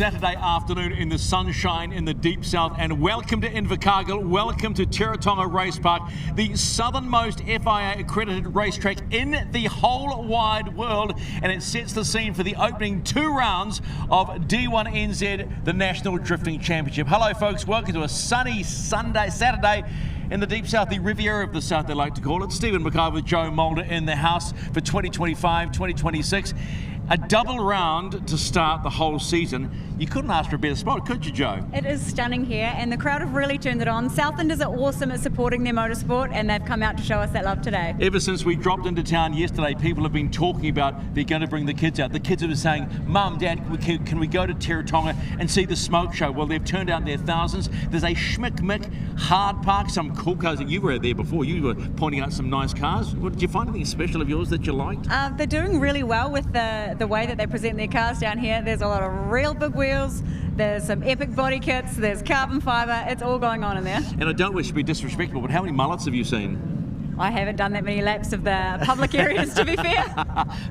Saturday afternoon in the sunshine in the deep south, and welcome to Invercargill, welcome to Teretonga Race Park, the southernmost FIA accredited racetrack in the whole wide world, and it sets the scene for the opening 2 rounds of D1NZ, the National Drifting Championship. Hello folks, welcome to a sunny Saturday in the deep south, the Riviera of the South, they like to call it. Stephen McIvor, Joe Maulder in the house for 2025, 2026. A double round to start the whole season. You couldn't ask for a better spot, could you, Joe? It is stunning here, and the crowd have really turned it on. Southlanders are awesome at supporting their motorsport, and they've come out to show us that love today. Ever since we dropped into town yesterday, people have been talking about they're going to bring the kids out. The kids have been saying, Mum, Dad, can we go to Teretonga and see the smoke show? Well, they've turned out their thousands. There's a schmick-mick hard park, some cool cars that you were there before. You were pointing out some nice cars. Did you find anything special of yours that you liked? They're doing really well with the way that they present their cars down here. There's a lot of real big wheels, there's some epic body kits, there's carbon fibre, it's all going on in there. And I don't wish to be disrespectful, but how many mullets have you seen? I haven't done that many laps of the public areas, to be fair.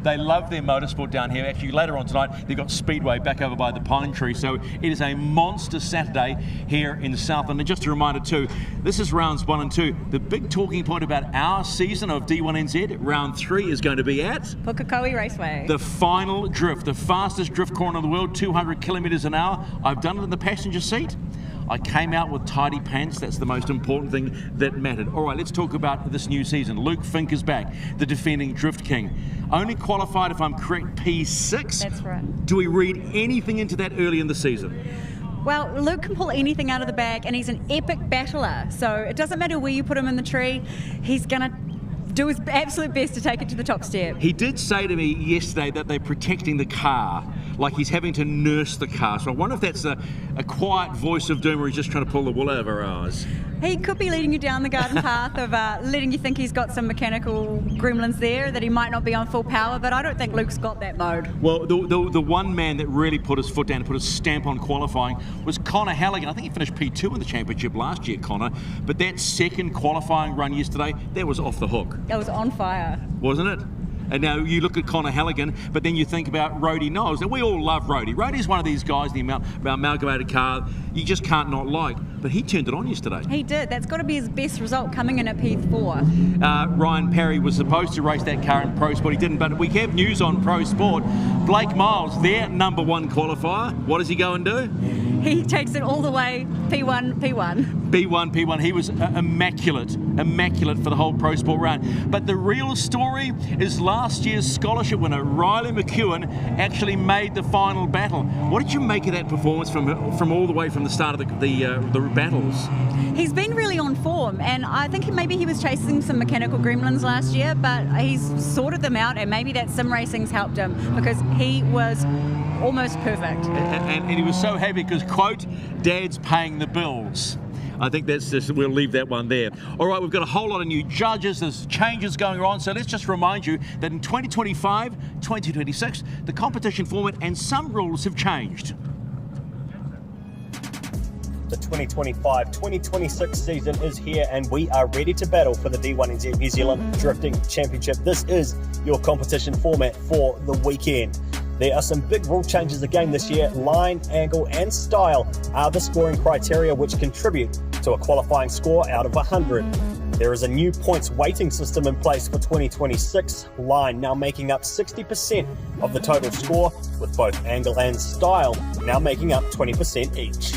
They love their motorsport down here. Actually, later on tonight, they've got Speedway back over by the Pine Tree. So it is a monster Saturday here in Southland. And just a reminder too, this is rounds 1 and 2. The big talking point about our season of D1NZ, round 3 is going to be at Teretonga Raceway. The final drift, the fastest drift corner in the world, 200 kilometres an hour. I've done it in the passenger seat. I came out with tidy pants. That's the most important thing that mattered. All right, let's talk about this new season. Luke Fink is back, the defending Drift King. Only qualified, if I'm correct, P6. That's right. Do we read anything into that early in the season? Well, Luke can pull anything out of the bag, and he's an epic battler. So it doesn't matter where you put him in the tree, he's going to do his absolute best to take it to the top step. He did say to me yesterday that they're protecting the car, like he's having to nurse the car. So I wonder if that's a quiet voice of doom, or he's just trying to pull the wool over our eyes. He could be leading you down the garden path of letting you think he's got some mechanical gremlins there, that he might not be on full power, but I don't think Luke's got that mode. Well, the one man that really put his foot down and put his stamp on qualifying was Connor Halligan. I think he finished P2 in the championship last year, Connor, but that second qualifying run yesterday, that was off the hook. It was on fire. Wasn't it? And now you look at Connor Halligan, but then you think about Rhodey Knowles. And we all love Rhodey. Rhodey's one of these guys, the amalgamated car, you just can't not like. But he turned it on yesterday. He did. That's got to be his best result coming in at P4. Ryan Parry was supposed to race that car in Pro Sport. He didn't, but we have news on Pro Sport. Blake Miles, their #1 qualifier. What does he go and do? He takes it all the way, P1. P1. He was immaculate for the whole Pro Sport round. But the real story is last year's scholarship winner, Riley McEwen, actually made the final battle. What did you make of that performance from all the way from the start of the battles? He's been really on form, and I think maybe he was chasing some mechanical gremlins last year, but he's sorted them out, and maybe that sim racing's helped him, because he was almost perfect. And he was so happy because, quote, Dad's paying the bills. I think that's just, we'll leave that one there. All right, we've got a whole lot of new judges, there's changes going on, so let's just remind you that in 2025, 2026, the competition format and some rules have changed. The 2025-2026 season is here, and we are ready to battle for the D1NZ New Zealand Drifting Championship. This is your competition format for the weekend. There are some big rule changes again this year. Line, angle and style are the scoring criteria which contribute to a qualifying score out of 100. There is a new points weighting system in place for 2026, line now making up 60% of the total score, with both angle and style now making up 20% each.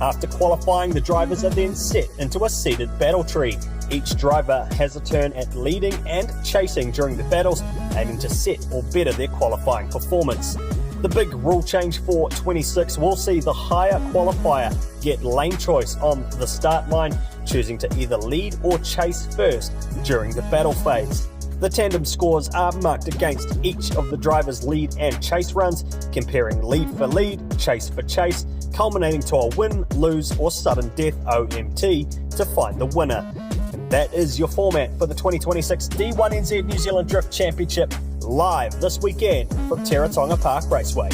After qualifying, the drivers are then set into a seeded battle tree. Each driver has a turn at leading and chasing during the battles, aiming to set or better their qualifying performance. The big rule change for 26 will see the higher qualifier get lane choice on the start line, choosing to either lead or chase first during the battle phase. The tandem scores are marked against each of the drivers' lead and chase runs, comparing lead for lead, chase for chase, culminating to a win, lose or sudden death OMT to find the winner. That is your format for the 2026 D1NZ New Zealand Drift Championship, live this weekend from Teretonga Park Raceway.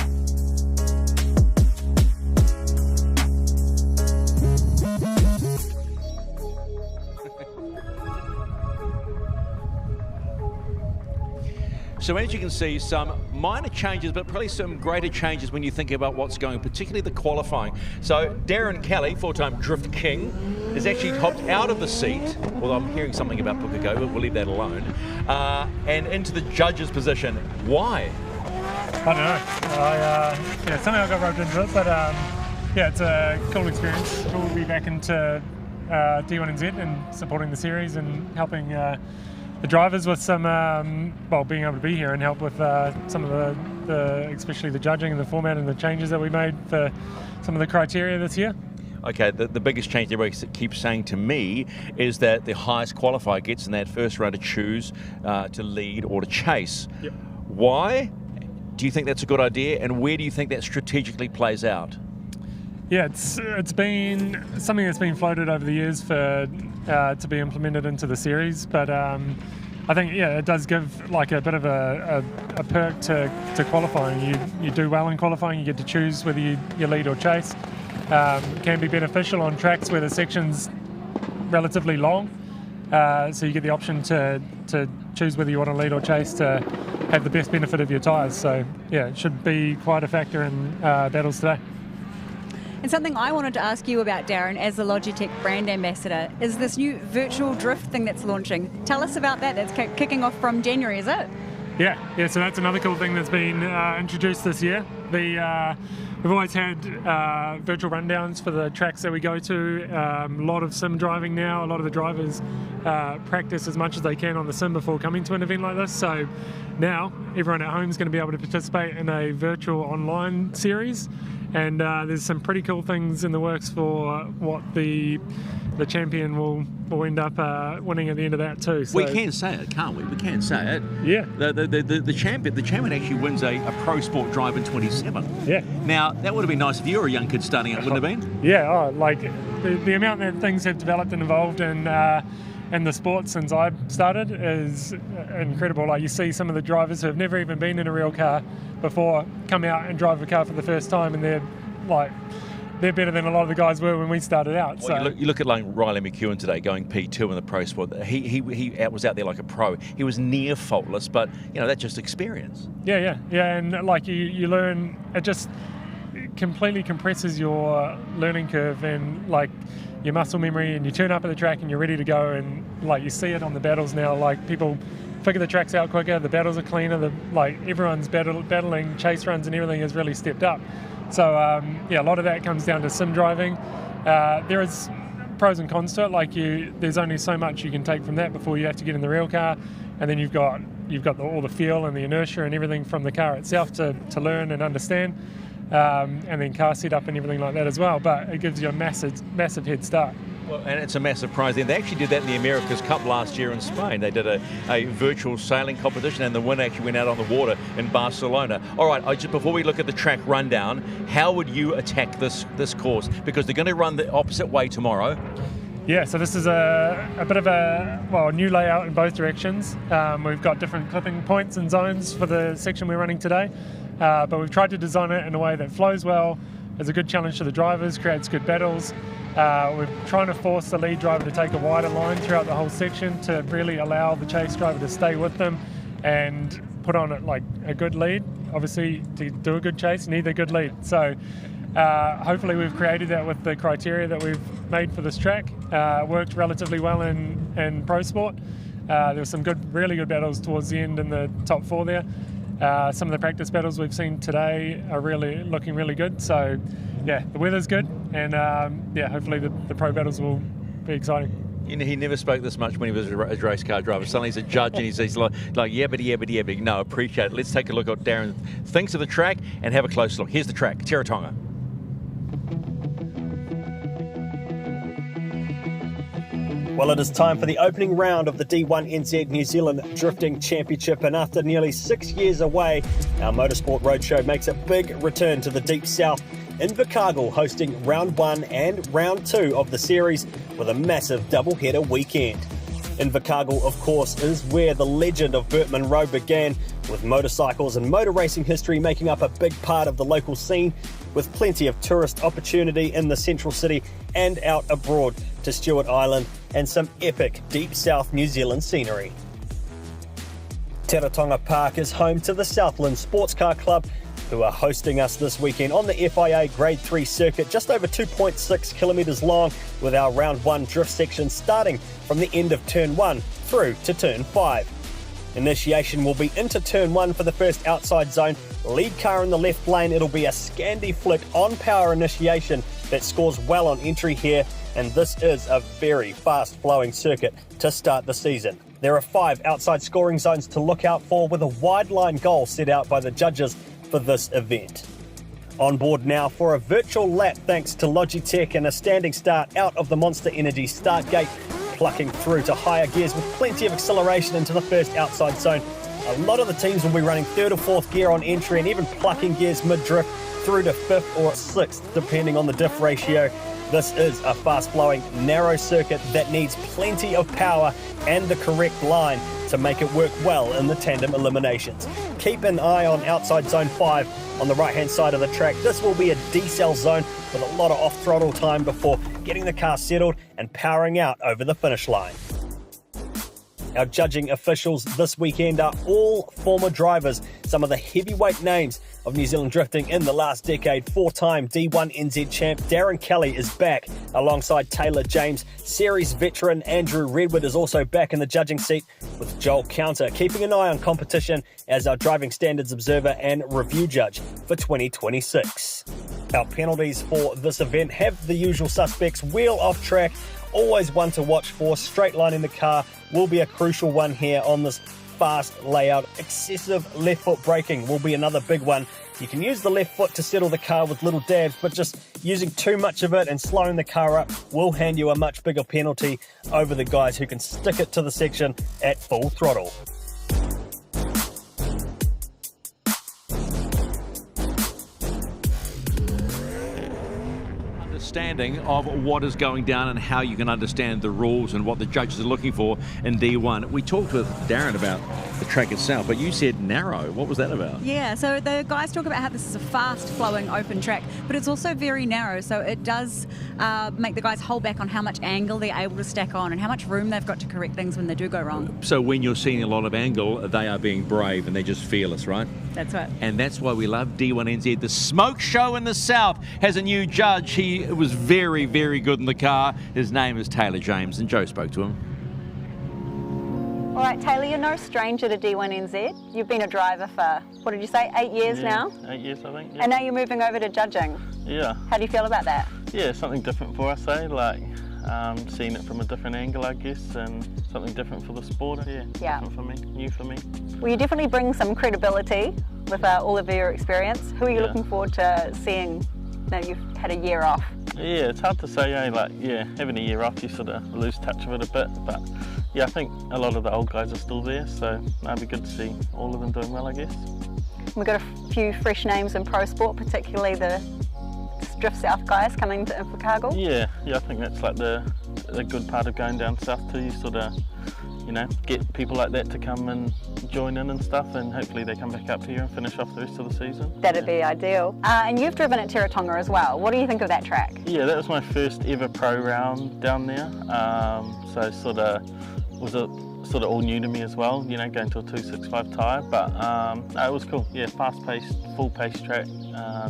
So as you can see, some minor changes, but probably some greater changes when you think about what's going, particularly the qualifying. So Darren Kelly, four-time Drift King, has actually hopped out of the seat, although I'm hearing something about Pukekohe, but we'll leave that alone, and into the judge's position. Why? I don't know. Somehow I got roped into it, but it's a cool experience. Cool to be back into D1NZ and supporting the series and helping the drivers with some, being able to be here and help with some of the, especially the judging and the format and the changes that we made for some of the criteria this year. Okay, the biggest change everybody keeps saying to me is that the highest qualifier gets in that first round to choose to lead or to chase. Yep. Why do you think that's a good idea, and where do you think that strategically plays out? Yeah, it's been something that's been floated over the years for to be implemented into the series, but I think it does give like a bit of a perk to qualifying. You do well in qualifying, you get to choose whether you lead or chase. Can be beneficial on tracks where the section's relatively long, so you get the option to choose whether you want to lead or chase to have the best benefit of your tyres. So it should be quite a factor in battles today. And something I wanted to ask you about, Darren, as the Logitech brand ambassador, is this new virtual drift thing that's launching. Tell us about that. That's kicking off from January, is it? Yeah, so that's another cool thing that's been introduced this year. We've always had virtual rundowns for the tracks that we go to. A lot of sim driving now. A lot of the drivers practice as much as they can on the sim before coming to an event like this. So now everyone at home is going to be able to participate in a virtual online series. And there's some pretty cool things in the works for what the champion will end up winning at the end of that too. So, we can say it, can't we? We can say it. Yeah. The champion actually wins a pro sport drive in 27. Yeah. Now that would have been nice if you were a young kid starting out, wouldn't it have been? Yeah. Like the amount that things have developed and evolved in the sport since I started is incredible. Like you see some of the drivers who have never even been in a real car before come out and drive a car for the first time, and they're better than a lot of the guys were when we started out. Well, so you look at like Riley McEwen today going P2 in the pro sport. He was out there like a pro. He was near faultless, but that's just experience. Yeah, and like you learn, it just completely compresses your learning curve and like your muscle memory, and you turn up at the track and you're ready to go, and like you see it on the battles now. Like people figure the tracks out quicker, the battles are cleaner, everyone's battling chase runs and everything has really stepped up. So a lot of that comes down to sim driving. There is pros and cons to it. Like there's only so much you can take from that before you have to get in the real car, and then you've got all the feel and the inertia and everything from the car itself to learn and understand, and then car setup and everything like that as well. But it gives you a massive head start. Well, and it's a massive prize. They actually did that in the America's Cup last year in Spain. They did a virtual sailing competition, and the winner actually went out on the water in Barcelona. All right, before we look at the track rundown, how would you attack this course? Because they're going to run the opposite way tomorrow. Yeah, so this is a bit of a new layout in both directions. We've got different clipping points and zones for the section we're running today, but we've tried to design it in a way that flows well, is a good challenge to the drivers, creates good battles. We're trying to force the lead driver to take a wider line throughout the whole section to really allow the chase driver to stay with them and put on it like a good lead. Obviously, to do a good chase, you need a good lead. So hopefully we've created that with the criteria that we've made for this track. Worked relatively well in pro sport. There were some really good battles towards the end in the top 4 there. Some of the practice battles we've seen today are really looking really good. So the weather's good, and hopefully the pro battles will be exciting. He never spoke this much when he was a race car driver. Suddenly he's a judge and he's like yabbity. No, appreciate it. Let's take a look at what Darren thinks of the track and have a close look. Here's the track, Teretonga. Well, it is time for the opening round of the D1NZ New Zealand Drifting Championship, and after nearly 6 years away, our Motorsport Roadshow makes a big return to the Deep South, Invercargill hosting round 1 and round 2 of the series with a massive double-header weekend. Invercargill, of course, is where the legend of Burt Munro began, with motorcycles and motor racing history making up a big part of the local scene, with plenty of tourist opportunity in the central city and out abroad to Stewart Island and some epic Deep South New Zealand scenery. Teretonga Park is home to the Southland Sports Car Club, who are hosting us this weekend on the FIA Grade 3 circuit, just over 2.6 kilometres long, with our Round 1 drift section starting from the end of Turn 1 through to Turn 5. Initiation will be into Turn 1 for the first outside zone. Lead car in the left lane, it'll be a Scandi flick on power initiation that scores well on entry here, and this is a very fast-flowing circuit to start the season. There are 5 outside scoring zones to look out for, with a wide line goal set out by the judges for this event. On board now for a virtual lap thanks to Logitech and a standing start out of the Monster Energy start gate, plucking through to higher gears with plenty of acceleration into the first outside zone. A lot of the teams will be running 3rd or 4th gear on entry and even plucking gears mid-drift through to 5th or 6th, depending on the diff ratio. This is a fast-flowing, narrow circuit that needs plenty of power and the correct line to make it work well in the tandem eliminations. Keep an eye on outside zone 5 on the right-hand side of the track. This will be a decel zone with a lot of off-throttle time before getting the car settled and powering out over the finish line. Our judging officials this weekend are all former drivers, some of the heavyweight names of New Zealand drifting in the last decade. 4-time D1NZ champ Darren Kelly is back alongside Taylor James. Series veteran Andrew Redwood is also back in the judging seat, with Joel Counter keeping an eye on competition as our driving standards observer and review judge for 2026. Our penalties for this event have the usual suspects: wheel off track, always one to watch for. Straight lining the car will be a crucial one here on this fast layout. Excessive left foot braking will be another big one. You can use the left foot to settle the car with little dabs, but just using too much of it and slowing the car up will hand you a much bigger penalty over the guys who can stick it to the section at full throttle. Understanding of what is going down and how you can understand the rules and what the judges are looking for in D1. We talked with Darren about the track itself, but you said narrow. What was that about? Yeah, so the guys talk about how this is a fast-flowing open track, but it's also very narrow, so it does make the guys hold back on how much angle they're able to stack on and how much room they've got to correct things when they do go wrong. So when you're seeing a lot of angle, they are being brave and they're just fearless, right? That's right. And that's why we love D1NZ. The Smoke Show in the South has a new judge. He was very, very good in the car. His name is Taylor James, and Joe spoke to him. All right, Taylor, you're no stranger to D1NZ. You've been a driver for, what did you say, 8 years now? 8 years, I think. Yeah. And now you're moving over to judging. Yeah. How do you feel about that? Yeah, something different for us, like seeing it from a different angle, I guess, and something different for the sport. Yeah. Different for me, new for me. Well, you definitely bring some credibility with all of your experience. Who are you looking forward to seeing now you've had a year off? Yeah, it's hard to say, having a year off, you sort of lose touch of it a bit, but yeah, I think a lot of the old guys are still there, so it'd be good to see all of them doing well, I guess. We've got a few fresh names in pro sport, particularly the Drift South guys coming to Invercargill. Yeah, I think that's like the good part of going down south too. You sort of, get people like that to come and join in and stuff, and hopefully they come back up here and finich off the rest of the season. That'd be ideal. And you've driven at Teretonga as well. What do you think of that track? Yeah, that was my first ever pro round down there. So sort of all new to me as well, going to a 265 tyre, but no, it was cool. Yeah, fast-paced, full-paced track.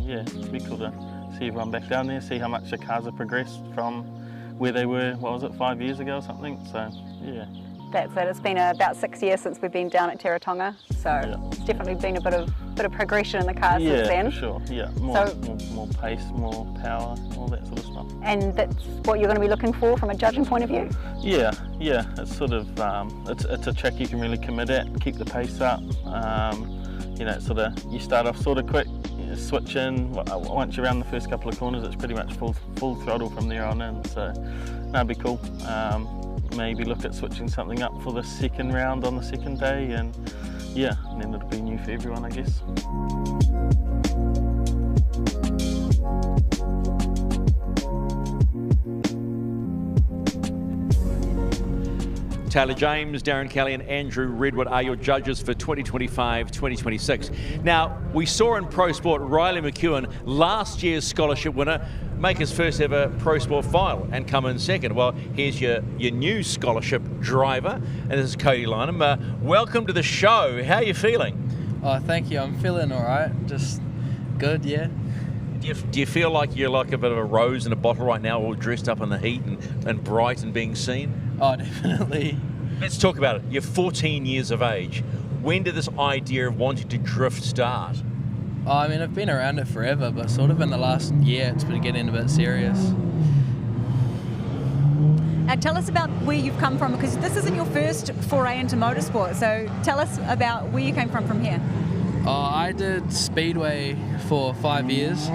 It'd be cool to see everyone back down there, see how much the cars have progressed from where they were, 5 years ago or something, so yeah. That's it. It's been about 6 years since we've been down at Teretonga, so it's definitely been a bit of progression in the cars since then. Yeah, for sure. Yeah, more pace, more power, all that sort of stuff. And that's what you're going to be looking for from a judging point of view? Yeah. It's sort of it's a track you can really commit at, keep the pace up. You start off sort of quick, switch in. Once you're around the first couple of corners, it's pretty much full throttle from there on in. So that'd be cool. Maybe look at switching something up for the second round on the second day, and then it'll be new for everyone, I guess. Taylor James, Darren Kelly and Andrew Redwood are your judges for 2025-2026. Now, we saw in Pro Sport Riley McEwen, last year's scholarship winner, make his first ever Pro Sport final and come in second. Well, here's your new scholarship driver, and this is Cody Lineham. Welcome to the show. How are you feeling? Oh, thank you. I'm feeling all right. Just good, yeah. Do you feel like you're like a bit of a rose in a bottle right now, all dressed up in the heat and bright and being seen? Oh, definitely. Let's talk about it. You're 14 years of age. When did this idea of wanting to drift start? Oh, I mean, I've been around it forever, but sort of in the last year, it's been getting a bit serious. Tell us about where you've come from, because this isn't your first foray into motorsport. So tell us about where you came from here. I did Speedway for 5 years,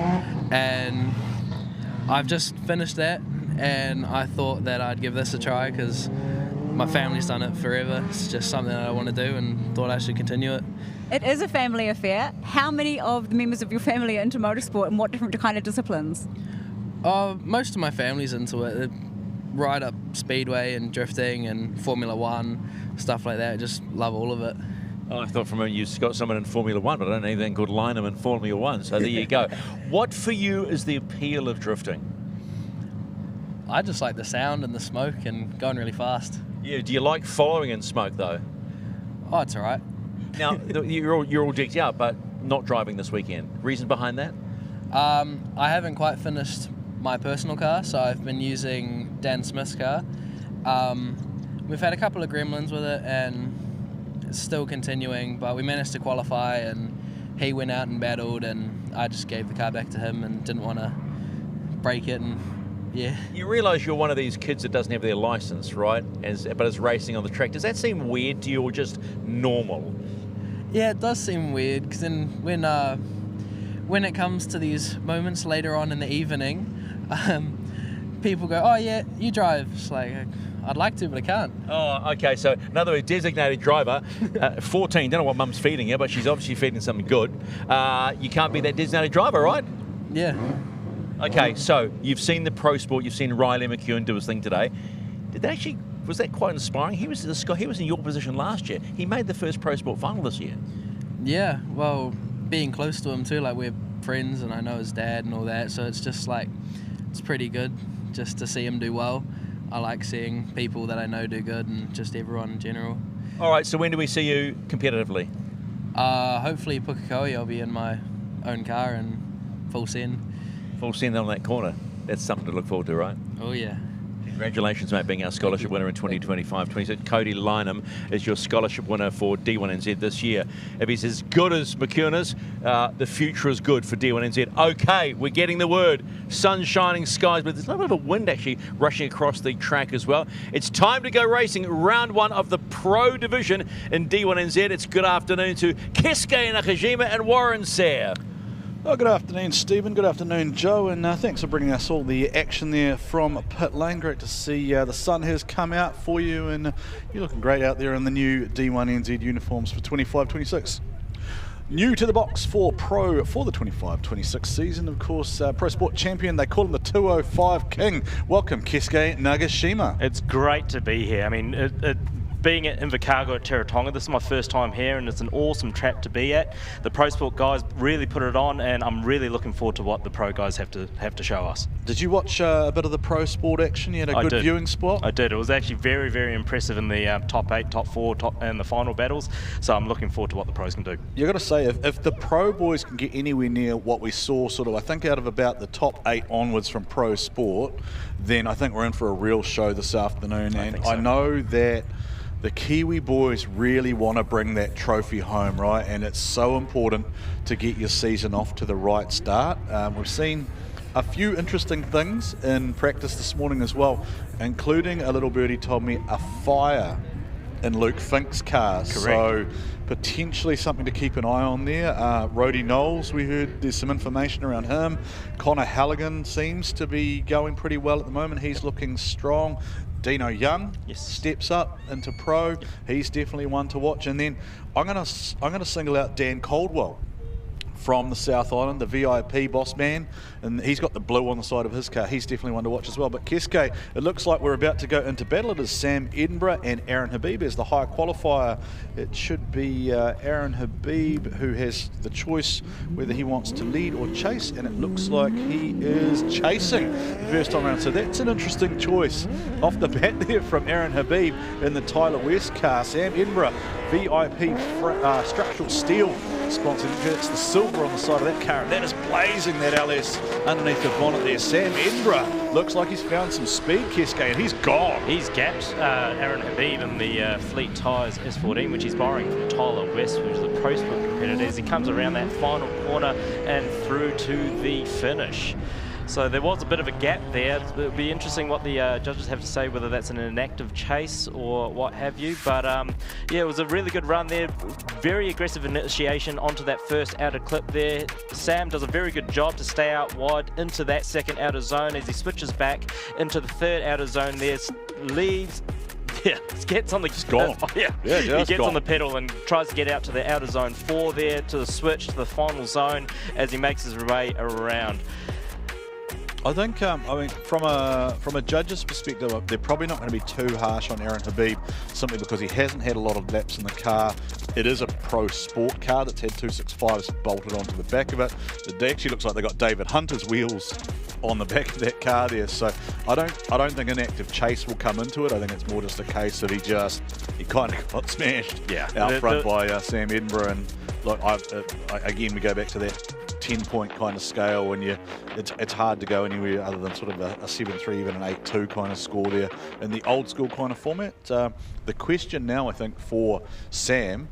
and I've just finished that, and I thought that I'd give this a try because my family's done it forever. It's just something that I want to do and thought I should continue it. It is a family affair. How many of the members of your family are into motorsport, and what different kind of disciplines? Most of my family's into it. They ride up Speedway and drifting and Formula One, stuff like that. Just love all of it. Oh, I thought from a you've got someone in Formula One, but I don't know anything called Lineham in Formula One, so there you go. What for you is the appeal of drifting? I just like the sound and the smoke and going really fast. Yeah, do you like following in smoke though? Oh, it's all right. Now, you're all decked out, but not driving this weekend. Reason behind that? I haven't quite finished my personal car, so I've been using Dan Smith's car. We've had a couple of gremlins with it, and it's still continuing, but we managed to qualify, and he went out and battled, and I just gave the car back to him and didn't want to break it, and yeah. You realise you're one of these kids that doesn't have their licence, right? But is racing on the track. Does that seem weird to you or just normal? Yeah, it does seem weird, because then when it comes to these moments later on in the evening, people go, oh yeah, you drive. It's like, I'd like to, but I can't. Oh, okay, so in other words, designated driver, 14, don't know what mum's feeding you, but she's obviously feeding something good. You can't be that designated driver, right? Yeah. Okay, so you've seen the Pro Sport, you've seen Riley McEwen do his thing today. Was that quite inspiring? He was in your position last year. He made the first Pro Sport final this year. Yeah, well, being close to him too, like we're friends and I know his dad and all that, so it's just like, it's pretty good just to see him do well. I like seeing people that I know do good and just everyone in general. All right, so when do we see you competitively? Hopefully Pukekohe, I'll be in my own car and full send. Full send on that corner. That's something to look forward to, right? Oh yeah. Congratulations, mate, being our scholarship winner in 2025-26. Cody Lineham is your scholarship winner for D1NZ this year. If he's as good as McEwen is, the future is good for D1NZ. Okay, we're getting the word. Sun shining skies, but there's a little bit of a wind actually rushing across the track as well. It's time to go racing. Round one of the Pro Division in D1NZ. It's good afternoon to Keisuke Nagashima and Warren Sare. Oh, good afternoon, Stephen. Good afternoon, Joe, and thanks for bringing us all the action there from pit lane. Great to see the sun has come out for you, and you're looking great out there in the new D1NZ uniforms for 25-26. New to the box for Pro for the 25-26 season, of course, Pro Sport champion. They call him the 205 King. Welcome, Keisuke Nagashima. It's great to be here. I mean, being at Invercargill at Teretonga, this is my first time here, and it's an awesome track to be at. The Pro Sport guys really put it on, and I'm really looking forward to what the Pro guys have to show us. Did you watch a bit of the Pro Sport action? You had a good viewing spot? I did. It was actually very, very impressive in the top 8, top 4, and the final battles, so I'm looking forward to what the pros can do. You've got to say, if the Pro boys can get anywhere near what we saw, sort of, I think out of about the top 8 onwards from Pro Sport, then I think we're in for a real show this afternoon. And I know that the Kiwi boys really want to bring that trophy home, right? And it's so important to get your season off to the right start. We've seen a few interesting things in practice this morning as well, including a little birdie told me a fire in Luke Fink's car. Correct. So potentially something to keep an eye on there. Rhodey Knowles, we heard there's some information around him. Connor Halligan seems to be going pretty well at the moment. He's looking strong. Dino Young steps up into pro. Yep. He's definitely one to watch. And then I'm gonna single out Dan Caldwell from the South Island, the VIP boss man, and he's got the blue on the side of his car. He's definitely one to watch as well. But Keisuke, it looks like we're about to go into battle. It is Sam Edinburgh and Aaron Habib as the higher qualifier. It should be Aaron Habib who has the choice whether he wants to lead or chase, and it looks like he is chasing the first time around. So that's an interesting choice off the bat there from Aaron Habib in the Tyler West car. Sam Edinburgh, VIP structural steel sponsored. It's the silver on the side of that car, and that is blazing that LS underneath the bonnet there. Sam Edinburgh looks like he's found some speed, Keisuke, and he's gone. He's gapped Aaron Habib in the Fleet Tyres S14, which he's borrowing from Tyler West, which is the Pro Sport competitor, as he comes around that final corner and through to the finish. So there was a bit of a gap there. It'll be interesting what the judges have to say, whether that's an inactive chase or what have you. But yeah, it was a really good run there. Very aggressive initiation onto that first outer clip there. Sam does a very good job to stay out wide into that second outer zone as he switches back into the third outer zone there. Leaves. Yeah, gets on the he gets on the pedal and tries to get out to the outer zone 4 there, to the switch to the final zone as he makes his way around. I think, I mean, from a judge's perspective, they're probably not going to be too harsh on Aaron Habib, simply because he hasn't had a lot of laps in the car. It is a Pro Sport car that's had 265s bolted onto the back of it. It actually looks like they got David Hunter's wheels on the back of that car there. So I don't think an active chase will come into it. I think it's more just a case of he kind of got smashed out front by Sam Edinburgh. And look, again, we go back to that 10-point kind of scale when it's hard to go anywhere other than sort of a 7-3, even an 8-2 kind of score there in the old school kind of format. The question now, I think, for Sam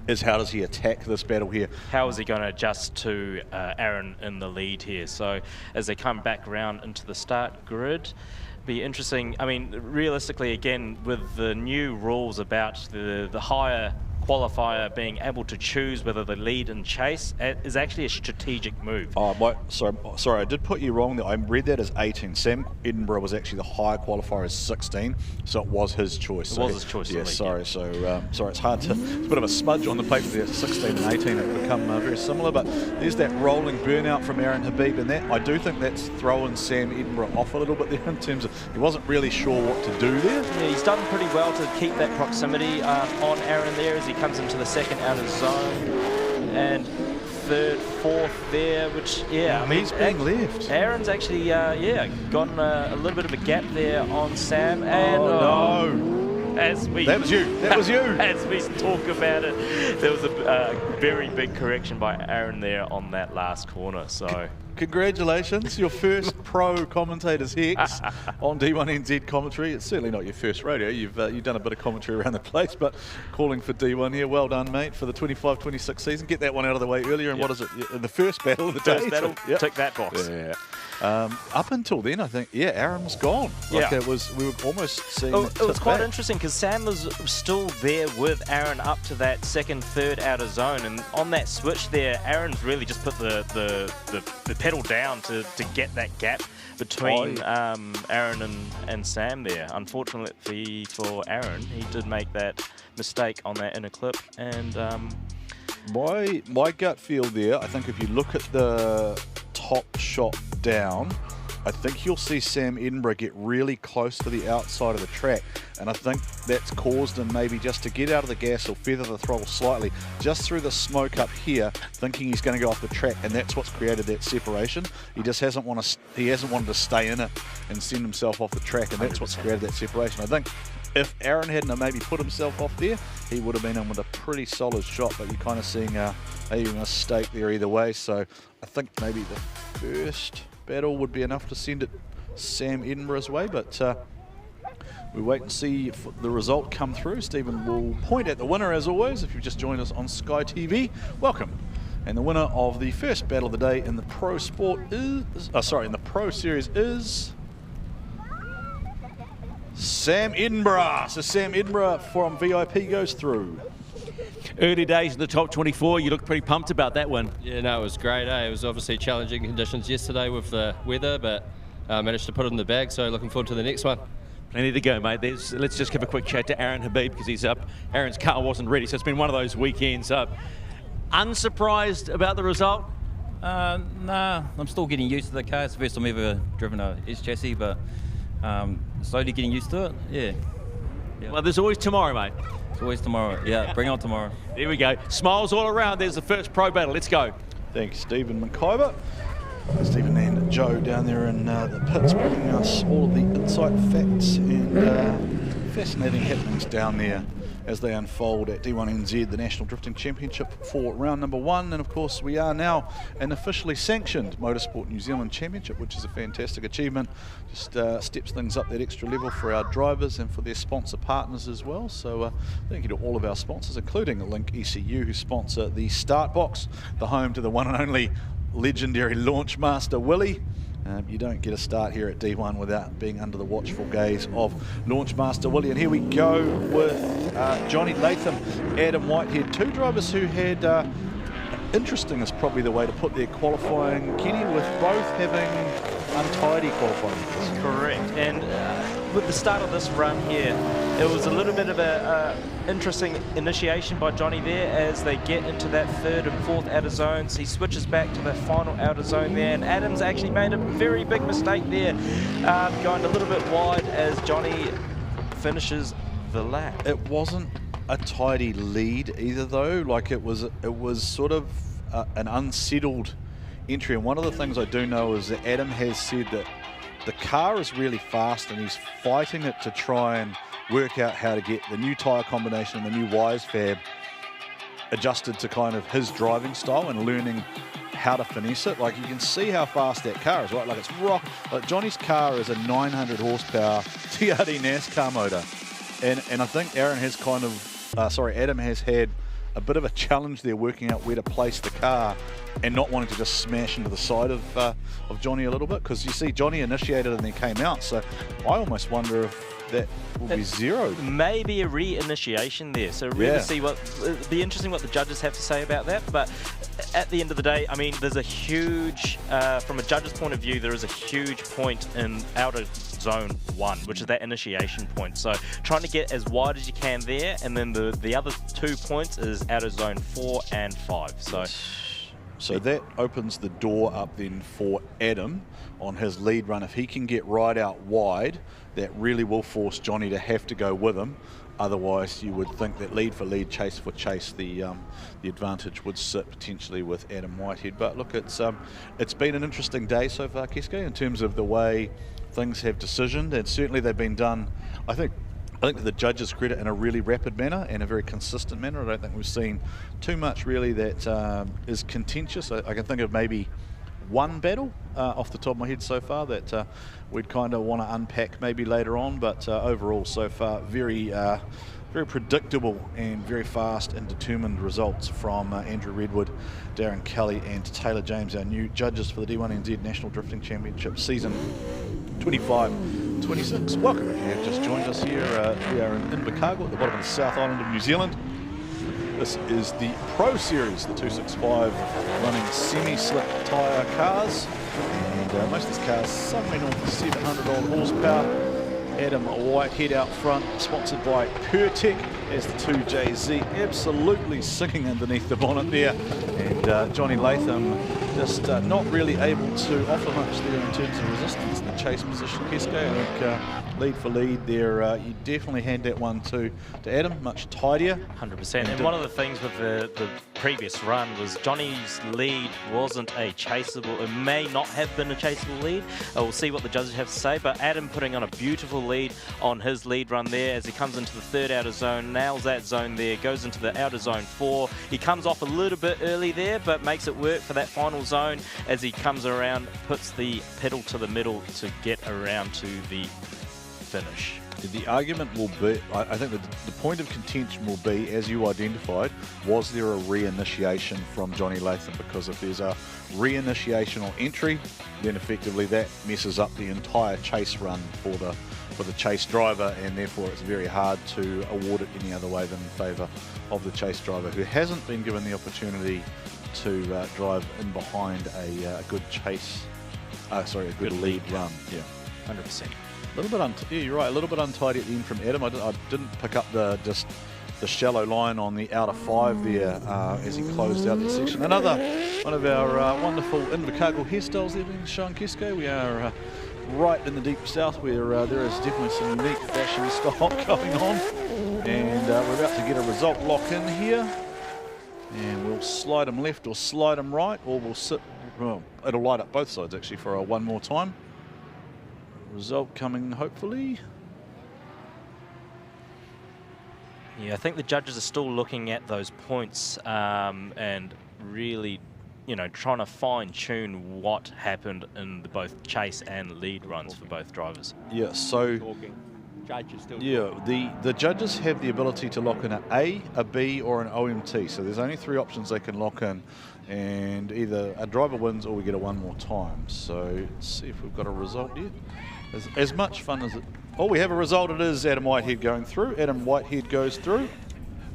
is how does he attack this battle here? How is he going to adjust to Aaron in the lead here? So as they come back around into the start grid, be interesting. I mean, realistically, again, with the new rules about the higher qualifier being able to choose whether they lead and chase is actually a strategic move. Oh, sorry, I did put you wrong there. I read that as 18. Sam Edinburgh was actually the higher qualifier as 16, so it was his choice. It was his choice. Yeah, sorry. So sorry, it's hard to. It's a bit of a smudge on the paper there. 16 and 18 have become very similar, but there's that rolling burnout from Aaron Habib, and that I do think that's throwing Sam Edinburgh off a little bit there in terms of he wasn't really sure what to do there. Yeah, he's done pretty well to keep that proximity on Aaron there as he comes into the second outer zone, and third, fourth there, which I mean, he's being left. Aaron's actually gotten a little bit of a gap there on Sam, and no. That was you. As we talk about it, there was a very big correction by Aaron there on that last corner. So congratulations, your first pro commentator's hex on D1NZ commentary. It's certainly not your first rodeo. You've done a bit of commentary around the place, but calling for D1 here. Well done, mate, for the 25-26 season. Get that one out of the way earlier. And what is it? In the first battle of the day. First battle, tick that box. Yeah. Up until then, I think, Aaron was gone. Like we were almost seeing it was quite interesting because Sam was still there with Aaron up to that second, third outer zone, and on that switch there, Aaron's really just put the pedal down to get that gap between Aaron and Sam there. Unfortunately for Aaron, he did make that mistake on that inner clip, and my gut feel there, I think if you look at the top shot down, I think you'll see Sam Edinburgh get really close to the outside of the track, and I think that's caused him maybe just to get out of the gas or feather the throttle slightly just through the smoke up here, thinking he's going to go off the track, and that's what's created that separation. He just hasn't wanted to stay in it and send himself off the track, and that's what's created that separation. I think if Aaron hadn't maybe put himself off there, he would have been in with a pretty solid shot, but you're kind of seeing a mistake there either way. So I think maybe the first battle would be enough to send it Sam Edinburgh's way, but we wait and see if the result come through. Stephen will point at the winner as always. If you've just joined us on Sky TV, welcome. And the winner of the first battle of the day in the Pro Sport in the Pro Series is Sam Edinburgh. So Sam Edinburgh from VIP goes through. Early days in the top 24, you look pretty pumped about that one. Yeah, no, it was great. It was obviously challenging conditions yesterday with the weather, but managed to put it in the bag, so looking forward to the next one. Plenty to go, mate. Let's just give a quick chat to Aaron Habib because he's up. Aaron's car wasn't ready, so it's been one of those weekends up. Unsurprised about the result? Nah, I'm still getting used to the car. It's the first time I've ever driven a S chassis, but slowly getting used to it. Yeah. Well, there's always tomorrow, mate. It's always tomorrow. Yeah, bring on tomorrow. Here we go. Smiles all around. There's the first pro battle. Let's go. Thanks, Stephen McIvor. Stephen and Joe down there in the pits bringing us all of the insight, facts and fascinating happenings down there as they unfold at D1NZ, the National Drifting Championship for round number 1. And of course we are now an officially sanctioned Motorsport New Zealand Championship, which is a fantastic achievement. Just steps things up that extra level for our drivers and for their sponsor partners as well. So thank you to all of our sponsors, including Link ECU, who sponsor the Start Box, the home to the one and only legendary Launch Master Willie. You don't get a start here at D1 without being under the watchful gaze of Launch Master Willie. And here we go with Johnny Latham, Adam Whitehead, two drivers who had, interesting is probably the way to put their qualifying, Kenny, with both having untidy qualifying. Correct. And with the start of this run here, it was a little bit of a interesting initiation by Johnny there as they get into that third and fourth outer zones. He switches back to the final outer zone there, and Adams actually made a very big mistake there, going a little bit wide as Johnny finishes the lap. It wasn't a tidy lead either though, like it was sort of an unsettled entry. And one of the things I do know is that Adam has said that the car is really fast and he's fighting it to try and work out how to get the new tyre combination and the new wise fab adjusted to kind of his driving style and learning how to finesse it. Like, you can see how fast that car is, right? Like, it's rock. Like, Johnny's car is a 900 horsepower TRD NASCAR motor, and I think Adam has had a bit of a challenge there, working out where to place the car and not wanting to just smash into the side of Johnny a little bit, because you see Johnny initiated and then came out, so I almost wonder if that will be zeroed. Maybe a re-initiation there, so really see what, it'd be interesting what the judges have to say about that. But at the end of the day, I mean, there's a huge, from a judge's point of view, there is a huge point in outer zone 1, which is that initiation point. So trying to get as wide as you can there, and then the other 2 points is outer zone 4 and 5. So that opens the door up then for Adam on his lead run. If he can get right out wide, that really will force Johnny to have to go with him. Otherwise, you would think that lead for lead, chase for chase, the advantage would sit potentially with Adam Whitehead. But look, it's been an interesting day so far, Keisuke, in terms of the way things have decisioned, and certainly they've been done, I think to the judges' credit, in a really rapid manner and a very consistent manner. I don't think we've seen too much really that is contentious. I can think of maybe one battle off the top of my head so far that we'd kind of want to unpack maybe later on, but overall so far very predictable and very fast and determined results from Andrew Redwood, Darren Kelly and Taylor James, our new judges for the D1NZ National Drifting Championship season 25-26. Welcome if you have just joined us here. We are in Invercargill at the bottom of the South Island of New Zealand. This is the Pro Series, the 265 running semi-slick tyre cars, and most of these cars somewhere north of 700 odd horsepower. Adam Whitehead out front, sponsored by Pertec, as the 2JZ absolutely singing underneath the bonnet there, and Johnny Latham just not really able to offer much there in terms of resistance in the chase position. Keisuke, I think lead for lead there, you definitely hand that one to Adam, much tidier. 100%. And one of the things with the previous run was Johnny's lead wasn't a chaseable, it may not have been a chaseable lead. We'll see what the judges have to say, but Adam putting on a beautiful lead on his lead run there as he comes into the third outer zone, nails that zone there, goes into the outer zone 4. He comes off a little bit early there, but makes it work for that final zone as he comes around, puts the pedal to the middle to get around to the finish. The argument will be, I think the point of contention will be, as you identified, was there a re-initiation from Johnny Latham? Because if there's a re-initiation or entry, then effectively that messes up the entire chase run for the chase driver, and therefore it's very hard to award it any other way than in favour of the chase driver, who hasn't been given the opportunity to drive in behind a good chase, a good lead run. Yeah, 100%. A little bit, yeah, you're right. A little bit untidy at the end from Adam. I didn't pick up the shallow line on the outer 5 there as he closed out that section. Another one of our wonderful Invercargill hairstyles there being shown, Keisuke. We are right in the deep south where there is definitely some unique fashion style going on. And we're about to get a result lock in here. And we'll slide them left or slide them right, or we'll sit, well, it'll light up both sides actually for one more time. Result coming hopefully. Yeah, I think the judges are still looking at those points and really, you know, trying to fine-tune what happened in the both chase and lead runs for both drivers. Yeah, so the judges have the ability to lock in an A, a B, or an OMT. So there's only 3 options they can lock in, and either a driver wins or we get a one more time. So let's see if we've got a result yet. As much fun as it. Oh, we have a result. It is Adam Whitehead going through. Adam Whitehead goes through.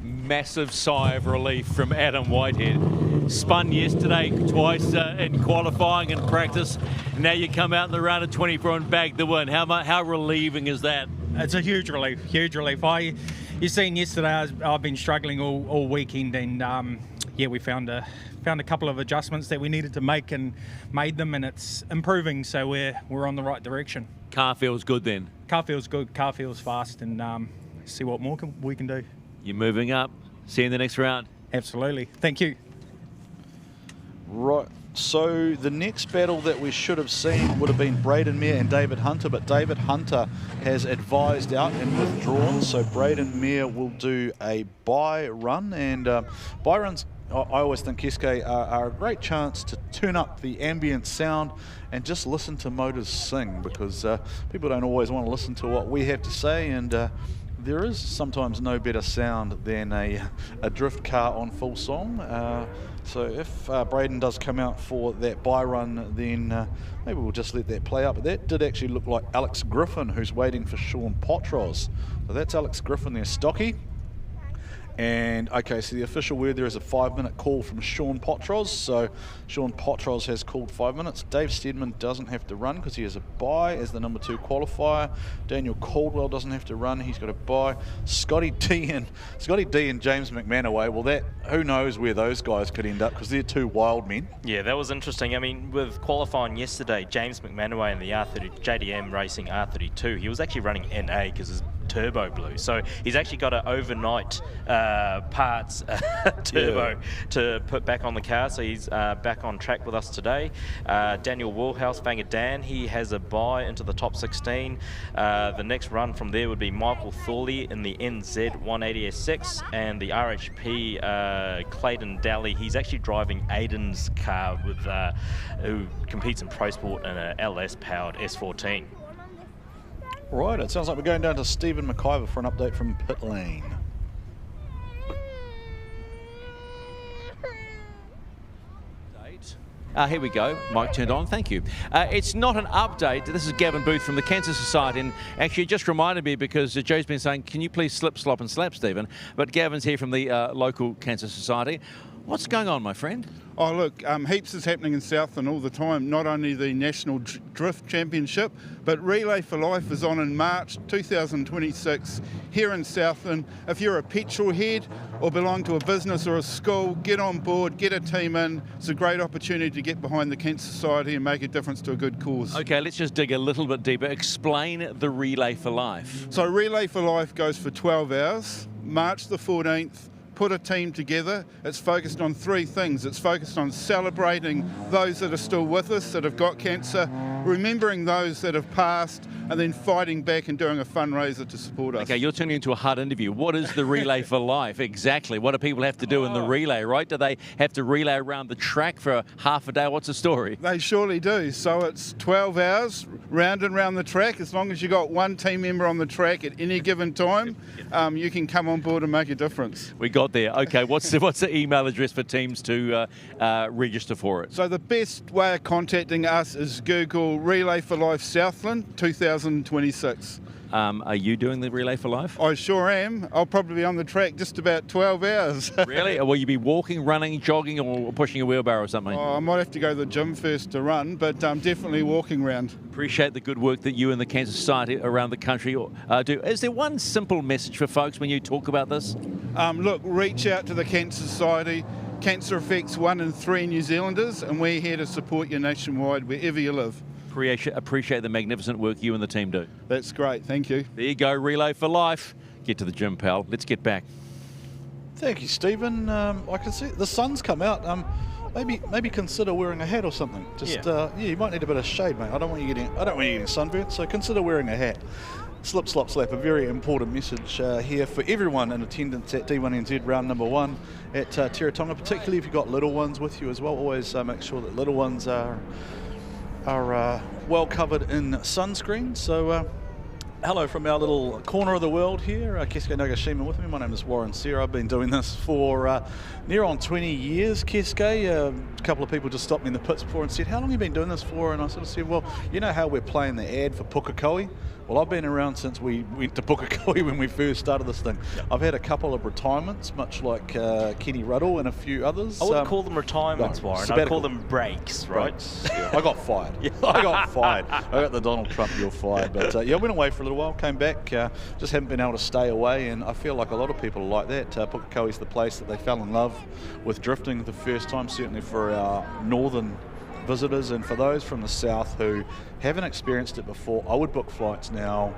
Massive sigh of relief from Adam Whitehead. Spun yesterday twice in qualifying and practice. Now you come out in the round of 24 and bag the win. How relieving is that? It's a huge relief, huge relief. You seen yesterday, I've been struggling all weekend, and yeah, we found a couple of adjustments that we needed to make and made them, and it's improving. So we're on the right direction. Car feels good then. Car feels good. Car feels fast, and see what more we can do. You're moving up. See you in the next round. Absolutely. Thank you. Right. So the next battle that we should have seen would have been Braden Mayer and David Hunter, but David Hunter has advised out and withdrawn. So Braden Mayer will do a bye run, and bye runs, I always think, Keisuke, are a great chance to tune up the ambient sound and just listen to motors sing, because people don't always want to listen to what we have to say, and there is sometimes no better sound than a drift car on full song. So if Braden does come out for that bye run, then maybe we'll just let that play out. But that did actually look like Alex Griffin, who's waiting for Sean Potros. So that's Alex Griffin there, stocky. And okay, so the official word there is a 5-minute call from Sean Potros. So Sean Potros has called 5 minutes. Dave Steedman doesn't have to run because he has a bye as the number 2 qualifier. Daniel Caldwell doesn't have to run. He's got a bye. Scotty D and James McManaway. Well, that, who knows where those guys could end up, because they're 2 wild men. Yeah, that was interesting. I mean, with qualifying yesterday, James McManaway in the JDM Racing R32, he was actually running NA because his turbo blew. So he's actually got an overnight parts turbo to put back on the car. So he's back on track with us today. Daniel Woolhouse, Vanger Dan, he has a bye into the top 16. The next run from there would be Michael Thorley in the NZ 180S6, and the RHP Clayton Daly. He's actually driving Aiden's car with who competes in Pro Sport in an LS powered S14. Right, it sounds like we're going down to Stephen McIvor for an update from pit lane. Here we go. Mic turned on. Thank you. It's not an update. This is Gavin Booth from the Cancer Society, and actually it just reminded me, because Joe's been saying, can you please slip, slop and slap, Stephen? But Gavin's here from the local Cancer Society. What's going on, my friend? Oh, look, heaps is happening in Southland all the time. Not only the National Drift Championship, but Relay for Life is on in March 2026 here in Southland. If you're a petrol head or belong to a business or a school, get on board, get a team in. It's a great opportunity to get behind the Cancer Society and make a difference to a good cause. Okay, let's just dig a little bit deeper. Explain the Relay for Life. So Relay for Life goes for 12 hours, March the 14th. Put a team together. It's focused on 3 things. It's focused on celebrating those that are still with us, that have got cancer, remembering those that have passed, and then fighting back and doing a fundraiser to support us. Okay, you're turning into a hard interview. What is the Relay for Life exactly? What do people have to do in the relay, right? Do they have to relay around the track for half a day? What's the story? They surely do. So it's 12 hours round and round the track. As long as you've got 1 team member on the track at any given time, you can come on board and make a difference. We got there. Okay, what's the email address for teams to register for it? So the best way of contacting us is Google Relay for Life Southland 2026. 2026. Are you doing the Relay for Life? I sure am. I'll probably be on the track just about 12 hours. Really? Or will you be walking, running, jogging, or pushing a wheelbarrow or something? I might have to go to the gym first to run, but definitely walking around. Appreciate the good work that you and the Cancer Society around the country do. Is there one simple message for folks when you talk about this? Look, reach out to the Cancer Society. Cancer affects 1 in 3 New Zealanders, and we're here to support you nationwide wherever you live. Appreciate the magnificent work you and the team do. That's great, thank you. There you go, Relay for Life. Get to the gym, pal. Let's get back. Thank you, Stephen. I can see the sun's come out. Maybe consider wearing a hat or something. You might need a bit of shade, mate. I don't want you getting sunburnt, so consider wearing a hat. Slip, slop, slap, a very important message here for everyone in attendance at D1NZ round number 1 at Teretonga, particularly if you've got little ones with you as well. Always make sure that little ones are well covered in sunscreen. So hello from our little corner of the world here. Keisuke Nagashima with me. My name is Warren Sare. I've been doing this for near on 20 years, Keisuke. A couple of people just stopped me in the pits before and said, how long have you been doing this for? And I sort of said, well, you know how we're playing the ad for Pukekohe? Well, I've been around since we went to Pukekohe when we first started this thing. Yep. I've had a couple of retirements, much like Kenny Ruddle and a few others. I wouldn't call them retirements, Warren. Sabbatical. I'd call them breaks, right? Yeah, I got fired. I got fired. I got the Donald Trump, you're fired. But I went away for a little while, came back, just haven't been able to stay away, and I feel like a lot of people are like that. Pukekohe's the place that they fell in love with drifting the first time, certainly for our northern visitors, and for those from the south who haven't experienced it before, I would book flights now.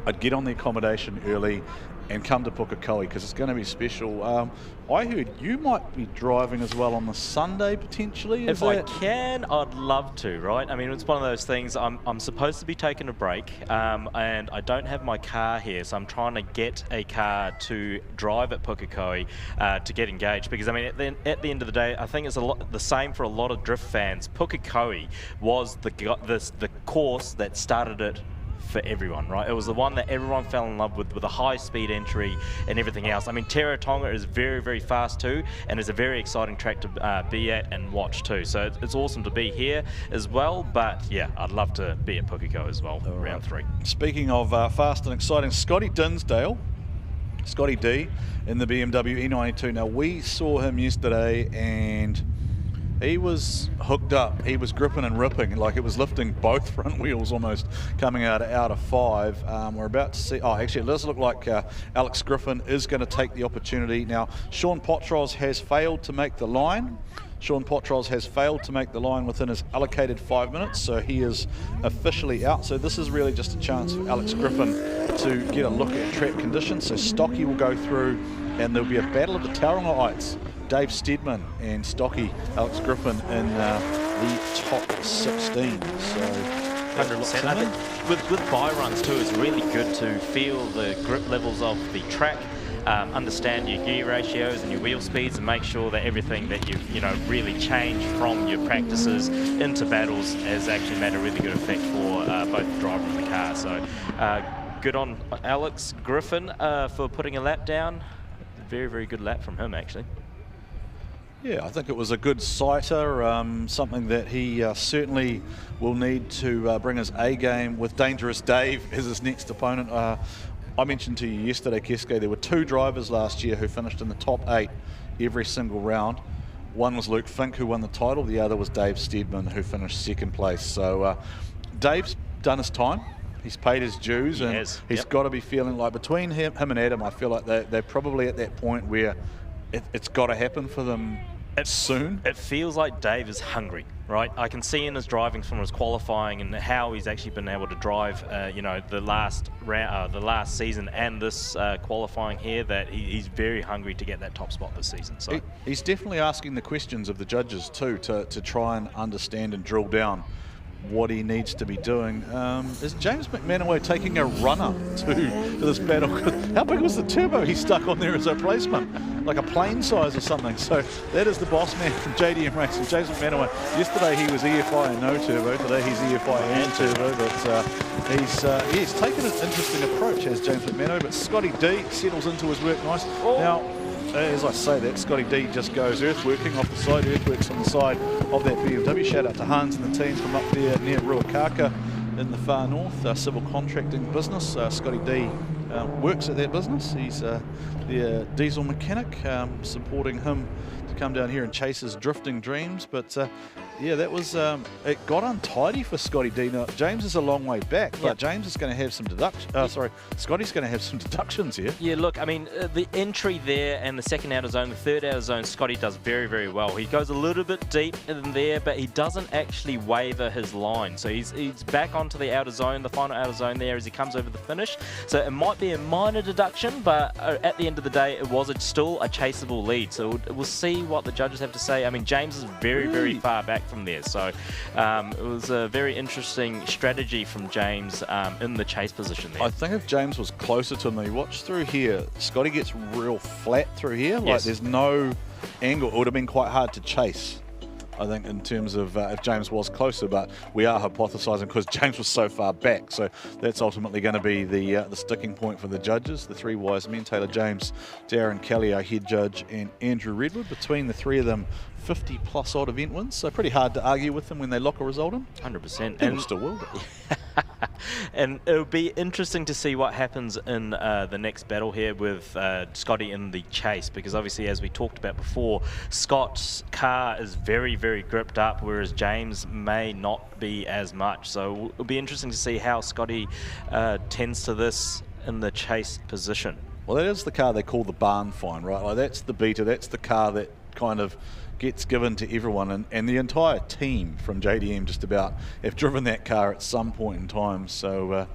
I'd get on the accommodation early and come to Pukekohe because it's going to be special. I heard you might be driving as well on the Sunday potentially. If I can, I'd love to, right? I mean, it's one of those things, I'm supposed to be taking a break and I don't have my car here, so I'm trying to get a car to drive at Pukekohe to get engaged, because I mean, at the end of the day, I think it's the same for a lot of drift fans. Pukekohe was the course that started it for everyone, right? It was the one that everyone fell in love with a high speed entry and everything else. I mean, Teretonga is very, very fast too, and is a very exciting track to be at and watch too. So it's awesome to be here as well, but yeah, I'd love to be at Pukekohe as well, round 3. Speaking of fast and exciting, Scotty Dinsdale, Scotty D in the BMW E92. Now, we saw him yesterday and he was hooked up. He was gripping and ripping, like it was lifting both front wheels almost, coming out of 5. We're about to see, actually it does look like Alex Griffin is going to take the opportunity. Now, Sean Potros has failed to make the line. Sean Potros has failed to make the line within his allocated 5 minutes, so he is officially out. So this is really just a chance for Alex Griffin to get a look at track conditions. So Stocky will go through and there'll be a battle of the Tauranga-ites. Dave Steadman and Stocky, Alex Griffin in the top 16. So 100%. I think with buy runs too, it's really good to feel the grip levels of the track, understand your gear ratios and your wheel speeds, and make sure that everything that you've really changed from your practices into battles has actually made a really good effect for both the driver and the car. So good on Alex Griffin for putting a lap down. Very, very good lap from him actually. Yeah, I think it was a good sighter, something that he certainly will need to bring his A game with Dangerous Dave as his next opponent. I mentioned to you yesterday, Keisuke, there were 2 drivers last year who finished in the top 8 every single round. One was Luke Fink, who won the title. The other was Dave Steadman, who finished 2nd place. So Dave's done his time. He's paid his dues, and he's got to be feeling like, between him and Adam, I feel like they're probably at that point where it's got to happen for them soon. It feels like Dave is hungry, right? I can see in his driving from his qualifying and how he's actually been able to drive, the last round, the last season, and this qualifying here, that he's very hungry to get that top spot this season. So he's definitely asking the questions of the judges too, to try and understand and drill down what he needs to be doing. Is James McManaway taking a runner to this battle? How big was the turbo he stuck on there as a replacement? Like a plane size or something. So that is the boss man from JDM Racing, James McManaway. Yesterday he was EFI and no turbo. Today he's EFI and turbo. But he's taken an interesting approach, has James McManaway. But Scotty D settles into his work nice. Now, as I say that, Scotty D just goes earthworking off the side, earthworks on the side of that BMW. Shout out to Hans and the team from up there near Ruakaka in the far north, civil contracting business. Scotty D works at that business. He's the diesel mechanic, supporting him to come down here and chase his drifting dreams. But yeah, that was it got untidy for Scotty D. Now, James is a long way back, but James is going to have some Scotty's going to have some deductions here. Yeah, look, I mean, the entry there and the second outer zone, the third outer zone, Scotty does very, very well. He goes a little bit deep in there, but he doesn't actually waver his line. So he's back onto the outer zone, the final outer zone there as he comes over the finish. So it might be a minor deduction, but at the end of the day, it was still a chaseable lead. So we'll see what the judges have to say. I mean, James is very, very far back from there. So it was a very interesting strategy from James in the chase position there. I think if James was closer to me, watch through here, Scotty gets real flat through here. Like there's no angle. It would have been quite hard to chase, I think, in terms of if James was closer, but we are hypothesising because James was so far back. So that's ultimately going to be the sticking point for the judges, the three wise men, Taylor James, Darren Kelly, our head judge, and Andrew Redwood. Between the three of them, 50 plus odd event wins, so pretty hard to argue with them when they lock a result in. 100%. And still will. And it'll be interesting to see what happens in the next battle here with Scotty in the chase, because obviously, as we talked about before, Scott's car is very, very gripped up, whereas James may not be as much. So it'll be interesting to see how Scotty tends to this in the chase position. Well, that is the car they call the barn find, right? Like that's the beta, that's the car that kind of gets given to everyone, and the entire team from JDM just about have driven that car at some point in time. So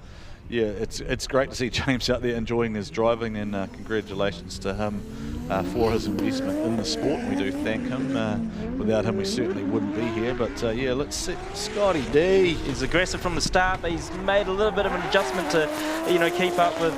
yeah, it's great to see James out there enjoying his driving, and congratulations to him for his investment in the sport. We do thank him. Without him, we certainly wouldn't be here. But yeah, let's see. Scotty D. He's aggressive from the start, but he's made a little bit of an adjustment to, keep up with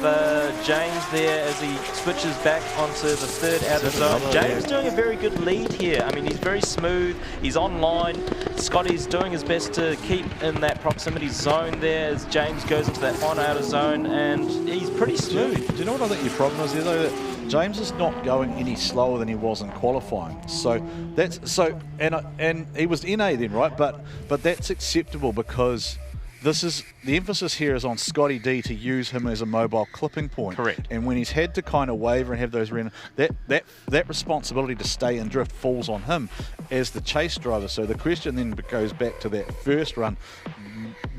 James there as he switches back onto the third outer zone. James doing a very good lead here. I mean, he's very smooth. He's on line. Scotty's doing his best to keep in that proximity zone there as James goes into that final outer zone, and he's pretty smooth. Do you know what I think your problem is there, though? That James is not going any slower than he was in qualifying. So that's and he was NA then, right? But that's acceptable because this is the emphasis here is on Scotty D to use him as a mobile clipping point. Correct. And when he's had to kind of waver and have those that responsibility to stay and drift falls on him as the chase driver. So the question then goes back to that first run.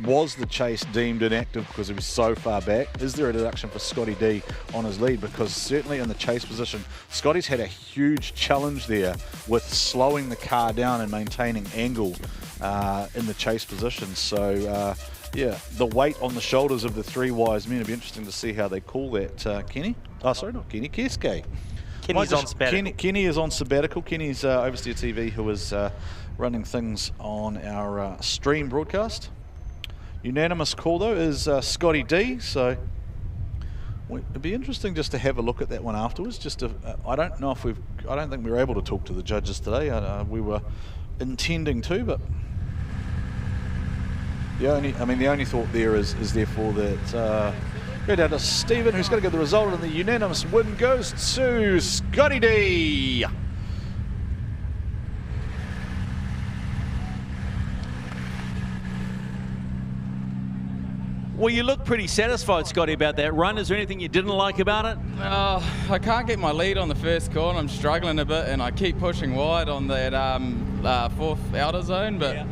Was the chase deemed inactive because he was so far back? Is there a deduction for Scotty D on his lead? Because certainly in the chase position, Scotty's had a huge challenge there with slowing the car down and maintaining angle in the chase position. So yeah, the weight on the shoulders of the three wise men. It'll be interesting to see how they call that. Kenny? Oh, sorry, not Kenny. Keisuke. Kenny's on sabbatical. Kenny is on sabbatical. Kenny's Oversteer TV, who is running things on our stream broadcast. Unanimous call though is Scotty D. So it'd be interesting just to have a look at that one afterwards. Just to, I don't think we were able to talk to the judges today. We were intending to, but the only thought there is therefore that go down to Stephen, who's going to get the result, and the unanimous win goes to Scotty D. Well, you look pretty satisfied, Scotty, about that run. Is there anything you didn't like about it? I can't get my lead on the first corner. I'm struggling a bit, and I keep pushing wide on that fourth outer zone. But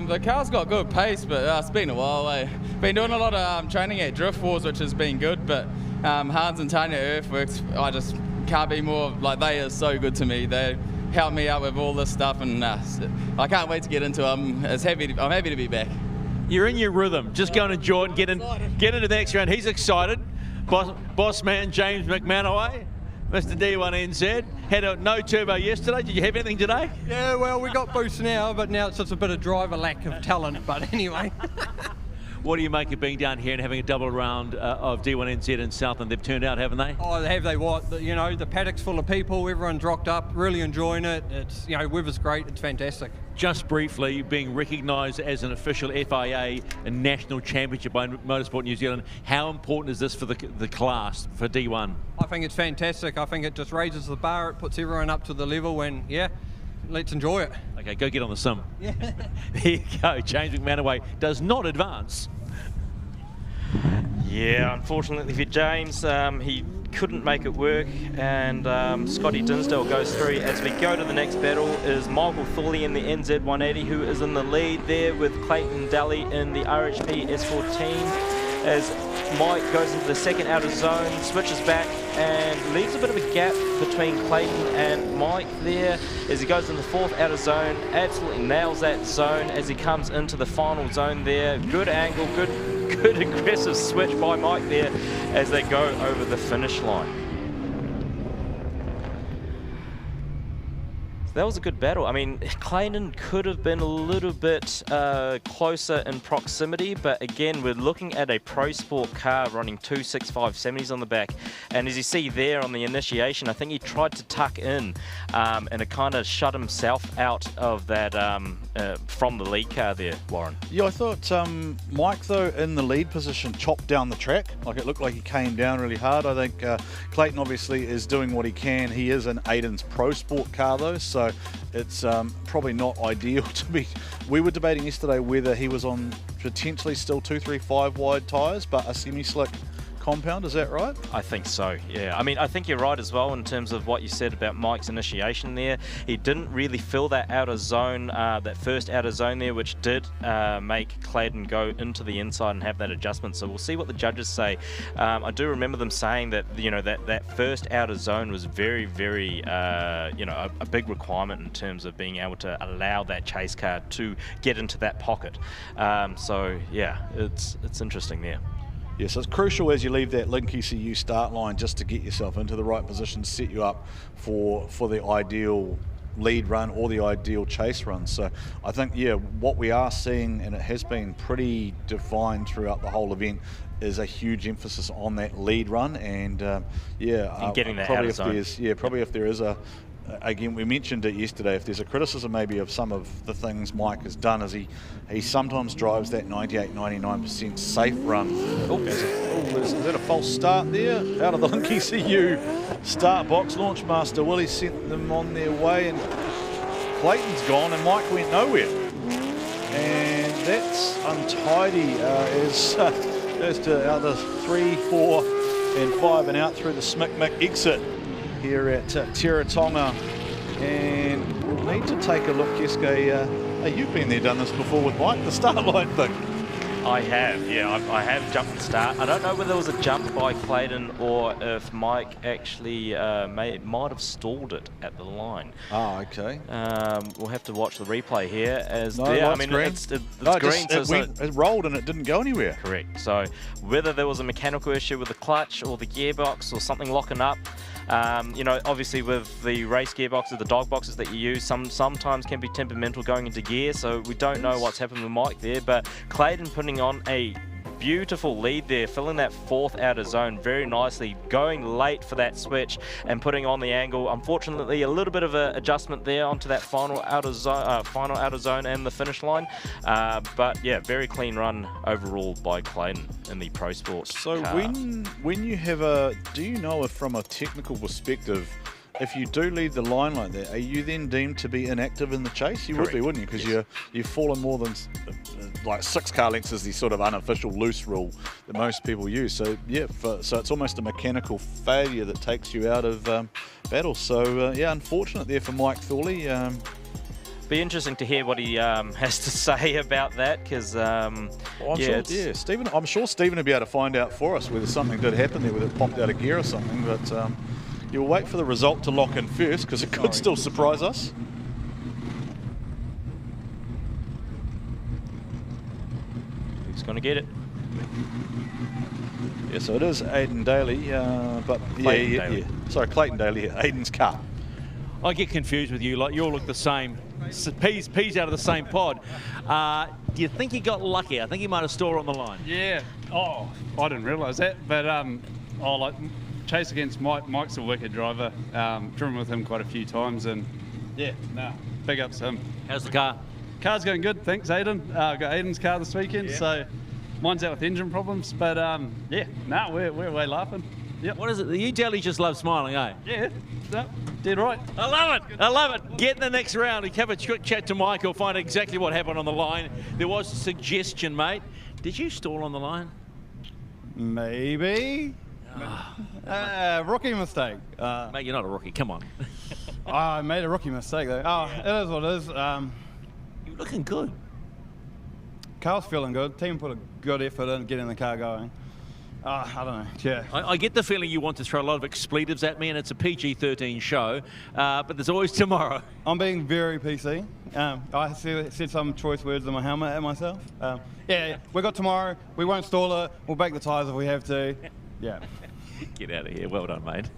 the car's got good pace, but it's been a while. I've been doing a lot of training at Drift Wars, which has been good. But Hans and Tanya Earthworks, I just can't be more, like, they are so good to me. They help me out with all this stuff, and I can't wait to get into them. I'm happy to be back. You're in your rhythm. Just go and enjoy it and get into the next round. He's excited. Boss man James McManaway, Mr. D1NZ, had a no turbo yesterday. Did you have anything today? Yeah, well, we got boost now, but now it's just a bit of driver lack of talent. But anyway. What do you make of being down here and having a double round of D1NZ in Southland? They've turned out, haven't they? Oh, have they what? The paddock's full of people. Everyone's rocked up, really enjoying it. It's, weather's great. It's fantastic. Just briefly, being recognised as an official FIA and national championship by Motorsport New Zealand, how important is this for the class, for D1? I think it's fantastic. I think it just raises the bar. It puts everyone up to the level, and yeah, let's enjoy it. Okay, go get on the sim. There you go. James McManaway does not advance. Yeah, unfortunately for James, he couldn't make it work, and Scotty Dinsdale goes through. As we go to the next battle is Michael Thorley in the NZ180, who is in the lead there with Clayton Daly in the RHP S14, as Mike goes into the second outer zone, switches back and leaves a bit of a gap between Clayton and Mike there as he goes in the fourth outer zone, absolutely nails that zone as he comes into the final zone there. Good angle, good aggressive switch by Mike there as they go over the finish line. That was a good battle. I mean, Clayton could have been a little bit closer in proximity, but again, we're looking at a Pro Sport car running 265/70s on the back. And as you see there on the initiation, I think he tried to tuck in and it kind of shut himself out of that from the lead car there, Warren. Yeah, I thought Mike, though, in the lead position, chopped down the track. Like, it looked like he came down really hard. I think Clayton obviously is doing what he can. He is in Aiden's Pro Sport car, though, so it's probably not ideal to be. We were debating yesterday whether he was on potentially still 235 wide tyres, but a semi-slick compound, is that right? I think so, yeah. I mean, I think you're right as well in terms of what you said about Mike's initiation there. He didn't really fill that outer zone, that first outer zone there, which did make Clayton go into the inside and have that adjustment. So we'll see what the judges say. I do remember them saying that, you know, that first outer zone was very, very, you know, a big requirement in terms of being able to allow that chase car to get into that pocket. So yeah, it's interesting there. Yes, it's crucial as you leave that Link ECU start line just to get yourself into the right position, set you up for the ideal lead run or the ideal chase run. So I think, yeah, what we are seeing, and it has been pretty defined throughout the whole event, is a huge emphasis on that lead run. And yeah, getting that probably out of if there's probably if there is a, again, we mentioned it yesterday, if there's a criticism maybe of some of the things Mike has done, is he sometimes drives that 98-99% safe run. Is that a false start there? Out of the Link ECU start box, Launchmaster Willie sent them on their way, and Clayton's gone and Mike went nowhere. And that's untidy as to out the 3, 4 and 5 and out through the Smick exit here at Teretonga. And we'll need to take a look, Keisuke. You've been there, done this before with Mike, the start line thing. I have, yeah, I have jumped and start. I don't know whether there was a jump by Clayton or if Mike actually might have stalled it at the line. Oh, okay. We'll have to watch the replay here. As no, yeah, I mean, green. it's No, green. It rolled and it didn't go anywhere. Correct. So whether there was a mechanical issue with the clutch or the gearbox or something locking up. You know, obviously with the race gearboxes, the dog boxes that you use, sometimes can be temperamental going into gear, so we don't know what's happened with Mike there, but Clayton putting on a beautiful lead there, filling that fourth outer zone very nicely, going late for that switch and putting on the angle. Unfortunately, a little bit of an adjustment there onto that final outer zone and the finish line, but yeah, very clean run overall by Clayton in the Pro Sport So car. when you have do you know if from a technical perspective, if you do leave the line like that, are you then deemed to be inactive in the chase? You Correct. would be, wouldn't you? Because you've fallen more than like 6 car lengths is the sort of unofficial loose rule that most people use. So yeah, so it's almost a mechanical failure that takes you out of battle. So yeah, unfortunate there for Mike Thorley. Be interesting to hear what he has to say about that, because Stephen, I'm sure Stephen will be able to find out for us whether something did happen there, whether it popped out of gear or something. But you'll wait for the result to lock in first, because it could still surprise us. Who's going to get it? Yeah, so it is Aiden Daly, but Daly. Sorry, Clayton Daly, Aiden's car. I get confused with you. Like, you all look the same. Peas out of the same pod. Do you think he got lucky? I think he might have stalled on the line. Yeah. Oh, I didn't realise that. But like chase against Mike. Mike's a wicked driver. Driven with him quite a few times, and yeah, big ups to him. How's the car? Car's going good, thanks, Aiden. I've got Aiden's car this weekend, so mine's out with engine problems. But we're laughing. Yep. What is it? You Daly just love smiling, eh? Yeah. Dead right. I love it. I love it. Get in the next round and have a quick chat to Michael, find exactly what happened on the line. There was a suggestion, mate. Did you stall on the line? Maybe. Rookie mistake. Mate, you're not a rookie. Come on. I made a rookie mistake, though. Oh, yeah. It is what it is. You're looking good. Carl's feeling good. Team put a good effort in getting the car going. I don't know. Yeah. I get the feeling you want to throw a lot of expletives at me, and it's a PG-13 show, but there's always tomorrow. I'm being very PC. I said some choice words in my helmet at myself. Yeah, we got tomorrow. We won't stall it. We'll bake the tyres if we have to. Yeah. Get out of here. Well done, mate.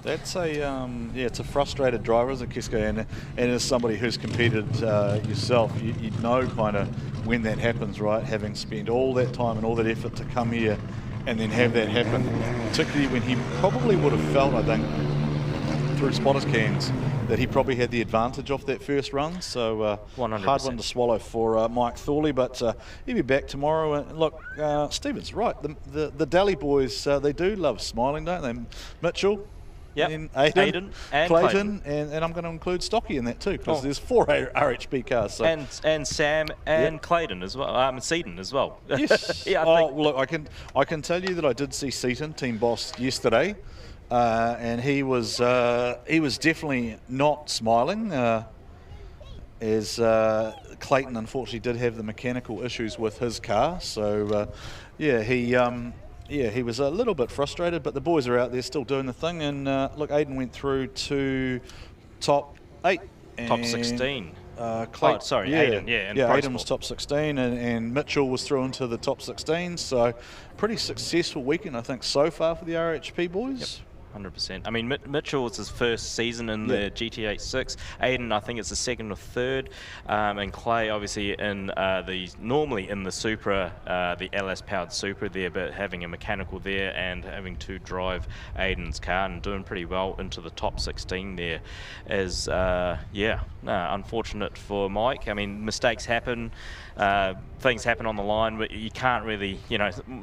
That's it's a frustrated driver, isn't it, Keisuke? And as somebody who's competed yourself, you know kind of when that happens, right? Having spent all that time and all that effort to come here and then have that happen, particularly when he probably would have felt, I think, through spotters cans, that he probably had the advantage off that first run. So 100%. Hard one to swallow for Mike Thorley, but he'll be back tomorrow. And look, Stephen's right. The Daly boys, they do love smiling, don't they? Mitchell. Yep. And Aiden and Clayton, and I'm going to include Stocky in that too, because there's 4 RHP cars. So. And Sam and Clayton as well, Seaton as well. Yes. Yeah, look, I can tell you that I did see Seaton, team boss, yesterday, and he was definitely not smiling. As Clayton unfortunately did have the mechanical issues with his car, so he was a little bit frustrated, but the boys are out there still doing the thing. And look, Aiden went through to top 8. Top 16. Aiden. Yeah, Aiden was top 16, and Mitchell was through into the top 16. So pretty successful weekend, I think, so far for the RHP boys. Yep. 100%. I mean, Mitchell was his first season in the GT86. Aiden, I think it's the second or third, and Clay obviously in normally in the Supra, the LS powered Supra there, but having a mechanical there and having to drive Aiden's car and doing pretty well into the top 16 there is unfortunate for Mike. I mean, mistakes happen. Things happen on the line, but you can't really,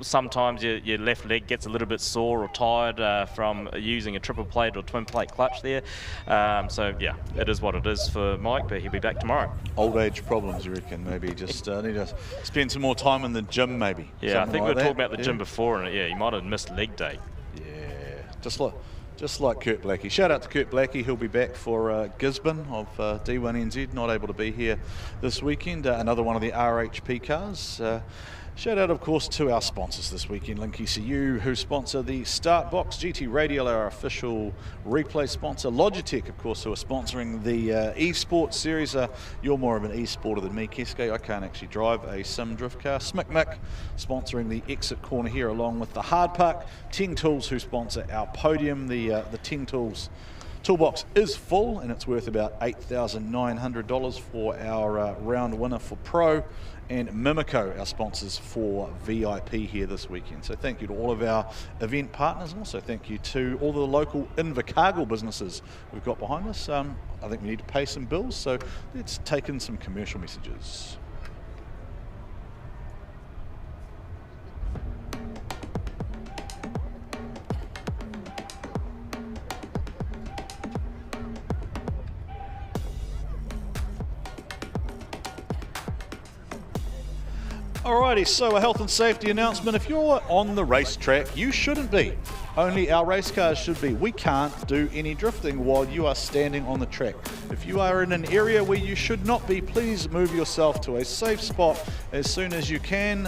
sometimes your left leg gets a little bit sore or tired from using a triple plate or twin plate clutch there. So yeah, it is what it is for Mike, but he'll be back tomorrow. Old age problems, you reckon? Maybe just need to spend some more time in the gym, maybe. Yeah, I think we were talking about the gym before, and he might have missed leg day. Yeah, just like Kurt Blackie. Shout out to Kurt Blackie. He'll be back for Gisborne of D1NZ. Not able to be here this weekend. Another one of the RHP cars. Shout out, of course, to our sponsors this weekend, Link ECU, who sponsor the Start Box, GT Radial, our official replay sponsor, Logitech, of course, who are sponsoring the eSports series. You're more of an eSporter than me, Keisuke. I can't actually drive a sim drift car. Smic sponsoring the exit corner here, along with the Hard Park. Ting Tools, who sponsor our podium. The Ting Tools toolbox is full, and it's worth about $8,900 for our round winner for Pro. And Mimico, our sponsors for VIP here this weekend. So thank you to all of our event partners, and also thank you to all the local Invercargill businesses we've got behind us. I think we need to pay some bills, so let's take in some commercial messages. Alrighty, so a health and safety announcement. If you're on the racetrack, you shouldn't be. Only our race cars should be. We can't do any drifting while you are standing on the track. If you are in an area where you should not be, please move yourself to a safe spot as soon as you can.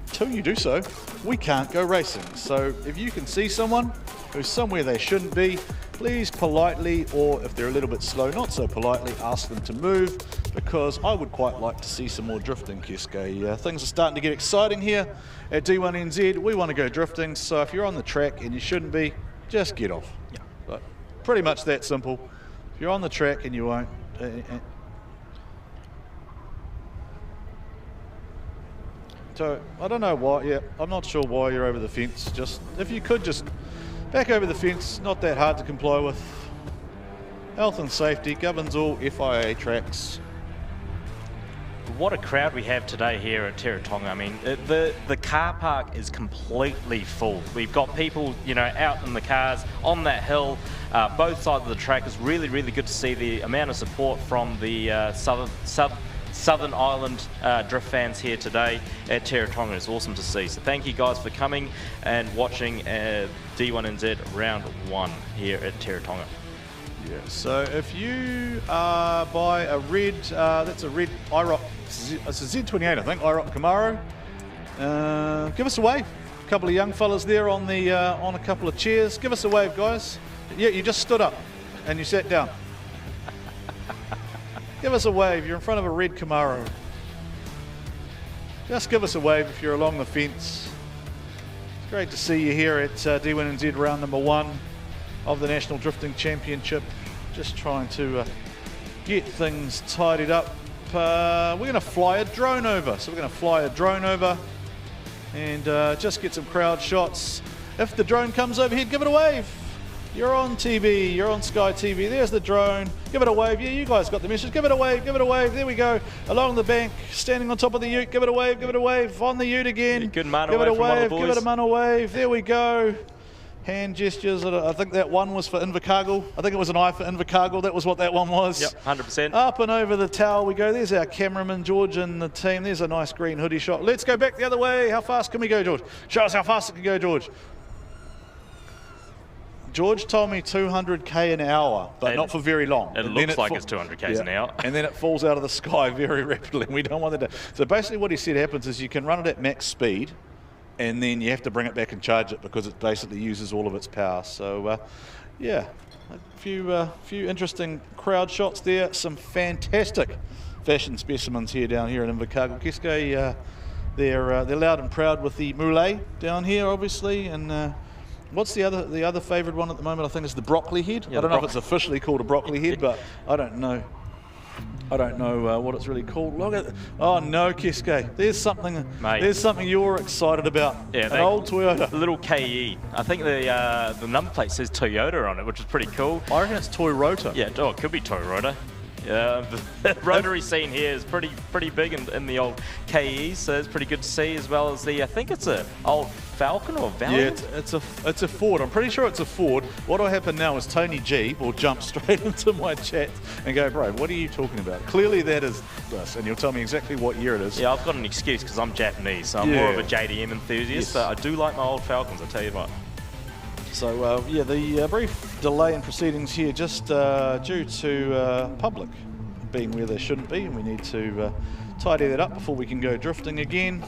Until you do so, we can't go racing. So if you can see someone who's somewhere they shouldn't be, please politely, or if they're a little bit slow, not so politely, ask them to move, because I would quite like to see some more drifting, Keisuke. Things are starting to get exciting here at D1NZ. We want to go drifting, so if you're on the track and you shouldn't be, just get off. Yeah. But pretty much that simple. If you're on the track and you won't... So, I don't know why, I'm not sure why you're over the fence. Just, if you could just back over the fence, not that hard to comply with. Health and safety governs all FIA tracks. what a crowd we have today here at Teretonga. I mean, the car park is completely full. We've got people, you know, out in the cars on that hill, both sides of the track. It's really, really good to see the amount of support from the Southern Island drift fans here today at Teretonga. It's awesome to see. So thank you guys for coming and watching D1NZ round 1 here at Teretonga. Yeah, so if you buy a red, that's a red IROC, it's a Z28 I think, IROC Camaro, give us a wave. A couple of young fellas there on the on a couple of chairs. Give us a wave, guys. Yeah, you just stood up and you sat down. Give us a wave. You're in front of a red Camaro. Just give us a wave if you're along the fence. It's great to see you here at D1NZ round number 1 of the National Drifting Championship. Just trying to get things tidied up. We're going to fly a drone over. So we're going to fly a drone over and just get some crowd shots. If the drone comes overhead, give it a wave. You're on TV, you're on Sky TV, there's the drone, give it a wave. Yeah, you guys got the message, give it a wave, there we go. Along the bank, standing on top of the ute, give it a wave, on the ute again. Good man give it a from one of the wave, boys. give it a man a wave, there we go. Hand gestures, I think that one was for Invercargill. I think it was an eye for Invercargill, that was what that one was. Yep, 100%. Up and over the tower we go, there's our cameraman George and the team, there's a nice green hoodie shot. Let's go back the other way, how fast can we go, George? Show us how fast it can go, George. George told me 200k an hour, but not for very long. It looks like it's 200k's an hour. And then it falls out of the sky very rapidly. We don't want that to. So basically what he said happens is you can run it at max speed, and then you have to bring it back and charge it because it basically uses all of its power. So yeah, a few interesting crowd shots there. Some fantastic fashion specimens here down here in Invercargill. Keisuke, they're loud and proud with the moulet down here, obviously, and what's the other favourite one at the moment? I think it's the broccoli head. Yeah, I don't know if it's officially called a broccoli head, but I don't know. I don't know what it's really called. Look at, oh no, Keisuke, there's something. Mate. There's something you're excited about. Yeah, an old Toyota. A little KE. I think the number plate says Toyota on it, which is pretty cool. I reckon it's Toyota. Yeah, it could be Toyota. Yeah, the rotary scene here is pretty big in the old KE, so it's pretty good to see, as well as the, I think it's a old Falcon or Valiant? Yeah, it's a Ford. I'm pretty sure it's a Ford. What'll happen now is Tony G will jump straight into my chat and go, bro, what are you talking about? Clearly that is this, and you'll tell me exactly what year it is. Yeah, I've got an excuse because I'm Japanese, so I'm more of a JDM enthusiast, but I do like my old Falcons, I tell you what. So yeah, the brief delay in proceedings here just due to public being where they shouldn't be, and we need to tidy that up before we can go drifting again.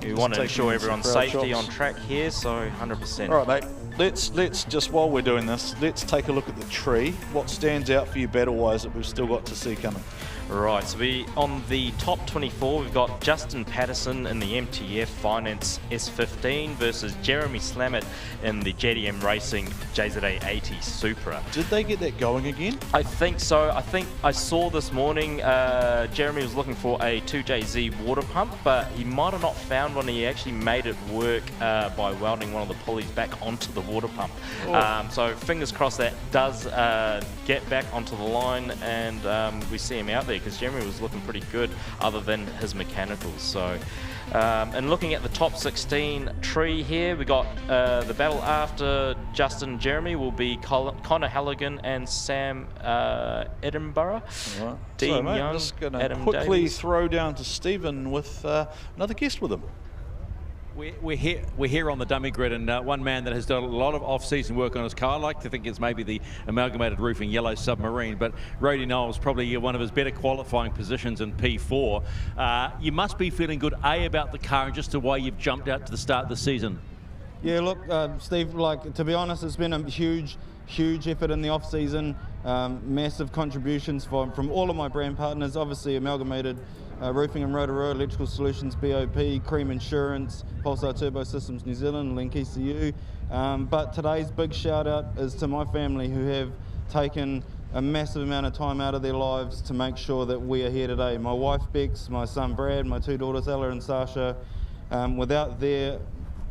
We want to ensure everyone's safety on track here, so 100%. All right, mate. Let's just, while we're doing this, let's take a look at the tree. What stands out for you battle-wise that we've still got to see coming? Right, so on the top 24, we've got Justin Patterson in the MTF Finance S15 versus Jeremy Slamet in the JDM Racing JZA80 Supra. Did they get that going again? I think so. I think I saw this morning Jeremy was looking for a 2JZ water pump, but he might have not found one. He actually made it work by welding one of the pulleys back onto the water pump. Oh. So fingers crossed that does get back onto the line, and we see him out there, because Jeremy was looking pretty good other than his mechanicals. So and looking at the top 16 tree here, we got the battle after Justin and Jeremy will be Connor Halligan and Sam Edinburgh. Right. Dean so, mate, Young, I'm just going to Adam quickly Davies. throw down to Stephen with another guest with him. We're here on the dummy grid, and one man that has done a lot of off-season work on his car. I like to think it's maybe the Amalgamated Roofing Yellow Submarine, but Roddy Knowles probably one of his better qualifying positions in P4. You must be feeling good, about the car and just the way you've jumped out to the start of the season. Yeah, look, Steve, like, to be honest, it's been a huge effort in the off-season. Massive contributions from all of my brand partners, obviously Amalgamated Roofing and Rotorua, Electrical Solutions, BOP, Cream Insurance, Pulsar Turbo Systems New Zealand, Link ECU. But today's big shout out is to my family, who have taken a massive amount of time out of their lives to make sure that we are here today. My wife Bex, my son Brad, my two daughters Ella and Sasha. Without their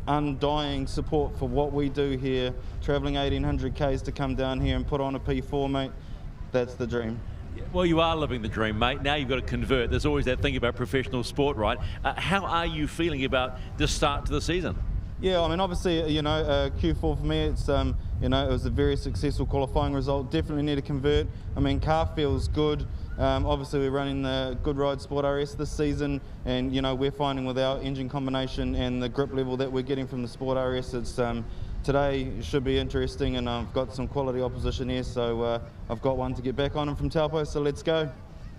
undying support for what we do here, travelling 1800 k's to come down here and put on a P4, mate, that's the dream. Well, you are living the dream, mate. Now you've got to convert. There's always that thing about professional sport, right? How are you feeling about the start to the season? Yeah, I mean, obviously, you know, Q4 for me, it's, you know, it was a very successful qualifying result. Definitely need to convert. I mean, car feels good. Obviously, we're running the Good Ride Sport RS this season, and, you know, we're finding with our engine combination and the grip level that we're getting from the Sport RS, it's, today should be interesting, and I've got some quality opposition here, so I've got one to get back on him from Taupo, so let's go.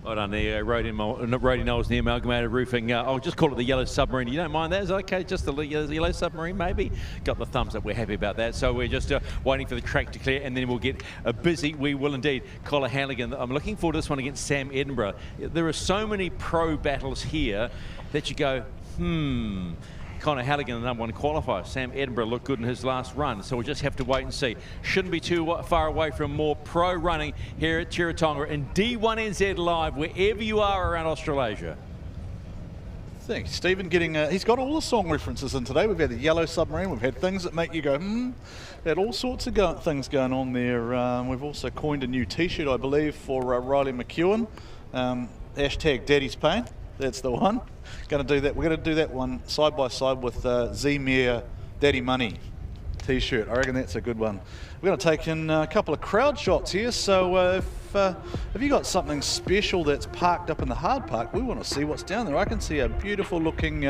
Well done there, Roddy Knowles, the Amalgamated Roofing. I'll just call it the Yellow Submarine. You don't mind that? Is that okay? Just the Yellow Submarine, maybe? Got the thumbs up. We're happy about that. So we're just waiting for the track to clear, and then we'll get busy. We will indeed. Colin Halligan. I'm looking forward to this one against Sam Edinburgh. There are so many pro battles here that you go, Connor Halligan, the #1 qualifier. Sam Edinburgh looked good in his last run, so we'll just have to wait and see. Shouldn't be too far away from more pro running here at Teretonga and D1NZ Live, wherever you are around Australasia. Thanks, Stephen. He's got all the song references in today. We've had the Yellow Submarine. We've had things that make you go, Had all sorts of things going on there. We've also coined a new T-shirt, I believe, for Riley McEwen. Hashtag Daddy's Pain. That's the one. Going to do that. We're going to do that one side by side with Z-Mere Daddy Money T-shirt. I reckon that's a good one. We're going to take in a couple of crowd shots here. So if you got something special that's parked up in the hard park, we want to see what's down there. I can see a beautiful looking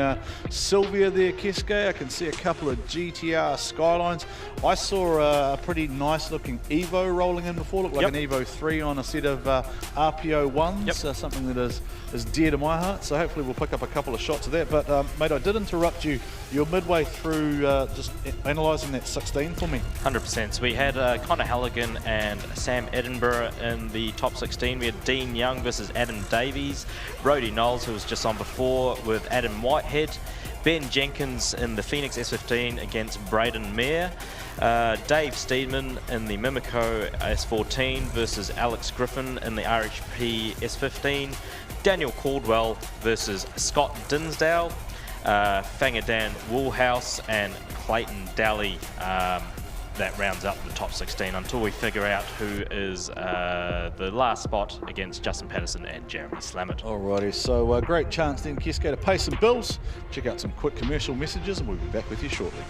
Sylvia there, Keisuke. I can see a couple of GTR Skylines. I saw a pretty nice looking Evo rolling in before. Looked like an Evo 3 on a set of RPO 1s, something that is dear to my heart. So hopefully we'll pick up a couple of shots of that. But mate, I did interrupt you. You're midway through just analysing that 16 for me. 100%. So we had Connor Halligan and Sam Edinburgh in the top 16. We had Dean Young versus Adam Davies, Roddy Knowles, who was just on before, with Adam Whitehead, Ben Jenkins in the Phoenix S15 against Braden Mayer, Dave Steedman in the Mimico S14 versus Alex Griffin in the RHP S15, Daniel Caldwell versus Scott Dinsdale, Fangadan Woolhouse and Clayton Daly. That rounds up the top 16 until we figure out who is the last spot against Justin Patterson and Jeremy Slammett. Alrighty, so great chance then, Keisuke, to pay some bills, check out some quick commercial messages, and we'll be back with you shortly.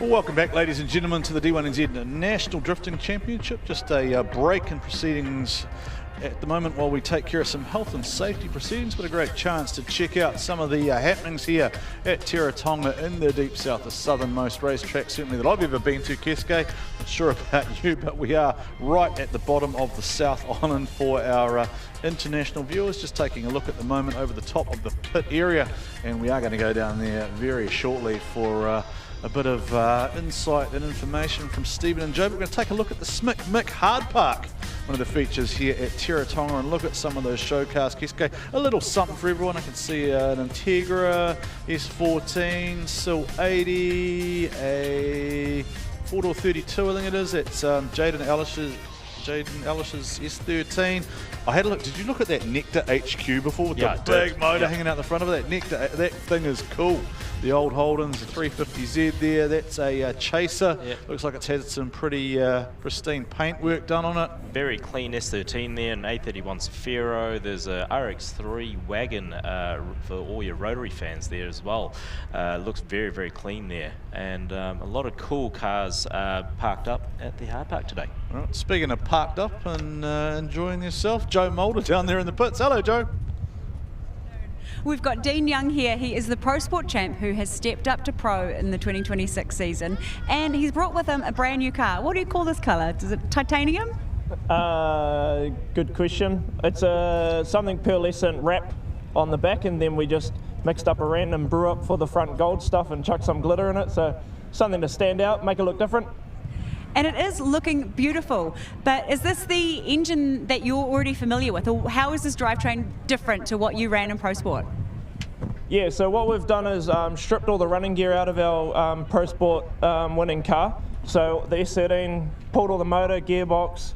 Well, welcome back, ladies and gentlemen, to the D1NZ National Drifting Championship. Just a break in proceedings at the moment while we take care of some health and safety proceedings, but a great chance to check out some of the happenings here at Teretonga in the Deep South, the southernmost racetrack certainly that I've ever been to, Keisuke. Not sure about you, but we are right at the bottom of the South Island for our international viewers. Just taking a look at the moment over the top of the pit area, and we are going to go down there very shortly for a bit of insight and information from Stephen and Joe. But we're going to take a look at the Mick Hard Park, one of the features here at Teretonga, and look at some of those show cars. Keisuke, a little something for everyone. I can see an Integra, S14, Sil 80, a 4-door 32, I think it is. It's Jaden Ellish's S13. I had a look. Did you look at that Nectar HQ before with the big motor hanging out the front of it? That Nectar, that thing is cool. The old Holden's, the 350Z there. That's a Chaser. Yep. Looks like it's had some pretty pristine paint work done on it. Very clean S13 there, an A31 Sphero. There's a RX3 wagon for all your rotary fans there as well. Looks very, very clean there. And a lot of cool cars parked up at the hard park today. All right, speaking of parked up and enjoying yourself, Joe Maulder down there in the pits. Hello, Joe. We've got Dean Young here. He is the Pro Sport champ who has stepped up to Pro in the 2026 season, and he's brought with him a brand new car. What do you call this colour? Is it titanium? Good question. It's something pearlescent wrap on the back, and then we just mixed up a random brew up for the front gold stuff and chucked some glitter in it, so something to stand out, make it look different. And it is looking beautiful, but is this the engine that you're already familiar with, or how is this drivetrain different to what you ran in Pro Sport? Yeah, so what we've done is stripped all the running gear out of our Pro Sport winning car. So the S13, pulled all the motor, gearbox,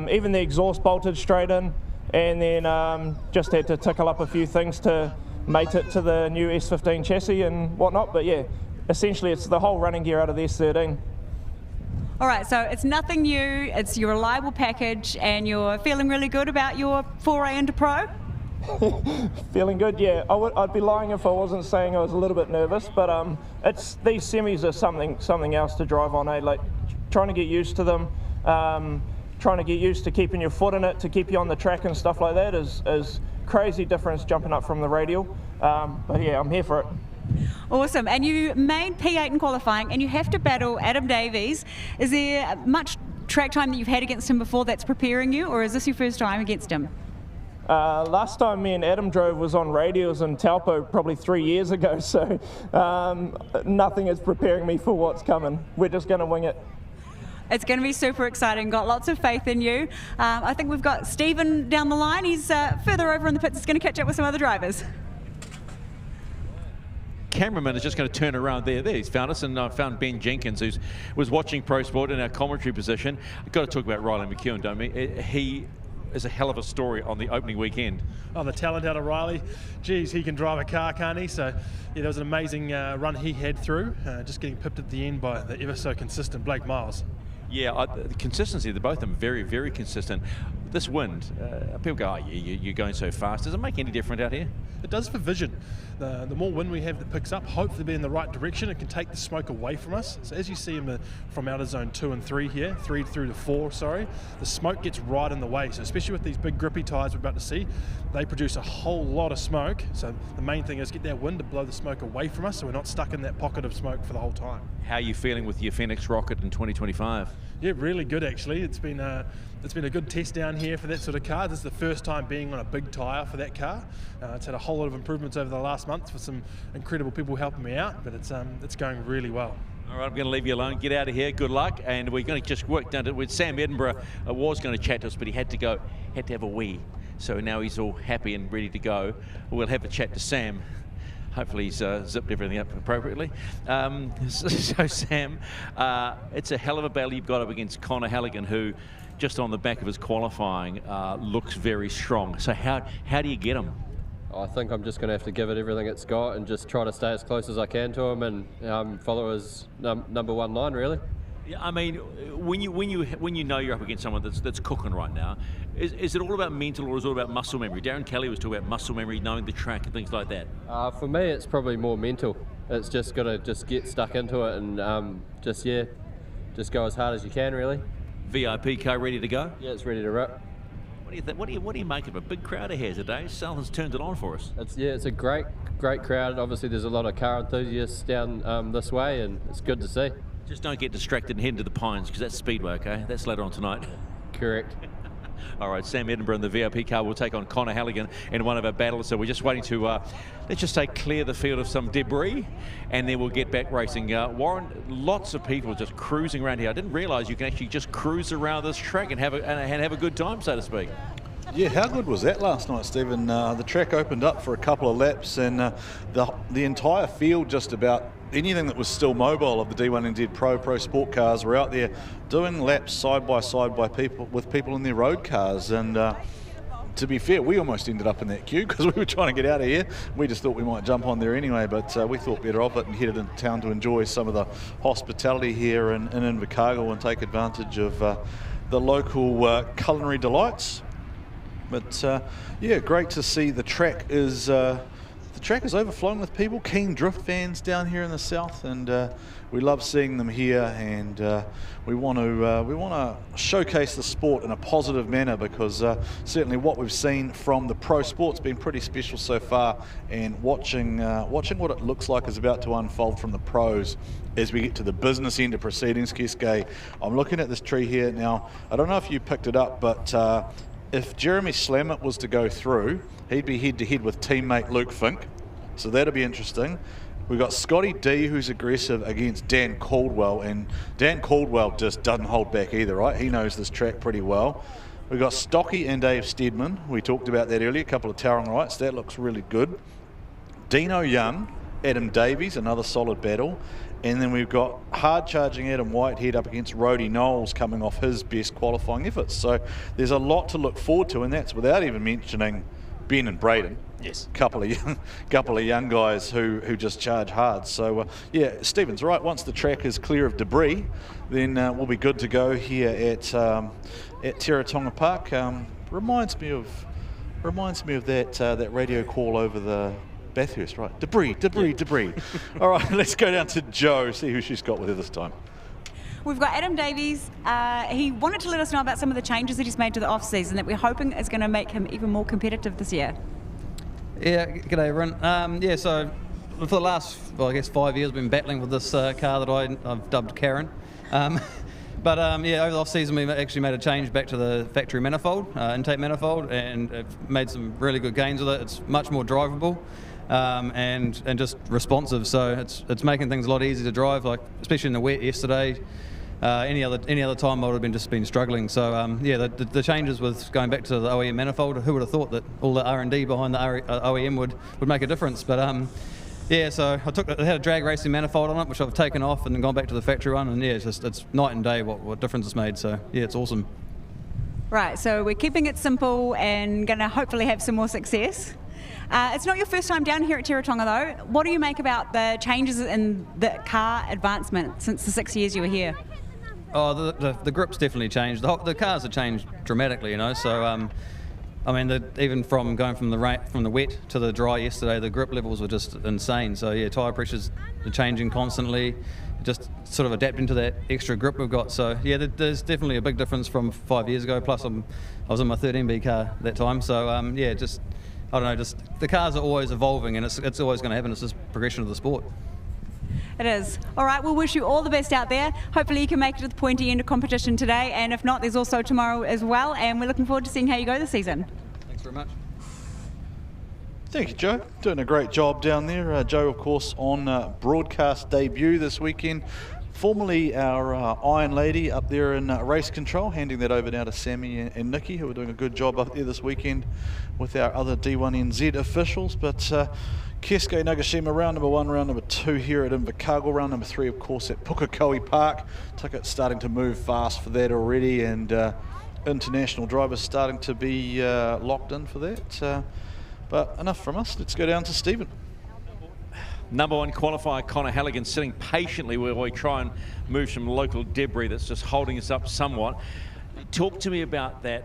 even the exhaust bolted straight in, and then just had to tickle up a few things to mate it to the new S15 chassis and whatnot. But yeah, essentially it's the whole running gear out of the S13. All right, so it's nothing new, it's your reliable package, and you're feeling really good about your foray into Pro? Feeling good, yeah. I'd be lying if I wasn't saying I was a little bit nervous, but these semis are something else to drive on, eh? Like trying to get used to them, trying to get used to keeping your foot in it to keep you on the track and stuff like that is crazy difference jumping up from the radial. But yeah, I'm here for it. Awesome, and you made P8 in qualifying, and you have to battle Adam Davies. Is there much track time that you've had against him before that's preparing you, or is this your first time against him? Last time me and Adam drove was on radials in Taupo probably 3 years ago, so nothing is preparing me for what's coming. We're just going to wing it. It's going to be super exciting. Got lots of faith in you. I think we've got Stephen down the line. He's further over in the pits. He's going to catch up with some other drivers. Cameraman is just going to turn around there. He's found us, and I found Ben Jenkins, who was watching Pro Sport in our commentary position. I've got to talk about Riley McEwen, don't we? He is a hell of a story on the opening weekend. Oh, the talent out of Riley. Geez, he can drive a car, can't he? So, yeah, there was an amazing run he had through, just getting pipped at the end by the ever so consistent Blake Miles. Yeah, the consistency, they're both of them very, very consistent. This wind, people go, oh, you're going so fast. Does it make any difference out here? It does for vision. The more wind we have that picks up, hopefully be in the right direction, it can take the smoke away from us. So as you see from outer zone 2 and 3 here, 3 through to 4, sorry, the smoke gets right in the way. So especially with these big grippy tyres we're about to see, they produce a whole lot of smoke. So the main thing is get that wind to blow the smoke away from us so we're not stuck in that pocket of smoke for the whole time. How are you feeling with your Phoenix Rocket in 2025? Yeah, really good actually. It's been a good test down here for that sort of car. This is the first time being on a big tyre for that car. It's had a whole lot of improvements over the last month with some incredible people helping me out, but it's going really well. All right, I'm going to leave you alone. Get out of here. Good luck. And we're going to just work down to with Sam Edinburgh. Was going to chat to us, but he had to have a wee. So now he's all happy and ready to go. We'll have a chat to Sam. Hopefully he's zipped everything up appropriately. So Sam, it's a hell of a battle you've got up against Connor Halligan, who just on the back of his qualifying looks very strong. So how do you get him? I think I'm just going to have to give it everything it's got and just try to stay as close as I can to him and follow his number one line, really. Yeah, I mean, when you know you're up against someone that's cooking right now, is it all about mental or is it all about muscle memory? Darren Kelly was talking about muscle memory, knowing the track and things like that. For me, it's probably more mental. it's just got to just get stuck into it and just go as hard as you can, really. VIP car ready to go? Yeah, it's ready to rip. What do you think? What do you make of a big crowd here today? Southern's turned it on for us. It's a great crowd. Obviously, there's a lot of car enthusiasts down this way, and it's good to see. Just don't get distracted and head into the Pines, because that's Speedway, okay? That's later on tonight. Correct. All right, Sam Edinburgh in the VIP car will take on Connor Halligan in one of our battles. So we're just waiting to, let's just say, clear the field of some debris, and then we'll get back racing. Warren, lots of people just cruising around here. I didn't realise you can actually just cruise around this track and have a good time, so to speak. Yeah, how good was that last night, Stephen? The track opened up for a couple of laps, and the entire field, just about anything that was still mobile of the D1NZ Pro Sport cars, were out there doing laps side by side with people in their road cars. And to be fair, we almost ended up in that queue because we were trying to get out of here. We just thought we might jump on there anyway, but we thought better of it and headed into town to enjoy some of the hospitality here in Invercargill and take advantage of the local culinary delights. But yeah, great to see the track is overflowing with people, keen drift fans down here in the south, and we love seeing them here. And we want to showcase the sport in a positive manner, because certainly what we've seen from the pro sport's been pretty special so far. And watching what it looks like is about to unfold from the pros as we get to the business end of proceedings. Keisuke, I'm looking at this tree here now. I don't know if you picked it up, but if Jeremy Slammett was to go through, he'd be head-to-head with teammate Luke Fink. So that'll be interesting. We've got Scotty D, who's aggressive, against Dan Caldwell. And Dan Caldwell just doesn't hold back either, right? He knows this track pretty well. We've got Stocky and Dave Steadman. We talked about that earlier, a couple of Tauranga rights. That looks really good. Dino Young, Adam Davies, another solid battle. And then we've got hard-charging Adam Whitehead up against Rhodey Knowles, coming off his best qualifying efforts. So there's a lot to look forward to, and that's without even mentioning Ben and Braden. Yes. Couple of young guys who just charge hard. So yeah, Stephen's right. Once the track is clear of debris, then we'll be good to go here at Teretonga Park. Reminds me of that radio call over the Bathurst, right? Debris. All right, let's go down to Jo, see who she's got with her this time. We've got Adam Davies. He wanted to let us know about some of the changes that he's made to the off-season that we're hoping is going to make him even more competitive this year. Yeah, g'day everyone. Yeah, so for the last, I guess 5 years, I've been battling with this car that I've dubbed Karen. But yeah, over the off-season we've actually made a change back to the factory manifold, intake manifold, and have made some really good gains with it. It's much more drivable. And just responsive, so it's making things a lot easier to drive. Like especially in the wet yesterday, any other time I would have been struggling. So yeah, the changes with going back to the OEM manifold. Who would have thought that all the R&D behind the OEM would make a difference? But yeah, so it had a drag racing manifold on it, which I've taken off and gone back to the factory one, and yeah, it's night and day what difference it's made. So yeah, it's awesome. Right, so we're keeping it simple and going to hopefully have some more success. It's not your first time down here at Teretonga though. What do you make about the changes in the car advancement since the 6 years you were here? Oh, the grip's definitely changed. The cars have changed dramatically, you know. So, I mean, even from going from the wet to the dry yesterday, the grip levels were just insane. So yeah, tyre pressures are changing constantly. Just sort of adapting to that extra grip we've got. So yeah, there's definitely a big difference from 5 years ago. Plus, I was in my 13B car that time. So yeah, just I don't know. Just the cars are always evolving, and it's always going to happen. It's just progression of the sport. It is. All right, we'll wish you all the best out there. Hopefully you can make it to the pointy end of competition today, and if not, there's also tomorrow as well, and we're looking forward to seeing how you go this season. Thanks very much. Thank you, Joe. Doing a great job down there. Joe, of course, on broadcast debut this weekend. Formerly our Iron Lady up there in race control, handing that over now to Sammy and Nikki, who are doing a good job up there this weekend with our other D1NZ officials. But Keisuke Nagashima, round number 1, round number 2 here at Invercargill, round number 3, of course, at Pukekohe Park. Tickets starting to move fast for that already, and international drivers starting to be locked in for that. But enough from us. Let's go down to Stephen. Number 1 qualifier Connor Halligan sitting patiently while we try and move some local debris that's just holding us up somewhat. Talk to me about that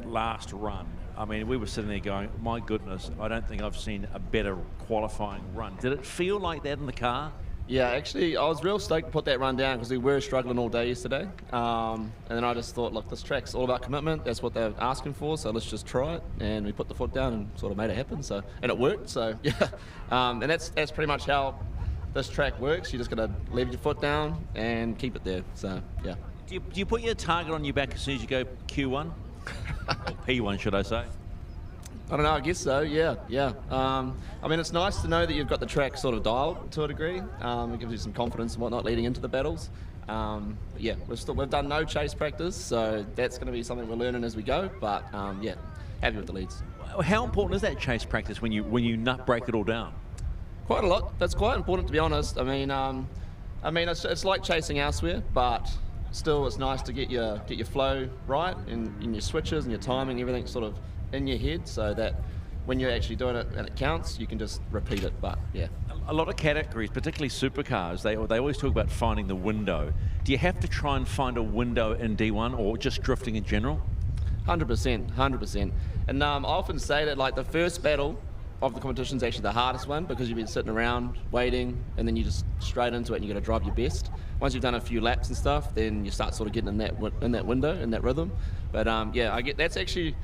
last run. I mean, we were sitting there going, my goodness, I don't think I've seen a better qualifying run. Did it feel like that in the car? Yeah, actually, I was real stoked to put that run down because we were struggling all day yesterday. And then I just thought, look, this track's all about commitment. That's what they're asking for, so let's just try it. And we put the foot down and sort of made it happen. So, and it worked. So yeah, and that's pretty much how this track works. You're just gonna leave your foot down and keep it there. So yeah. Do you put your target on your back as soon as you go Q1? Or P1, should I say? I don't know, I guess so, yeah. I mean, it's nice to know that you've got the track sort of dialed to a degree. It gives you some confidence and whatnot leading into the battles. Yeah, we've done no chase practice, so that's going to be something we're learning as we go, but yeah, happy with the leads. How important is that chase practice when you nut break it all down? Quite a lot. That's quite important, to be honest. I mean, it's like chasing elsewhere, but still it's nice to get your flow right in your switches and your timing, everything sort of in your head, so that when you're actually doing it and it counts, you can just repeat it. But yeah, a lot of categories, particularly supercars, they always talk about finding the window. Do you have to try and find a window in D1 or just drifting in general? 100%. And I often say that like the first battle of the competition is actually the hardest one, because you've been sitting around waiting and then you just straight into it and you got to drive your best. Once you've done a few laps and stuff, then you start sort of getting in that window, in that rhythm. But yeah, I get that's actually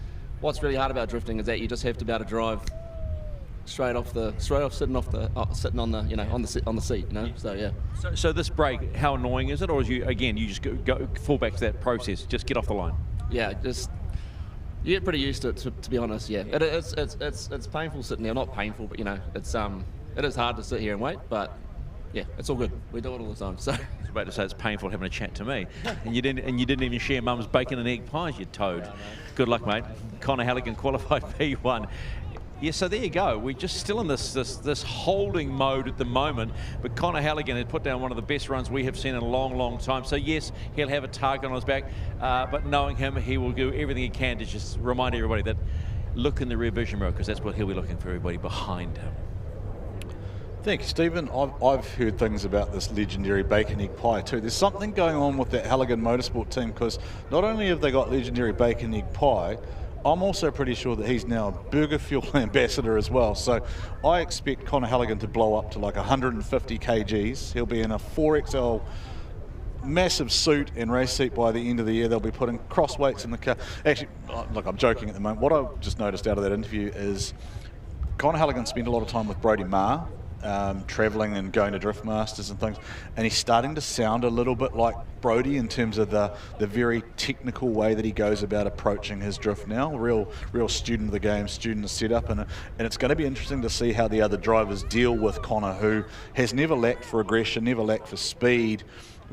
what's really hard about drifting, is that you just have to be able to drive straight off sitting on the seat, you know. So yeah. So this break, how annoying is it, or is you just go fall back to that process, just get off the line? Yeah, just you get pretty used to it. To be honest, yeah. It's painful sitting there. Not painful, but you know, it is hard to sit here and wait. But yeah, it's all good. We do it all the time. So. I was about to say it's painful having a chat to me, and you didn't even share Mum's bacon and egg pies, you toad. No. Good luck, mate. Connor Halligan qualified P1. Yeah, so there you go. We're just still in this holding mode at the moment, but Connor Halligan had put down one of the best runs we have seen in a long, long time. So yes, he'll have a target on his back, but knowing him, he will do everything he can to just remind everybody that look in the rear vision mirror, because that's what he'll be looking for, everybody behind him. Thank you, Stephen. I've heard things about this legendary bacon egg pie too. There's something going on with that Halligan Motorsport team, because not only have they got legendary bacon egg pie, I'm also pretty sure that he's now a Burger Fuel ambassador as well. So I expect Connor Halligan to blow up to like 150 kgs. He'll be in a 4XL massive suit and race seat by the end of the year. They'll be putting cross weights in the car. Actually, look, I'm joking at the moment. What I've just noticed out of that interview is Connor Halligan spent a lot of time with Brodie Marr, travelling and going to Drift Masters and things, and he's starting to sound a little bit like Brodie in terms of the very technical way that he goes about approaching his drift now. Real student of the game, student of setup, and it's going to be interesting to see how the other drivers deal with Connor, who has never lacked for aggression, never lacked for speed,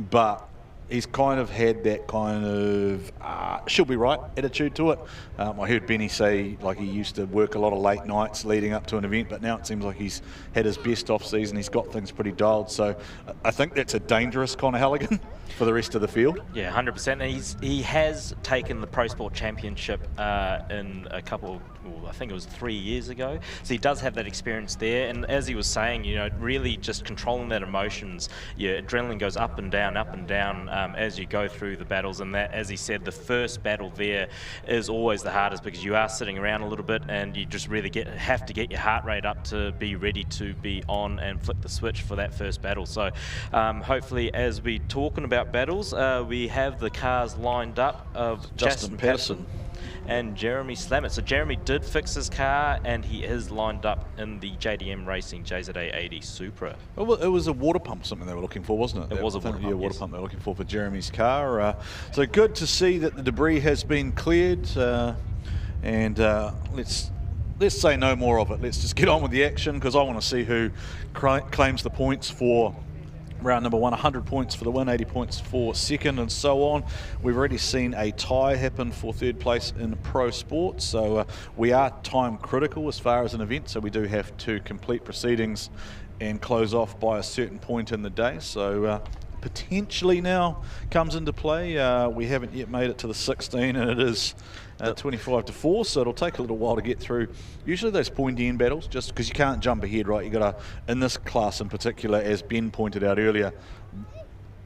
but he's kind of had that kind of she'll be right attitude to it. I heard Benny say like he used to work a lot of late nights leading up to an event, but now it seems like he's had his best off season. He's got things pretty dialed, so I think that's a dangerous Connor Halligan for the rest of the field. Yeah, 100%. And he has taken the Pro Sport Championship in a couple, I think it was 3 years ago. So he does have that experience there. And as he was saying, you know, really just controlling that emotions. Your adrenaline goes up and down as you go through the battles. And that, as he said, the first battle there is always the hardest, because you are sitting around a little bit and you just really have to get your heart rate up to be ready to be on and flick the switch for that first battle. So hopefully, as we talking about battles, we have the cars lined up of Justin Patterson and Jeremy Slamet. So Jeremy did fix his car and he is lined up in the JDM Racing JZA 80 Supra. Well, it was a water pump, something they were looking for, wasn't it? It was a water pump, yeah, water pump they were looking for Jeremy's car. So good to see that the debris has been cleared, and let's say no more of it. Let's just get on with the action, because I want to see who claims the points for round number 1. 100 points for the win, 80 points for second, and so on. We've already seen a tie happen for third place in Pro Sport, so we are time critical as far as an event, so we do have to complete proceedings and close off by a certain point in the day. So potentially now comes into play. We haven't yet made it to the 16, and it is 25 to 4, so it'll take a little while to get through. Usually those pointy end battles, just because you can't jump ahead, right? You got to, in this class in particular, as Ben pointed out earlier,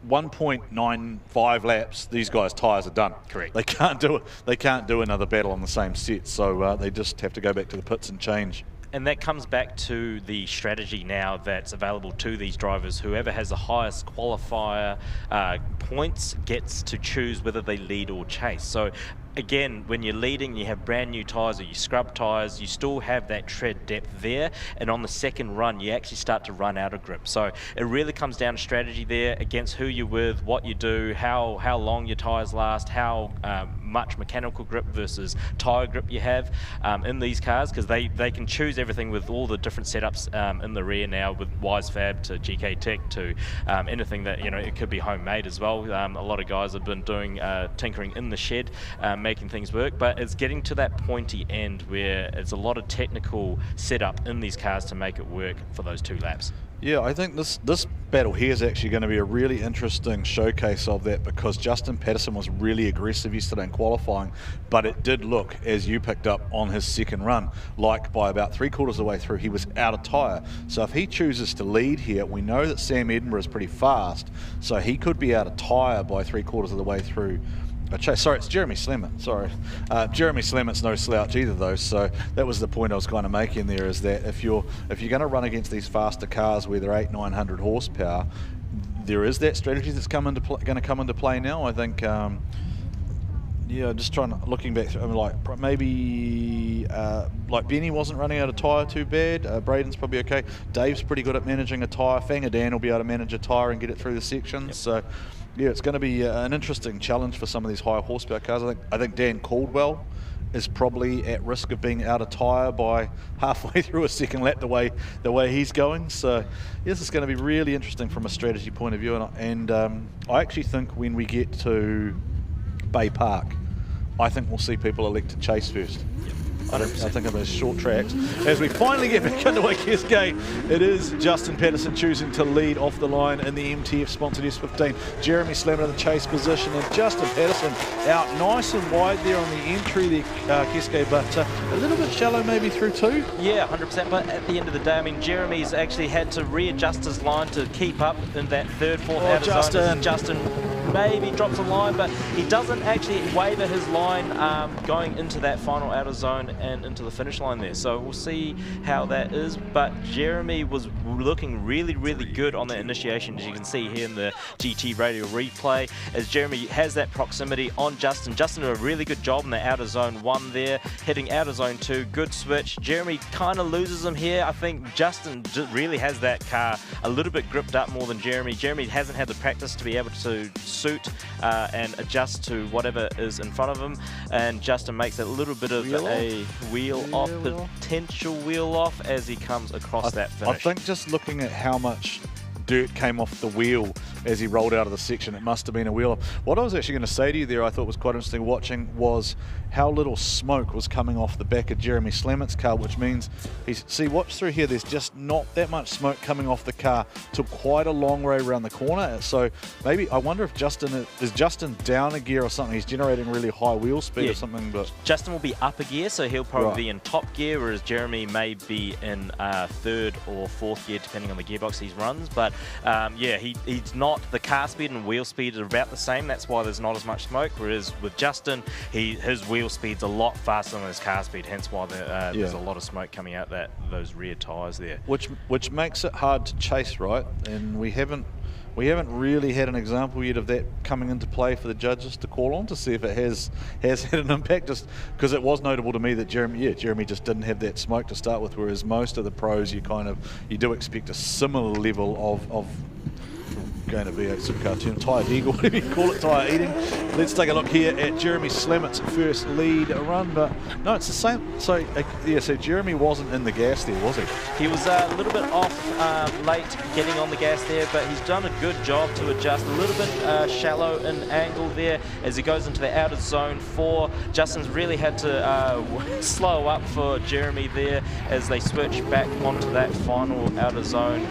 1.95 laps, these guys' tyres are done. Correct. They can't do it. They can't do another battle on the same set, so they just have to go back to the pits and change. And that comes back to the strategy now that's available to these drivers. Whoever has the highest qualifier points gets to choose whether they lead or chase. So again, when you're leading, you have brand new tyres or you scrub tyres, you still have that tread depth there, and on the second run you actually start to run out of grip. So it really comes down to strategy there against who you're with, what you do, how long your tyres last, how much mechanical grip versus tyre grip you have in these cars, because they can choose everything with all the different setups in the rear now, with WiseFab to GK Tech to anything that, you know, it could be homemade as well. A lot of guys have been doing tinkering in the shed, making things work, but it's getting to that pointy end where it's a lot of technical setup in these cars to make it work for those 2 laps. Yeah, I think this battle here is actually going to be a really interesting showcase of that, because Justin Patterson was really aggressive yesterday in qualifying, but it did look, as you picked up on his second run, like by about 3/4 of the way through he was out of tyre. So if he chooses to lead here, we know that Sam Edinburgh is pretty fast, so he could be out of tyre by 3/4 of the way through. Sorry, it's Jeremy Slemmett. Sorry, Jeremy Slemmett's no slouch either, though. So that was the point I was kind of making there, is that if you're going to run against these faster cars where they're 800-900 horsepower, there is that strategy that's going to come into play now. I think. Yeah, just looking back through, like maybe like Benny wasn't running out of tyre too bad. Braden's probably okay. Dave's pretty good at managing a tyre. Fanger Dan will be able to manage a tyre and get it through the sections. Yep. So yeah, it's going to be an interesting challenge for some of these higher horsepower cars. I think Dan Caldwell is probably at risk of being out of tyre by halfway through a second lap the way he's going. So this is going to be really interesting from a strategy point of view. And I actually think when we get to Bay Park, I think we'll see people elect to chase first. Yep. I think of those short tracks. As we finally get back underway, Keisuke, it is Justin Patterson choosing to lead off the line in the MTF-sponsored S15. Jeremy Slemmett in the chase position, and Justin Patterson out nice and wide there on the entry there, Keisuke, but a little bit shallow maybe through 2. Yeah, 100%, but at the end of the day, I mean, Jeremy's actually had to readjust his line to keep up in that 3rd, 4th outer zone. Justin maybe drops a line, but he doesn't actually waver his line going into that final outer zone and into the finish line there. So we'll see how that is, but Jeremy was looking really, really good on that initiation, as you can see here in the GT radio replay, as Jeremy has that proximity on Justin. Justin did a really good job in the outer zone 1 there, hitting outer zone 2, good switch. Jeremy kind of loses him here. I think Justin really has that car a little bit gripped up more than Jeremy. Jeremy hasn't had the practice to be able to suit and adjust to whatever is in front of him, and Justin makes a little bit of a potential wheel off as he comes across that finish. I think just looking at how much dirt came off the wheel as he rolled out of the section, it must have been a wheel off. What I was actually going to say to you there, I thought was quite interesting watching, was how little smoke was coming off the back of Jeremy Slemmett's car, which means see, watch through here, there's just not that much smoke coming off the car. Took quite a long way around the corner, so maybe I wonder if Justin is down a gear or something. He's generating really high wheel speed or something. But Justin will be up a gear, so he'll probably be in top gear, whereas Jeremy may be in 3rd or 4th gear depending on the gearbox he runs. But yeah, he's not, the car speed and wheel speed are about the same. That's why there's not as much smoke, whereas with Justin, his wheel speed's a lot faster than his car speed, hence why there's a lot of smoke coming out those rear tyres there. Which makes it hard to chase, right? And we haven't really had an example yet of that coming into play for the judges to call on to see if it has had an impact, just because it was notable to me that Jeremy just didn't have that smoke to start with, whereas most of the pros you do expect a similar level of going to V8 supercar term, tyre eagle, whatever you call it, tyre eating. Let's take a look here at Jeremy Slemmett's first lead run, but no, it's the same. So yeah, so Jeremy wasn't in the gas there, was he? He was a little bit off late getting on the gas there, but he's done a good job to adjust. A little bit shallow in angle there as he goes into the outer zone 4. Justin's really had to slow up for Jeremy there as they switch back onto that final outer zone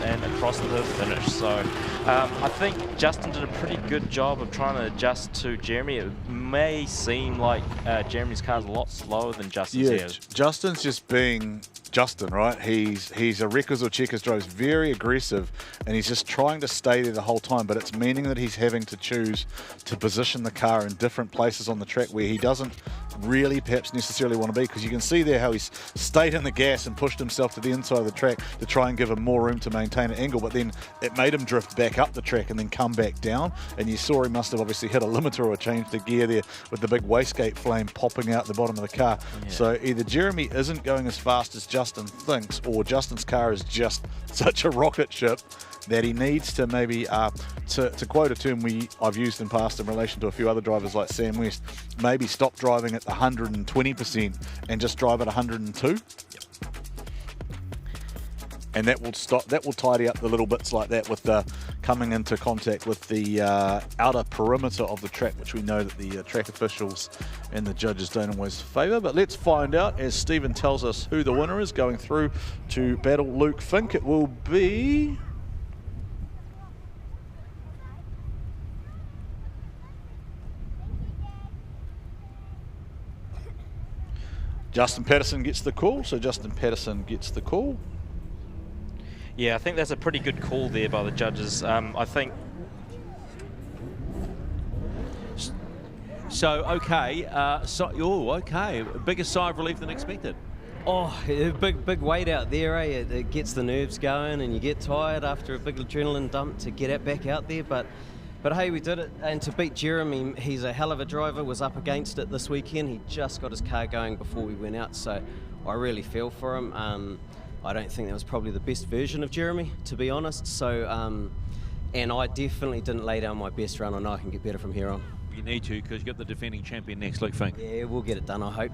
and across the finish. So I think Justin did a pretty good job of trying to adjust to Jeremy. It may seem like Jeremy's car's a lot slower than Justin's here. Justin's just being Justin, right? He's a records or checkers driver, very aggressive, and he's just trying to stay there the whole time, but it's meaning that he's having to choose to position the car in different places on the track where he doesn't really perhaps necessarily want to be, because you can see there how he's stayed in the gas and pushed himself to the inside of the track to try and give him more room to maintain an angle, but then it made him drift back up the track and then come back down, and you saw he must have obviously hit a limiter or changed the gear there with the big wastegate flame popping out the bottom of the car. Yeah. So either Jeremy isn't going as fast as Justin thinks, or Justin's car is just such a rocket ship that he needs to maybe, to quote a term I've used in past in relation to a few other drivers like Sam West, maybe stop driving at the 120% and just drive at 102. Yep. And that will tidy up the little bits like that with the coming into contact with the outer perimeter of the track, which we know that the track officials and the judges don't always favour. But let's find out as Stephen tells us who the winner is going through to battle Luke Fink. It will be Justin Patterson gets the call, so Justin Patterson gets the call. Yeah, I think that's a pretty good call there by the judges. I think. So, okay. Okay. Bigger sigh of relief than expected. Oh, big weight out there, eh? It gets the nerves going and you get tired after a big adrenaline dump to get it back out there. But hey, we did it. And to beat Jeremy, he's a hell of a driver, was up against it this weekend. He just got his car going before we went out, so I really feel for him. I don't think that was probably the best version of Jeremy, to be honest. So, and I definitely didn't lay down my best run. I know I can get better from here on. You need to, because you've got the defending champion next, Luke Fink. Yeah, we'll get it done, I hope.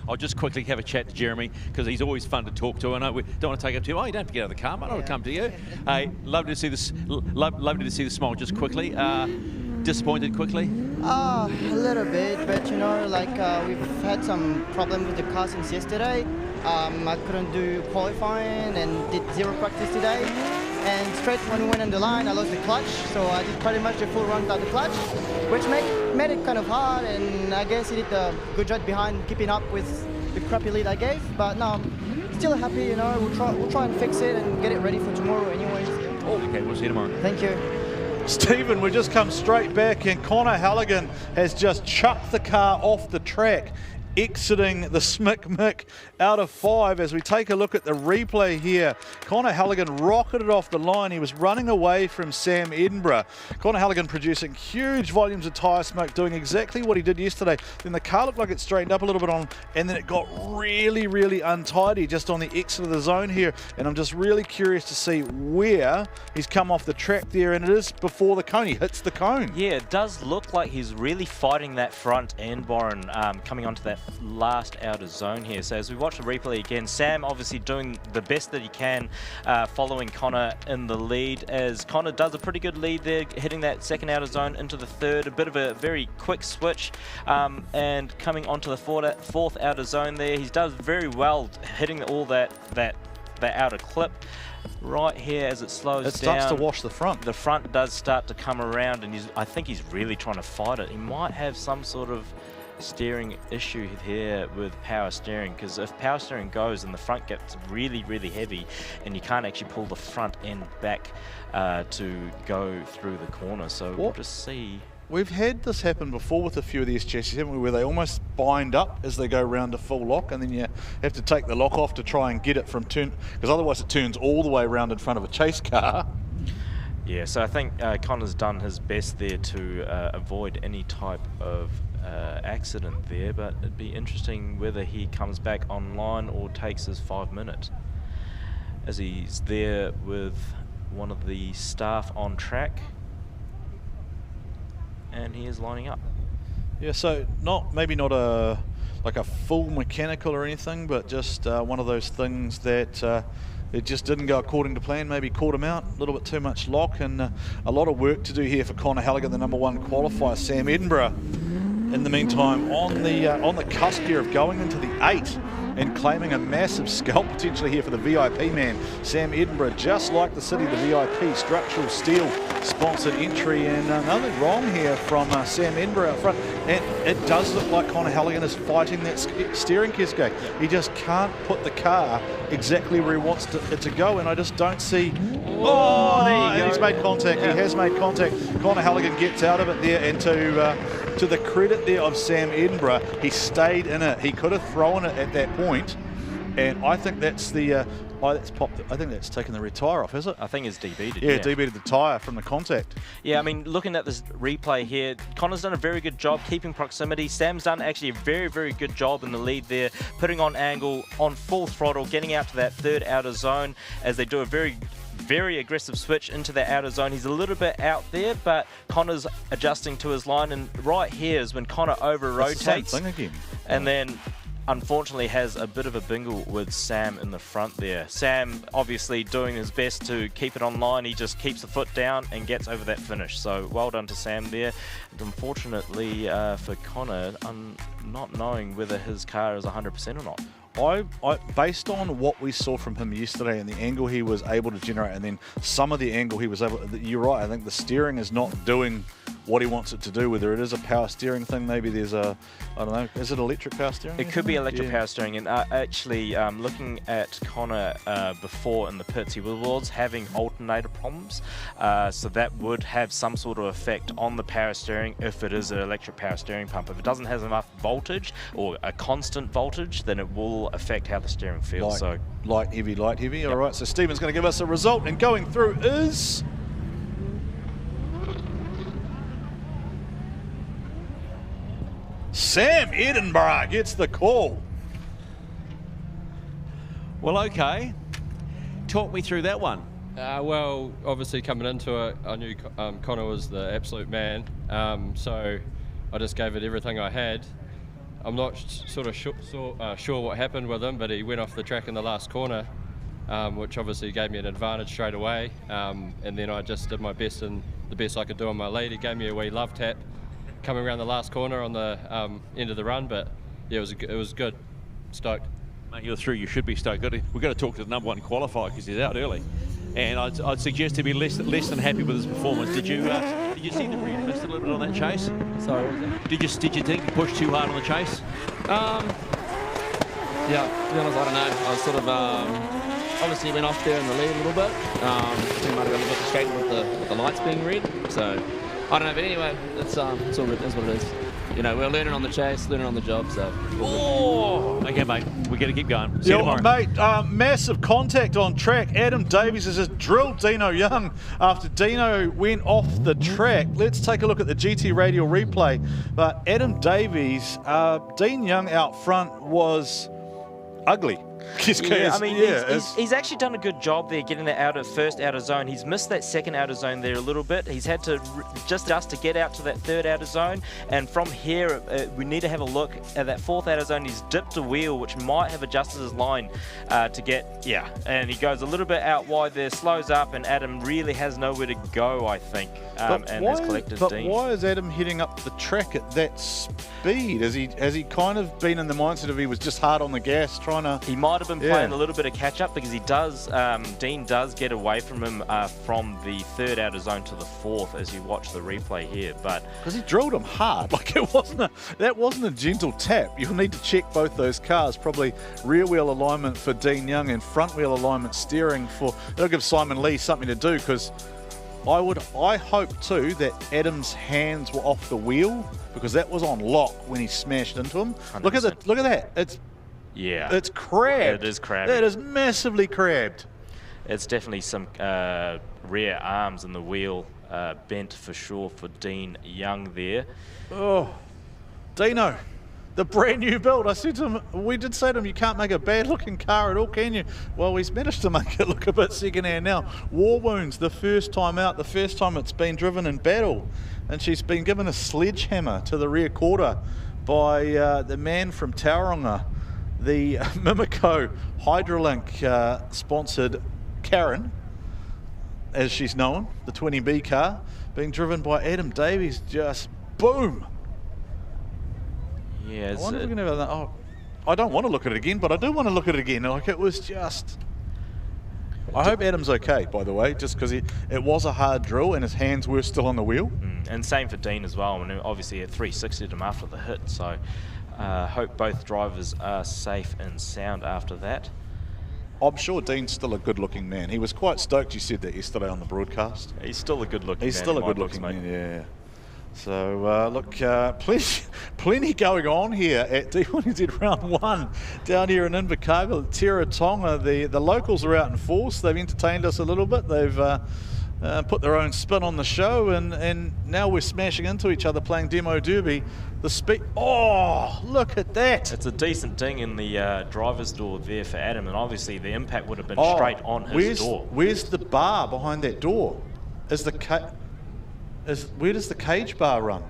I'll just quickly have a chat to Jeremy, because he's always fun to talk to. I know we don't want to take up too. Oh, you don't have to get out of the car, mate. I'll come to you. Hey, lovely to see this. Lovely to see the smile. Just quickly, disappointed quickly. A little bit, but you know, like we've had some problem with the car since yesterday. I couldn't do qualifying and did zero practice today. And straight when we went on the line, I lost the clutch, so I did pretty much a full run without the clutch, which made it kind of hard, and I guess he did a good job behind keeping up with the crappy lead I gave. But no, I'm still happy, you know, we'll try and fix it and get it ready for tomorrow anyways. Okay, we'll see you tomorrow. Thank you. Stephen, we just come straight back, and Connor Halligan has just chucked the car off the track, exiting the Smick out of 5. As we take a look at the replay here, Connor Halligan rocketed off the line. He was running away from Sam Edinburgh. Connor Halligan producing huge volumes of tyre smoke, doing exactly what he did yesterday. Then the car looked like it straightened up a little bit on, and then it got really, really untidy just on the exit of the zone here. And I'm just really curious to see where he's come off the track there, and it is before the cone. He hits the cone. Yeah, it does look like he's really fighting that front end, Warren, coming onto that last outer zone here. So as we watch the replay again, Sam obviously doing the best that he can, following Connor in the lead, as Connor does a pretty good lead there, hitting that second outer zone into the third. A bit of a very quick switch, and coming onto the fourth outer zone there. He does very well hitting all that outer clip. Right here as it slows down. It starts to wash the front. The front does start to come around, and I think he's really trying to fight it. He might have some sort of steering issue here with power steering, because if power steering goes and the front gets really, really heavy and you can't actually pull the front end back to go through the corner. So we'll just see. We've had this happen before with a few of these chassis, haven't we, where they almost bind up as they go around a full lock, and then you have to take the lock off to try and get it from turn, because otherwise it turns all the way around in front of a chase car. Yeah, so I think Connor's done his best there to avoid any type of accident there, but it'd be interesting whether he comes back online or takes his 5 minutes, as he's there with one of the staff on track, and he is lining up. Yeah, so maybe not like a full mechanical or anything, but just one of those things that it just didn't go according to plan, maybe caught him out, a little bit too much lock, and a lot of work to do here for Connor Halligan, the #1 qualifier. Sam Edinburgh in the meantime, on the cusp here of going into the 8 and claiming a massive scalp potentially here for the VIP man, Sam Edinburgh, just like the City, the VIP structural steel sponsored entry, and nothing wrong here from Sam Edinburgh out front. And it does look like Connor Halligan is fighting that steering, Keisuke. He just can't put the car exactly where he wants it to go, and I just don't see. Oh, there you go. He's made contact. Yeah. He has made contact. Connor Halligan gets out of it there, and to the credit there of Sam Edinburgh, he stayed in it. He could have thrown it at that point, and I think that's the. That's popped. I think that's taken the rear tyre off, is it? I think it's DB'd. Yeah, DB'd the tyre from the contact. Yeah, I mean, looking at this replay here, Connor's done a very good job keeping proximity. Sam's done actually a very, very good job in the lead there, putting on angle on full throttle, getting out to that third outer zone as they do a very aggressive switch into the outer zone. He's a little bit out there, but Connor's adjusting to his line, and right here is when Connor over-rotates. That's the same thing again. And then unfortunately has a bit of a bingle with Sam in the front there. Sam obviously doing his best to keep it online. He just keeps the foot down and gets over that finish. So well done to Sam there. And unfortunately for Connor, not knowing whether his car is 100% or not. I based on what we saw from him yesterday and the angle he was able to generate, and then some of the angle he was able to, you're right, I think the steering is not doing what he wants it to do, whether it is a power steering thing, maybe there's a, I don't know, is it electric power steering? It could be electric power steering, and actually looking at Connor before in the pits, he was having alternator problems, so that would have some sort of effect on the power steering if it is an electric power steering pump. If it doesn't have enough voltage or a constant voltage, then it will affect how the steering feels. Light, heavy. Yep. All right, so Stephen's going to give us a result, and going through is Sam Edinburgh gets the call. Well, okay. Talk me through that one. Well, obviously coming into it, I knew Connor was the absolute man, so I just gave it everything I had. I'm not sure what happened with him, but he went off the track in the last corner, which obviously gave me an advantage straight away. And then I just did my best and the best I could do on my lead. He gave me a wee love tap coming around the last corner on the end of the run, but yeah, it was good. Stoked. Mate, you're through. You should be stoked. We've got to talk to the #1 qualifier because he's out early, and I'd suggest to be less than happy with his performance. Did you see the rear missed a little bit on that chase? Sorry, what was that? Did you think he pushed too hard on the chase? Yeah, to be honest, I don't know. I was sort of obviously went off there in the lead a little bit. He might have got a little bit frustrated with the lights being red. So I don't know, but anyway, it's all good. That's what it is. You know, we're learning on the chase, learning on the job, so. Oh! Okay, mate, we got to keep going. See you tomorrow. Mate, massive contact on track. Adam Davies has just drilled Dino Young after Dino went off the track. Let's take a look at the GT Radio replay. But Adam Davies, Dean Young out front was ugly. Yeah, I mean, he's actually done a good job there getting that first outer zone. He's missed that second outer zone there a little bit. He's had to just to get out to that third outer zone, and from here we need to have a look at that fourth outer zone. He's dipped a wheel, which might have adjusted his line to get, and he goes a little bit out wide there, slows up, and Adam really has nowhere to go, I think, and has collected Dean. Why is Adam heading up the track at that speed? Has he kind of been in the mindset of he was just hard on the gas trying to... He might have been playing a little bit of catch up because he does, Dean does get away from him from the third outer zone to the fourth as you watch the replay here. But because he drilled him hard, like that wasn't a gentle tap. You'll need to check both those cars, probably rear wheel alignment for Dean Young and front wheel alignment steering for, it'll give Simon Lee something to do, because I hope too that Adam's hands were off the wheel, because that was on lock when he smashed into him. 100%. Look at that. It's crabbed. It is crabbed. That is massively crabbed. It's definitely some rear arms and the wheel bent for sure for Dean Young there. Oh, Dino, the brand new build. I said to him, we did say to him, you can't make a bad looking car at all, can you? Well, he's managed to make it look a bit second hand now. War Wounds, the first time out, the first time it's been driven in battle. And she's been given a sledgehammer to the rear quarter by the man from Tauranga, the Mimico Hydrolink sponsored Karen, as she's known, the 20B car, being driven by Adam Davies. Just boom. I wonder if we can have that. Oh, I don't want to look at it again, but I do want to look at it again. Like, it was just... I hope Adam's okay, by the way, just because it was a hard drill and his hands were still on the wheel. And same for Dean as well. I mean, obviously at 360'd him after the hit, so hope both drivers are safe and sound after that. I'm sure Dean's still a good-looking man. He was quite stoked you said that yesterday on the broadcast. He's still a good-looking man. He's still a good-looking man, yeah. So, look, plenty going on here at D1NZ Round 1 down here in Invercargill, Teretonga. The locals are out in force. They've entertained us a little bit. They've put their own spin on the show, and now we're smashing into each other playing Demo Derby. The speed... Oh, look at that! It's a decent ding in the driver's door there for Adam, and obviously the impact would have been straight on his door. Where's the bar behind that door? Where does the cage bar run?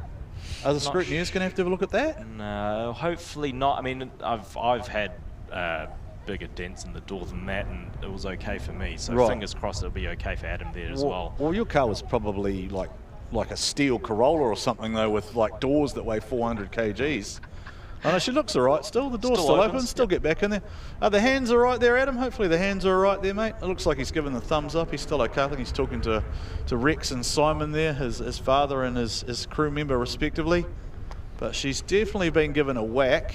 Are the scrutineers going to have a look at that? No, hopefully not. I mean, I've had bigger dents in the door than that, and it was okay for me. So fingers crossed it'll be okay for Adam there as well. Well, your car was probably like a steel Corolla or something though, with like doors that weigh 400 kgs. Oh no, she looks all right still. The door's still open. Still get back in there. Are the hands all right there, Adam? Hopefully the hands are all right there, mate. It looks like he's given the thumbs up. He's still okay. I think he's talking to Rex and Simon there, his father and his crew member respectively. But she's definitely been given a whack.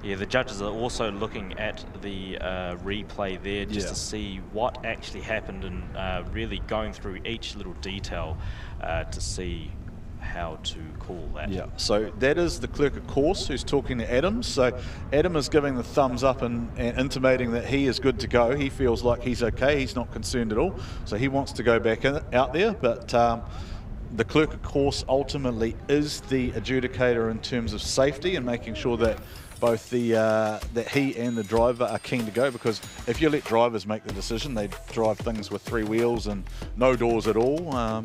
Yeah, the judges are also looking at the replay there just to see what actually happened, and really going through each little detail to see how to call that. Yeah, so that is the clerk of course who's talking to Adam. So Adam is giving the thumbs up and intimating that he is good to go. He feels like he's okay. He's not concerned at all. So he wants to go back out there, but the clerk of course ultimately is the adjudicator in terms of safety and making sure that both that he and the driver are keen to go, because if you let drivers make the decision, they drive things with 3 wheels and no doors at all.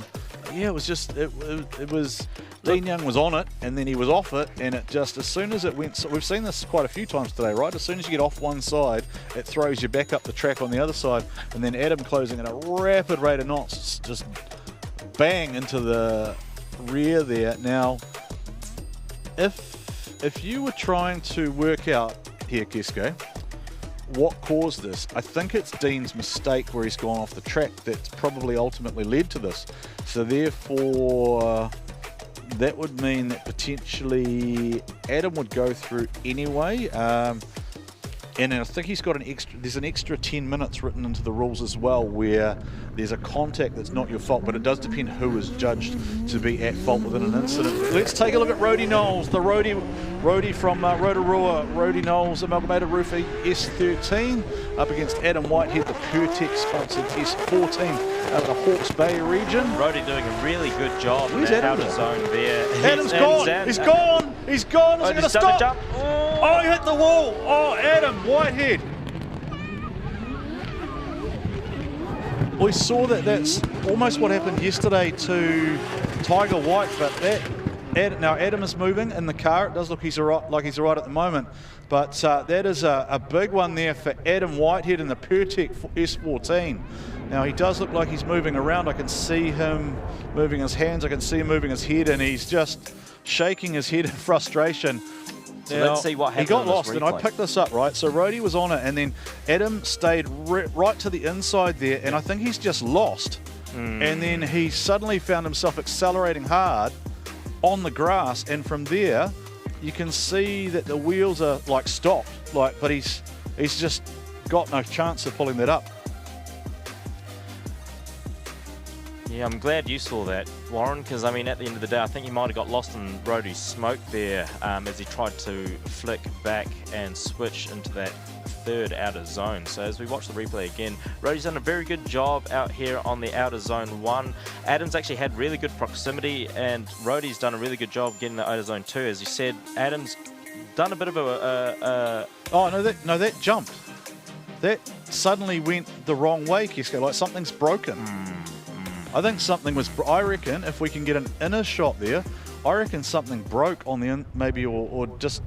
Yeah, it was just, it was, Dean Young was on it and then he was off it, and it just, as soon as it went, so we've seen this quite a few times today, right? As soon as you get off one side, it throws you back up the track on the other side, and then Adam closing at a rapid rate of knots, just bang into the rear there. Now, if you were trying to work out here, Keisuke, what caused this, I think it's Dean's mistake where he's gone off the track that's probably ultimately led to this. So therefore, that would mean that potentially Adam would go through anyway. And I think he's got there's an extra 10 minutes written into the rules as well, where there's a contact that's not your fault, but it does depend who is judged to be at fault within an incident. Let's take a look at Rody Knowles, the roadie from Rotorua. Rody Knowles, Amalgamated Roofing S13, up against Adam Whitehead, the Pertex sponsored S14 out of the Hawke's Bay region. Rody doing a really good job in that outer zone there. Adam's gone! He's gone! He's gone! Is he going to stop? Oh, he hit the wall! Oh, Adam Whitehead! We saw that's almost what happened yesterday to Tiger White, but now Adam is moving in the car. It does look he's all right at the moment, but that is a big one there for Adam Whitehead in the Pertex S14. Now he does look like he's moving around. I can see him moving his hands, I can see him moving his head, and he's just shaking his head in frustration. So let's see what happened. He got lost, and I picked this up, right? So Rody was on it, and then Adam stayed right to the inside there, and I think he's just lost. And then he suddenly found himself accelerating hard on the grass, and from there, you can see that the wheels are like stopped, but he's just got no chance of pulling that up. Yeah, I'm glad you saw that, Warren, because I mean, at the end of the day, I think he might have got lost in Rody's smoke there as he tried to flick back and switch into that third outer zone. So as we watch the replay again, Rody's done a very good job out here on the outer zone 1. Adam's actually had really good proximity, and Rody's done a really good job getting the outer zone 2. As you said, Adam's done a bit of a... Oh, no, that jumped. That suddenly went the wrong way, Keisuke, like something's broken. I think something was, I reckon if we can get an inner shot there, I reckon something broke on the maybe or just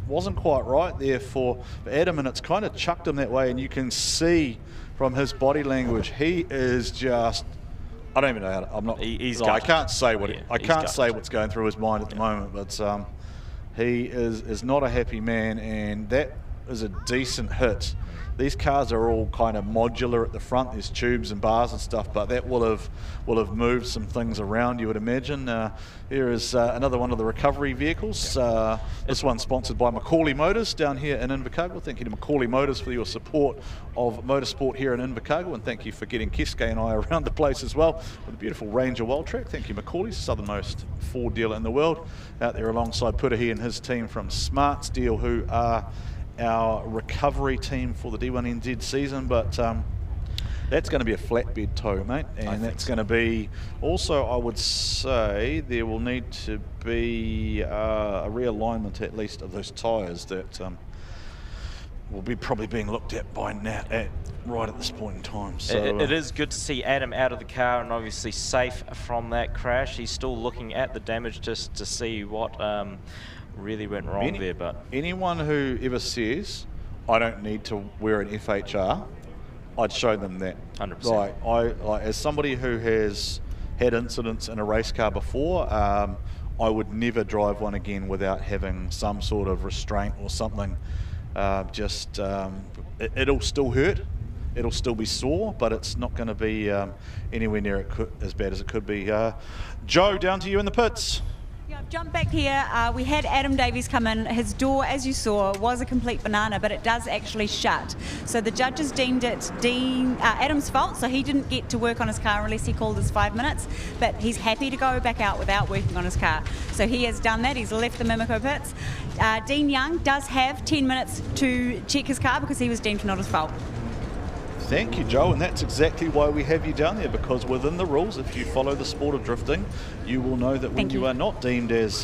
wasn't quite right there for Adam, and it's kind of chucked him that way, and you can see from his body language, he is just I don't even know how to, I'm not. I can't say what I can't say what's going through his mind at the moment, but he is not a happy man, and that is a decent hit. These cars are all kind of modular at the front. There's tubes and bars and stuff, but that will have moved some things around, you would imagine. Here is another one of the recovery vehicles. This one's sponsored by Macaulay Motors down here in Invercargill. Thank you to Macaulay Motors for your support of motorsport here in Invercargill, and thank you for getting Keisuke and I around the place as well with a beautiful Ranger Wild Track. Thank you, Macaulay, southernmost Ford dealer in the world, out there alongside Putahi and his team from Smart Steel, who are our recovery team for the D1NZ season. But that's going to be a flatbed tow, mate, and that's going to be also, I would say, there will need to be a realignment at least of those tyres that will be probably being looked at by Nat right at this point in time. So it is good to see Adam out of the car and obviously safe from that crash. He's still looking at the damage just to see what really went wrong there. But anyone who ever says I don't need to wear an FHR, I'd show them that. 100%. Like as somebody who has had incidents in a race car before, I would never drive one again without having some sort of restraint or something. It'll still hurt, it'll still be sore, but it's not going to be anywhere near as bad as it could be. Joe, down to you in the pits. Yeah, I've jumped back here. We had Adam Davies come in. His door, as you saw, was a complete banana, but it does actually shut. So the judges deemed it Adam's fault, so he didn't get to work on his car unless he called his 5 minutes, but he's happy to go back out without working on his car. So he has done that. He's left the Mimico pits. Dean Young does have 10 minutes to check his car because he was deemed not his fault. Thank you, Joe, and that's exactly why we have you down there, because within the rules, if you follow the sport of drifting, you will know that when you are not deemed as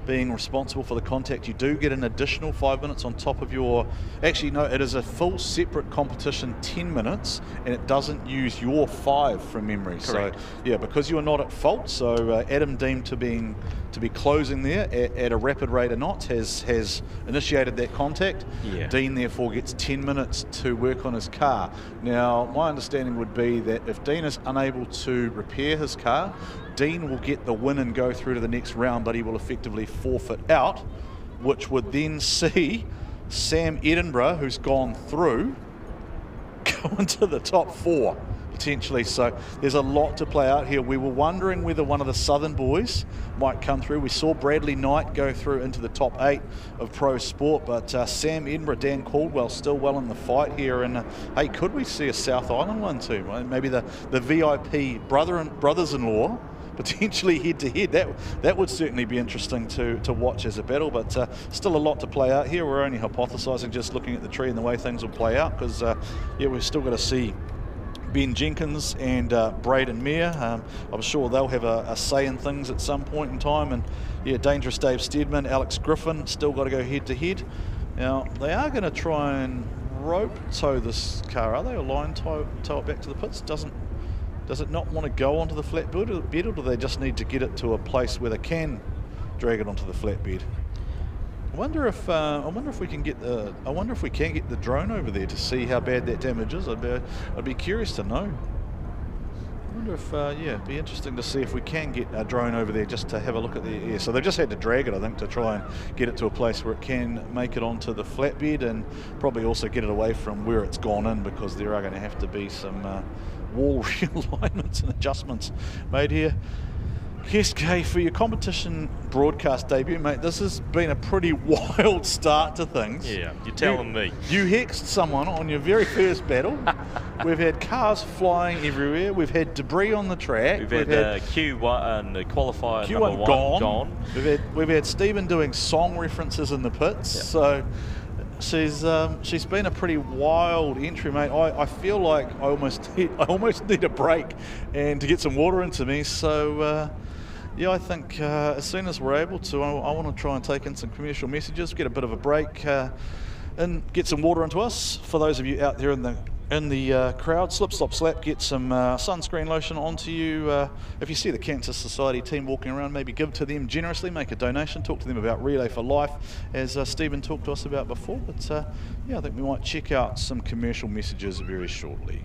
being responsible for the contact, you do get an additional 5 minutes on top of your... Actually, no, it is a full separate competition, 10 minutes, and it doesn't use your 5 from memory. Correct. So, yeah, because you are not at fault, so Adam deemed to be closing there at a rapid rate of knots has initiated that contact. Yeah. Dean therefore gets 10 minutes to work on his car. Now, my understanding would be that if Dean is unable to repair his car, Dean will get the win and go through to the next round, but he will effectively forfeit out, which would then see Sam Edinburgh, who's gone through, go into the top 4. Potentially, so there's a lot to play out here. We were wondering whether one of the Southern boys might come through. We saw Bradley Knight go through into the top 8 of pro sport, but Sam Edinburgh, Dan Caldwell still well in the fight here. And hey, could we see a South Island one too? Maybe the VIP brothers-in-law potentially head-to-head. That would certainly be interesting to watch as a battle, but still a lot to play out here. We're only hypothesising, just looking at the tree and the way things will play out, because yeah, we've still got to see Ben Jenkins and Braden Mayer. I'm sure they'll have a say in things at some point in time. And yeah, Dangerous Dave Steadman, Alex Griffin, still got to go head to head. Now, they are going to try and rope tow this car, are they? Or line tow it back to the pits? Does it not want to go onto the flatbed, or do they just need to get it to a place where they can drag it onto the flatbed? I wonder if we can get the drone over there to see how bad that damage is. I'd be curious to know. I wonder if yeah, it'd be interesting to see if we can get a drone over there just to have a look at the air. So they've just had to drag it, I think, to try and get it to a place where it can make it onto the flatbed, and probably also get it away from where it's gone in, because there are going to have to be some wall realignments and adjustments made here. Keisuke, for your competition broadcast debut, mate, this has been a pretty wild start to things. Yeah, you're telling me. You hexed someone on your very first battle. We've had cars flying everywhere. We've had debris on the track. We've had Q1 and the qualifier Q1 number 1 gone. We've had Stephen doing song references in the pits. Yeah. So she's been a pretty wild entry, mate. I feel like I almost need a break and to get some water into me. So yeah, I think as soon as we're able to, I want to try and take in some commercial messages, get a bit of a break, and get some water into us. For those of you out there in the crowd, slip, slop, slap, get some sunscreen lotion onto you. If you see the Cancer Society team walking around, maybe give to them generously, make a donation, talk to them about Relay for Life, as Stephen talked to us about before. But yeah, I think we might check out some commercial messages very shortly.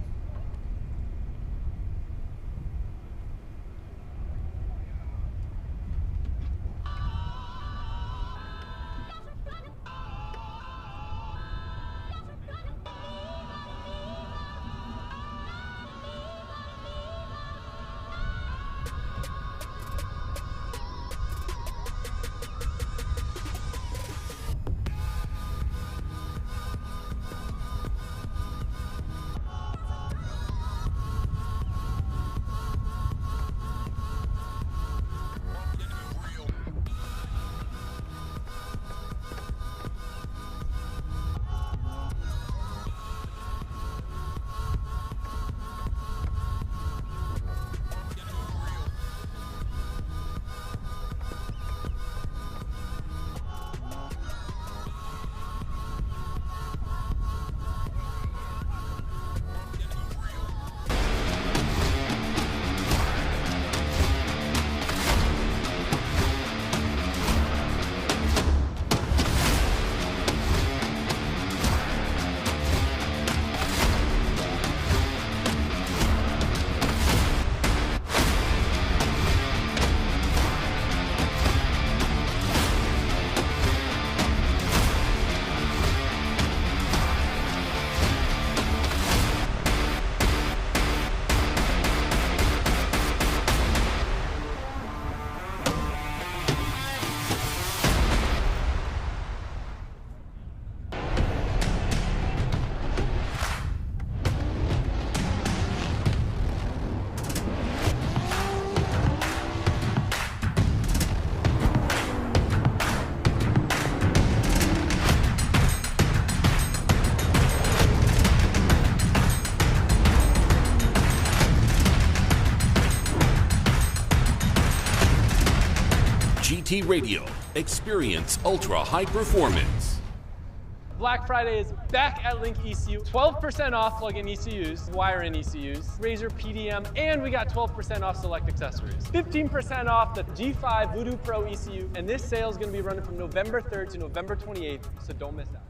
NZDT Radio. Experience ultra high performance. Black Friday is back at Link ECU. 12% off plug-in ECUs, wire-in ECUs, Razor PDM, and we got 12% off select accessories. 15% off the G5 Voodoo Pro ECU, and this sale is going to be running from November 3rd to November 28th, so don't miss out.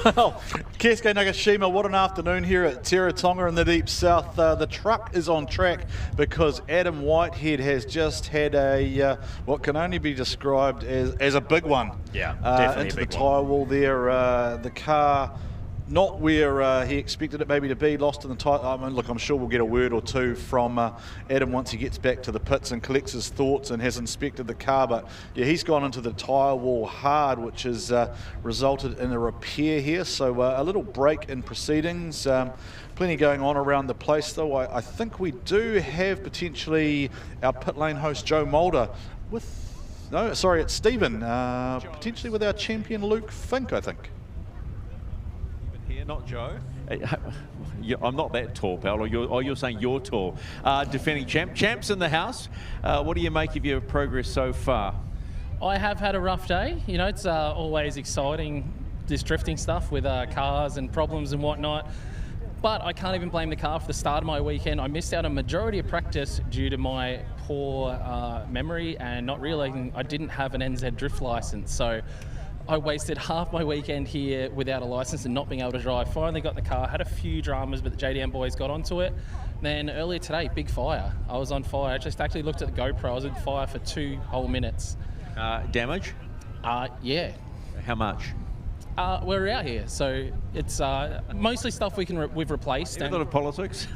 Well, Keisuke Nagashima, what an afternoon here at Teretonga in the Deep South. The truck is on track because Adam Whitehead has just had a what can only be described as a big one. Yeah, definitely into a big the tyre wall there. The car not where he expected it maybe to be, lost in the tyre. I mean, look, I'm sure we'll get a word or two from Adam once he gets back to the pits and collects his thoughts and has inspected the car. But yeah, he's gone into the tyre wall hard, which has resulted in a repair here. So a little break in proceedings. Plenty going on around the place, though. I think we do have potentially our pit lane host Joe Maulder with, no, sorry, it's Stephen, potentially with our champion Luke Fink, I think. Here, not Joe. I'm not that tall, pal. Or you're saying you're tall. Defending champs in the house. What do you make of your progress so far? I have had a rough day. You know, it's always exciting, this drifting stuff with cars and problems and whatnot. But I can't even blame the car for the start of my weekend. I missed out on a majority of practice due to my poor memory and not realizing I didn't have an NZ drift license. So I wasted half my weekend here without a license and not being able to drive. Finally got the car, had a few dramas, but the JDM boys got onto it. Then earlier today, big fire. I was on fire. I just actually looked at the GoPro. I was in fire for 2 whole minutes. Damage? Yeah. How much? We're out here, so it's mostly stuff we've replaced. A lot of politics?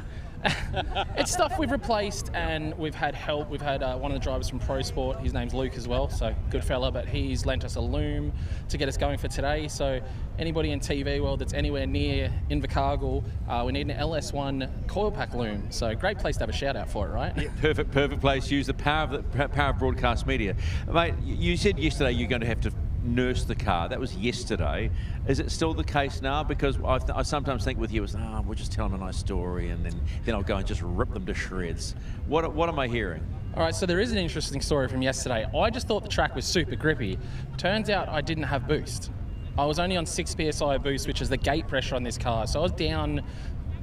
It's stuff we've replaced, and we've had help. We've had one of the drivers from Pro Sport. His name's Luke as well, so good fella, but he's lent us a loom to get us going for today. So anybody in TV world that's anywhere near Invercargill, we need an LS1 coil pack loom. So great place to have a shout out for it, right? Yeah, perfect place to use the power of broadcast media. Mate, you said yesterday you're going to have to nurse the car. That was yesterday. Is it still the case now? Because I sometimes think with you, it's, we'll just tell them a nice story and then I'll go and just rip them to shreds. What am I hearing? All right, so there is an interesting story from yesterday. I just thought the track was super grippy. Turns out I didn't have boost. I was only on 6 PSI boost, which is the gate pressure on this car. So I was down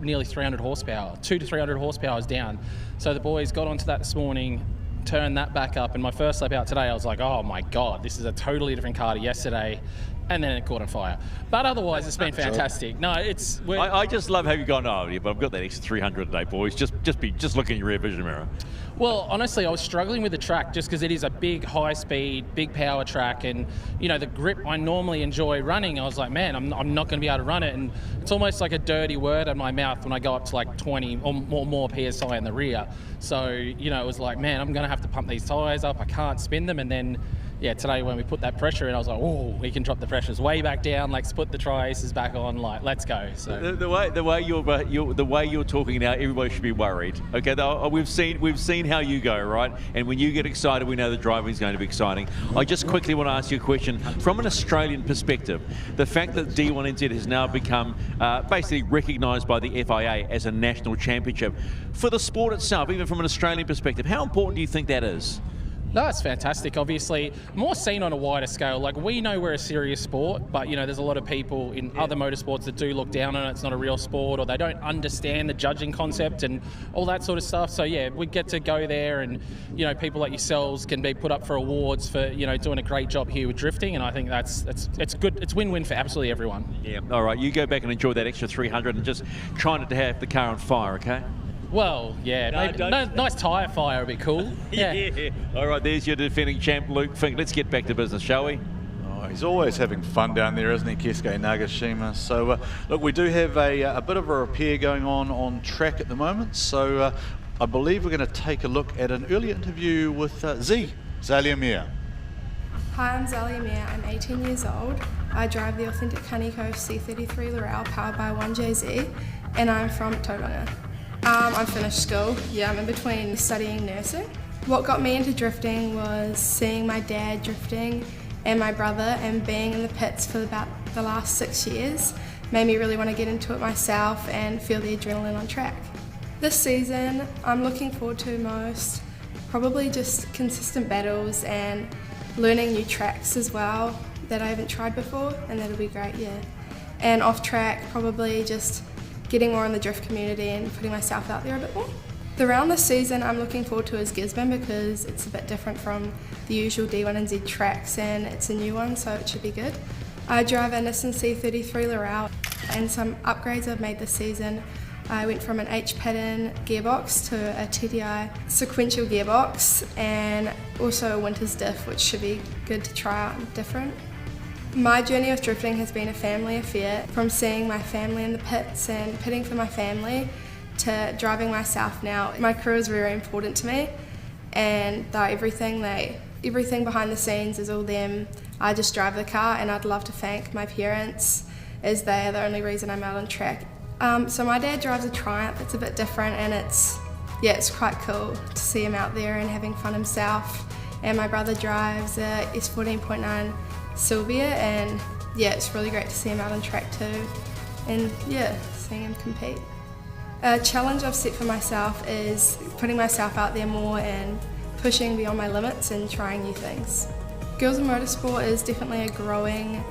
nearly 300 horsepower, 200 to 300 horsepower was down. So the boys got onto that this morning, turned that back up, and my first lap out today I was like, oh my god, this is a totally different car to yesterday, and then it caught on fire. But otherwise it's been fantastic. No, it's I just love how you've gone, but I've got that extra 300 today, boys. Just look in your rear vision mirror. Well, honestly, I was struggling with the track just because it is a big, high-speed, big power track, and you know the grip I normally enjoy running. I was like, man, I'm not going to be able to run it, and it's almost like a dirty word in my mouth when I go up to like 20 or more PSI in the rear. So you know, it was like, man, I'm going to have to pump these tyres up. I can't spin them, and then. Yeah, today when we put that pressure in, I was like, oh, we can drop the pressures way back down, like put the tri-aces back on, like let's go. So the way you're talking now, everybody should be worried. Okay, we've seen how you go, right? And when you get excited, we know the driving is going to be exciting. I just quickly want to ask you a question from an Australian perspective. The fact that D1NZ has now become basically recognised by the FIA as a national championship for the sport itself, even from an Australian perspective, how important do you think that is? No, it's fantastic. Obviously, more seen on a wider scale. Like, we know we're a serious sport, but, you know, there's a lot of people in other motorsports that do look down on it. It's not a real sport, or they don't understand the judging concept and all that sort of stuff. So, yeah, we get to go there and, you know, people like yourselves can be put up for awards for, you know, doing a great job here with drifting, and I think it's good. It's win-win for absolutely everyone. Yeah, all right. You go back and enjoy that extra 300 and just try not to have the car on fire, okay? Well, yeah, nice tyre fire would be cool. Yeah. Yeah. All right, there's your defending champ, Luke Fink. Let's get back to business, shall we? Oh, Oh, he's always having fun down there, isn't he, Keisuke Nagashima? So, look, we do have a bit of a repair going on track at the moment. So, I believe we're going to take a look at an earlier interview with Zalia Mir. Hi, I'm Zalia Mir. I'm 18 years old. I drive the authentic Honeyco C33 Laurel powered by 1JZ, and I'm from Teretonga. I finished school. Yeah, I'm in between studying nursing. What got me into drifting was seeing my dad drifting and my brother, and being in the pits for about the last 6 years made me really want to get into it myself and feel the adrenaline on track. This season, I'm looking forward to most probably just consistent battles and learning new tracks as well that I haven't tried before, and that'll be great, yeah. And off track, probably just getting more in the drift community and putting myself out there a bit more. The round this season I'm looking forward to is Gisborne because it's a bit different from the usual D1NZ tracks and it's a new one, so it should be good. I drive a Nissan C33 Laurel, and some upgrades I've made this season. I went from an H-pattern gearbox to a TDI sequential gearbox, and also a winter's diff, which should be good to try out and different. My journey with drifting has been a family affair, from seeing my family in the pits and pitting for my family to driving myself now. My crew is very important to me, and everything behind the scenes is all them. I just drive the car, and I'd love to thank my parents, as they are the only reason I'm out on track. So my dad drives a Triumph. It's a bit different, and it's quite cool to see him out there and having fun himself. And my brother drives a S14.9 Sylvia, and it's really great to see him out on track too, and seeing him compete. A challenge I've set for myself is putting myself out there more and pushing beyond my limits and trying new things. Girls in motorsport is definitely a growing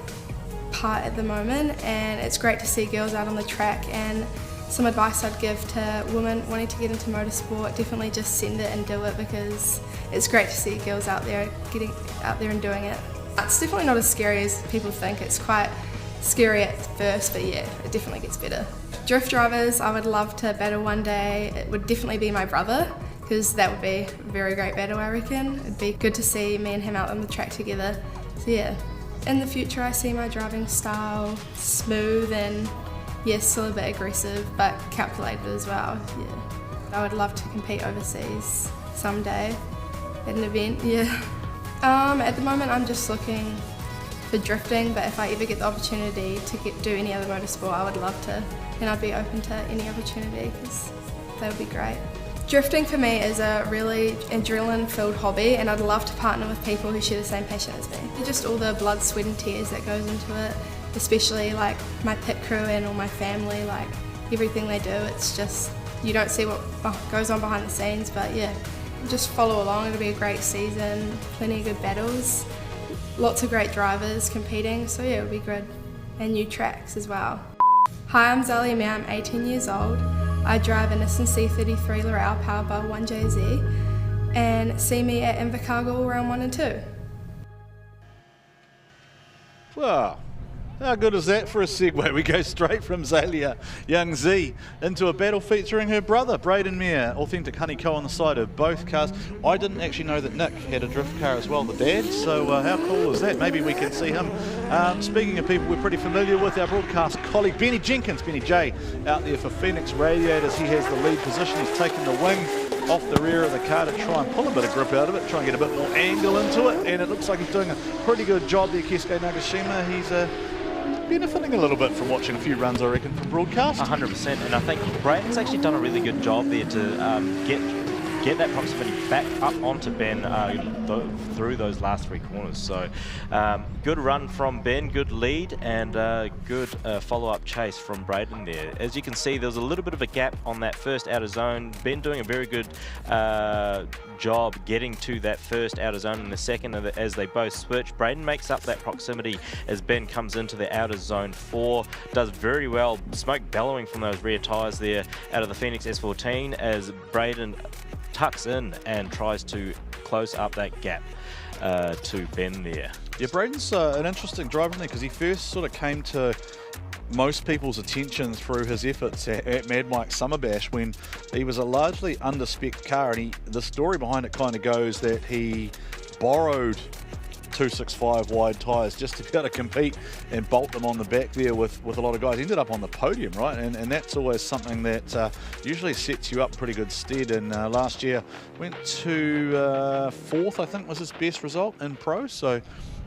part at the moment, and it's great to see girls out on the track. And some advice I'd give to women wanting to get into motorsport, definitely just send it and do it, because it's great to see girls out there getting out there and doing it. It's definitely not as scary as people think. It's quite scary at first, but it definitely gets better. Drift drivers I would love to battle one day, it would definitely be my brother, because that would be a very great battle, I reckon. It'd be good to see me and him out on the track together. So in the future I see my driving style smooth and still a bit aggressive, but calculated as well. I would love to compete overseas someday at an event. At the moment I'm just looking for drifting, but if I ever get the opportunity to do any other motorsport, I would love to, and I'd be open to any opportunity, because that would be great. Drifting for me is a really adrenaline-filled hobby, and I'd love to partner with people who share the same passion as me. Just all the blood, sweat and tears that goes into it, especially like my pit crew and all my family, like everything they do, it's just, you don't see what goes on behind the scenes, but just follow along. It'll be a great season, plenty of good battles, lots of great drivers competing, so it'll be good, and new tracks as well. Hi, I'm Zalia Mir, I'm 18 years old. I drive a Nissan C33 Laurel powered by 1JZ, and see me at Invercargill round 1 and 2. Wow. How good is that for a segue? We go straight from Zalia Young Z into a battle featuring her brother, Braden Mir, authentic Honeyco on the side of both cars. I didn't actually know that Nick had a drift car as well, the dad, so how cool is that? Maybe we can see him. Speaking of people we're pretty familiar with, our broadcast colleague Benny Jenkins, Benny J, out there for Phoenix Radiators. He has the lead position. He's taken the wing off the rear of the car to try and pull a bit of grip out of it, try and get a bit more angle into it, and it looks like he's doing a pretty good job there, Keisuke Nagashima. He's benefiting a little bit from watching a few runs, I reckon, from broadcast. 100%, and I think Braden's actually done a really good job there to get that proximity back up onto Ben through those last three corners. So good run from Ben, good lead, and good follow-up chase from Braden there. As you can see, there was a little bit of a gap on that first outer zone. Ben doing a very good job getting to that first outer zone in the second as they both switch. Braden makes up that proximity as Ben comes into the outer zone 4, does very well, smoke bellowing from those rear tyres there out of the Phoenix S14 as Braden tucks in and tries to close up that gap to Ben there. Yeah, Braden's an interesting driver because he first sort of came to most people's attention through his efforts at Mad Mike Summer Bash when he was a largely under-spec car, and the story behind it kind of goes that he borrowed 265 wide tyres just to be able to compete and bolt them on the back there with a lot of guys. Ended up on the podium, right? And that's always something that usually sets you up pretty good stead. And last year went to fourth, I think was his best result in pro. So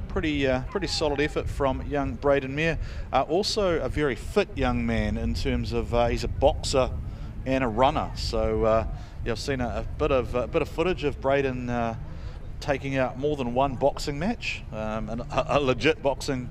pretty solid effort from young Braden Mayer. Also a very fit young man in terms of he's a boxer and a runner. So yeah, I've seen a bit of footage of Braden taking out more than one boxing match, and a legit boxing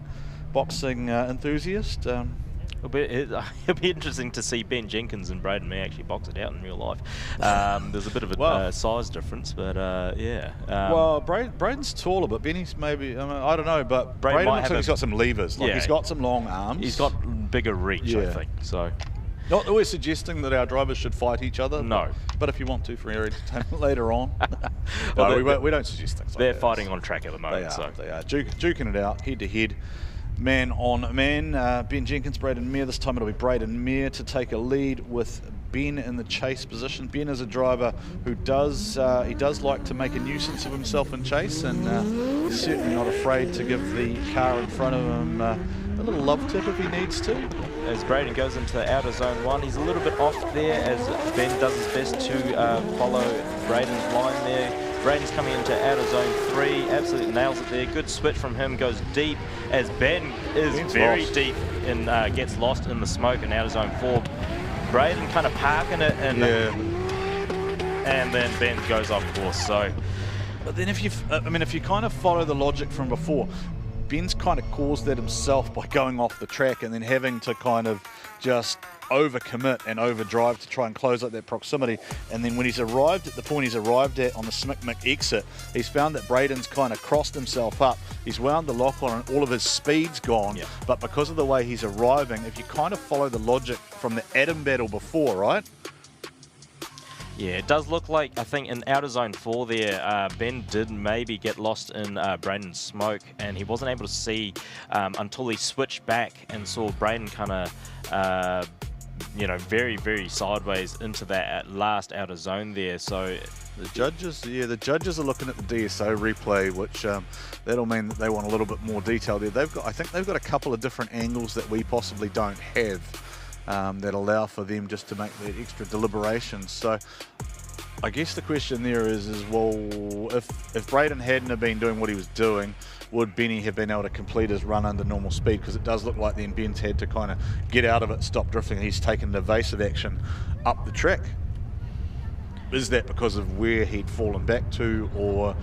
enthusiast. It'll be interesting to see Ben Jenkins and Braden Mayer actually box it out in real life. There's a bit of a size difference, but yeah. Well, Braden's taller, but Benny's maybe, I don't know, but Braden looks like he's got some levers. Like he's got some long arms. He's got bigger reach, I think. So. Not always suggesting that our drivers should fight each other. No. But if you want to for your entertainment later on. We don't suggest things like that. They're fighting on track at the moment. They are duking it out, head to head. Man on man, Ben Jenkins, Braden Mayer. This time it'll be Braden Mayer to take a lead with Ben in the chase position. Ben is a driver who does like to make a nuisance of himself in chase, and he's certainly not afraid to give the car in front of him a little love tip if he needs to. As Braden goes into outer zone 1, he's a little bit off there as Ben does his best to follow Braden's line there. Braden's coming into outer zone 3, absolutely nails it there. Good switch from him, goes deep as Ben is very deep and gets lost in the smoke in outer zone 4. Braden kind of parking it, and then Ben goes off course. So, but then if you kind of follow the logic from before, Ben's kind of caused that himself by going off the track and then having to kind of just overcommit and overdrive to try and close out that proximity. And then when he's arrived at the point he's arrived at on the Smick exit, he's found that Braden's kind of crossed himself up. He's wound the lock on and all of his speed's gone. Yeah. But because of the way he's arriving, if you kind of follow the logic from the Adam battle before, right? Yeah, it does look like, I think in outer zone 4 there, Ben did maybe get lost in Braden's smoke, and he wasn't able to see until he switched back and saw Braden kind of, very, very sideways into that last outer zone there. So the judges are looking at the DSO replay, which that'll mean that they want a little bit more detail there. I think they've got a couple of different angles that we possibly don't have. That allow for them just to make the extra deliberations. So I guess the question there is well, if Braden hadn't have been doing what he was doing, would Benny have been able to complete his run under normal speed? Because it does look like then Ben's had to kind of get out of it, stop drifting. He's taken an evasive action up the track. Is that because of where he'd fallen back to, or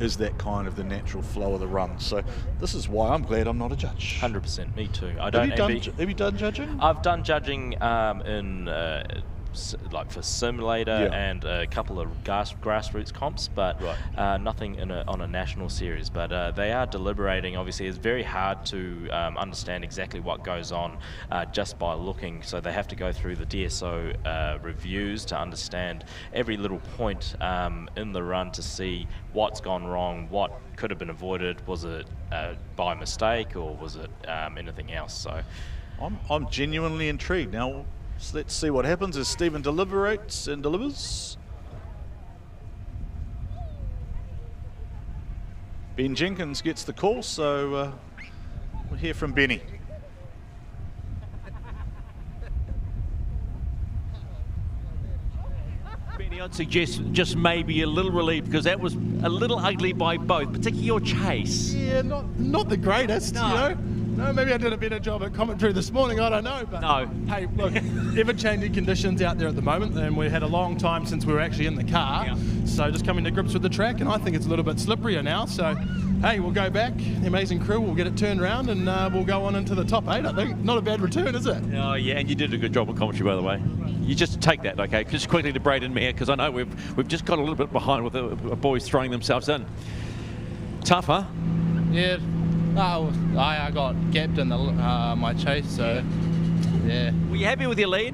is that kind of the natural flow of the run? So this is why I'm glad I'm not a judge. 100%, me too. Have you done judging? I've done judging in like for simulator and a couple of grassroots comps, but nothing on a national series. But they are deliberating. Obviously, it's very hard to understand exactly what goes on just by looking. So they have to go through the DSO reviews to understand every little point in the run to see what's gone wrong, what could have been avoided. Was it by mistake, or was it anything else? So I'm genuinely intrigued now. So let's see what happens as Stephen deliberates and delivers. Ben Jenkins gets the call, so we'll hear from Benny. Benny, I'd suggest just maybe a little relief, because that was a little ugly by both, particularly your chase. Yeah, not the greatest, you know. No, maybe I did a better job at commentary this morning, I don't know. But no. Hey, look, ever-changing conditions out there at the moment, and we had a long time since we were actually in the car. Yeah. So just coming to grips with the track, and I think it's a little bit slipperier now. So, hey, we'll go back, the amazing crew, we'll get it turned around, and we'll go on into the top 8, I think. Not a bad return, is it? Oh, yeah, and you did a good job of commentary, by the way. You just take that, okay? Just quickly to Braden Mayer, because I know we've just got a little bit behind with the boys throwing themselves in. Tough, huh? Yeah. No, I got gapped in my chase, so yeah. Were you happy with your lead?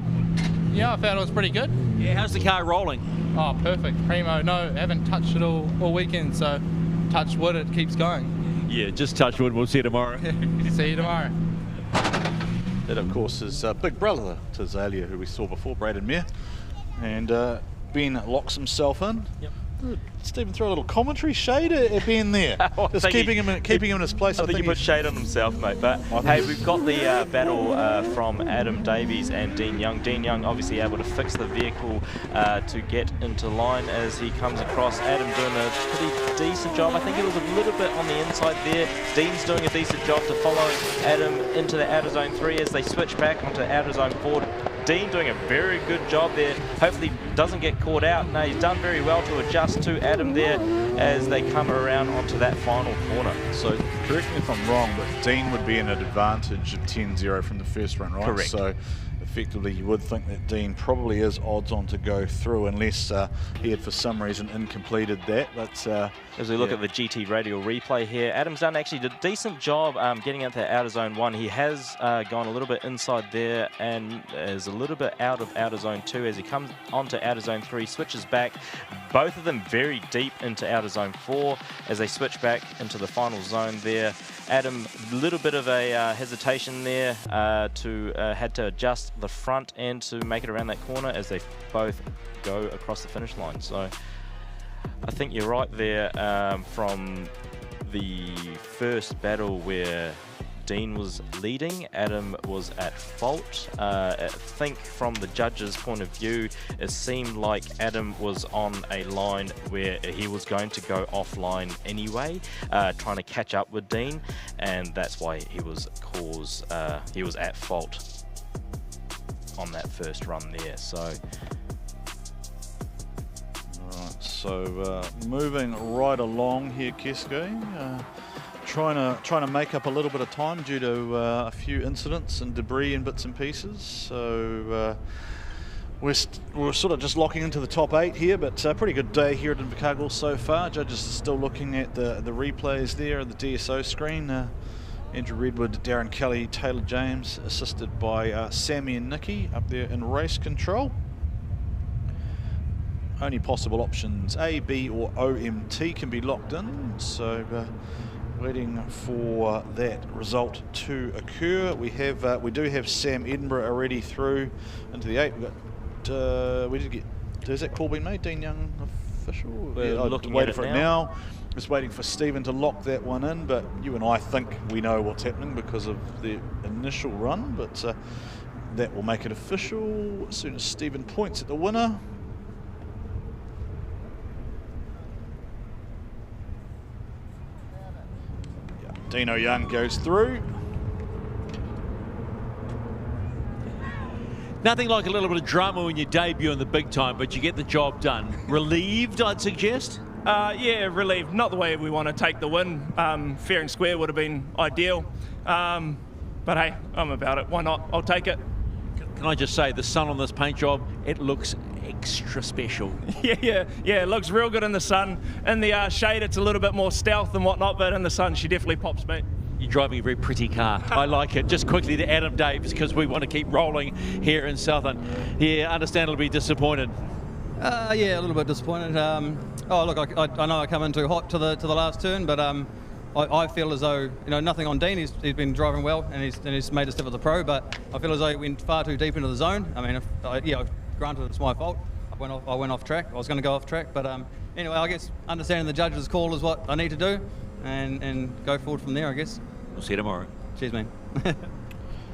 Yeah, I found it was pretty good. Yeah, how's the car rolling? Oh, perfect, primo. No, haven't touched it all weekend, so touch wood, it keeps going. Yeah, just touch wood. We'll see you tomorrow. See you tomorrow. That, of course, is big brother to Zalia, who we saw before, Braden Mayer. And Ben locks himself in. Yep. Stephen, throw a little commentary shade at Ben there. Just keeping him in his place. I think he put shade on himself, mate. But hey, we've got the battle from Adam Davies and Dean Young. Dean Young obviously able to fix the vehicle to get into line as he comes across. Adam doing a pretty decent job. I think it was a little bit on the inside there. Dean's doing a decent job to follow Adam into the outer zone 3 as they switch back onto outer zone 4. Dean doing a very good job there. Hopefully doesn't get caught out. No, he's done very well to adjust to Adam there as they come around onto that final corner. So correct me if I'm wrong, but Dean would be in an advantage of 10-0 from the first run, right? Correct. So effectively you would think that Dean probably is odds on to go through unless he had for some reason incompleted that. But as we look at the GT radial replay here, Adam's done actually a decent job getting into outer zone 1. He has gone a little bit inside there and is a little bit out of outer zone 2 as he comes onto outer zone 3, switches back. Both of them very deep into outer zone 4 as they switch back into the final zone there. Adam, a little bit of a hesitation there had to adjust the front end to make it around that corner as they both go across the finish line. So I think you're right there from the first battle where Dean was leading, Adam was at fault. I think from the judges' point of view, it seemed like Adam was on a line where he was going to go offline anyway, trying to catch up with Dean, and that's why he was at fault on that first run there. So moving right along here, Keisuke, trying to make up a little bit of time due to a few incidents and debris and bits and pieces. So we're sort of just locking into the top 8 here, but a pretty good day here at Invercargill so far. Judges are still looking at the replays there at the DSO screen. Andrew Redwood, Darren Kelly, Taylor James, assisted by Sammy and Nikki up there in race control. Only possible options A, B or OMT can be locked in, so waiting for that result to occur. We do have Sam Edinburgh already through into the 8. Has that call been made? Dean Young official? We're looking waiting at for it it now. Just waiting for Stephen to lock that one in, but you and I think we know what's happening because of the initial run, but that will make it official as soon as Stephen points at the winner. Dino Young goes through. Nothing like a little bit of drama when you debut in the big time, but you get the job done. Relieved, I'd suggest? Yeah, relieved. Not the way we want to take the win. Fair and square would have been ideal. But hey, I'm about it. Why not? I'll take it. Can I just say, the sun on this paint job, it looks extra special. Yeah, it looks real good in the sun. In the shade, it's a little bit more stealth and whatnot, but in the sun, she definitely pops me. You're driving a very pretty car. I like it. Just quickly to Adam Davies, because we want to keep rolling here in Southern. Yeah, understandably disappointed. Yeah, a little bit disappointed. Oh, look, I know I come in too hot to the last turn, but I feel as though, nothing on Dean. He's been driving well and he's made a step as a pro, but I feel as though he went far too deep into the zone. I mean, granted it's my fault. I went off track. I was going to go off track, but anyway, I guess understanding the judge's call is what I need to do, and go forward from there, I guess. We'll see you tomorrow. Cheers, man.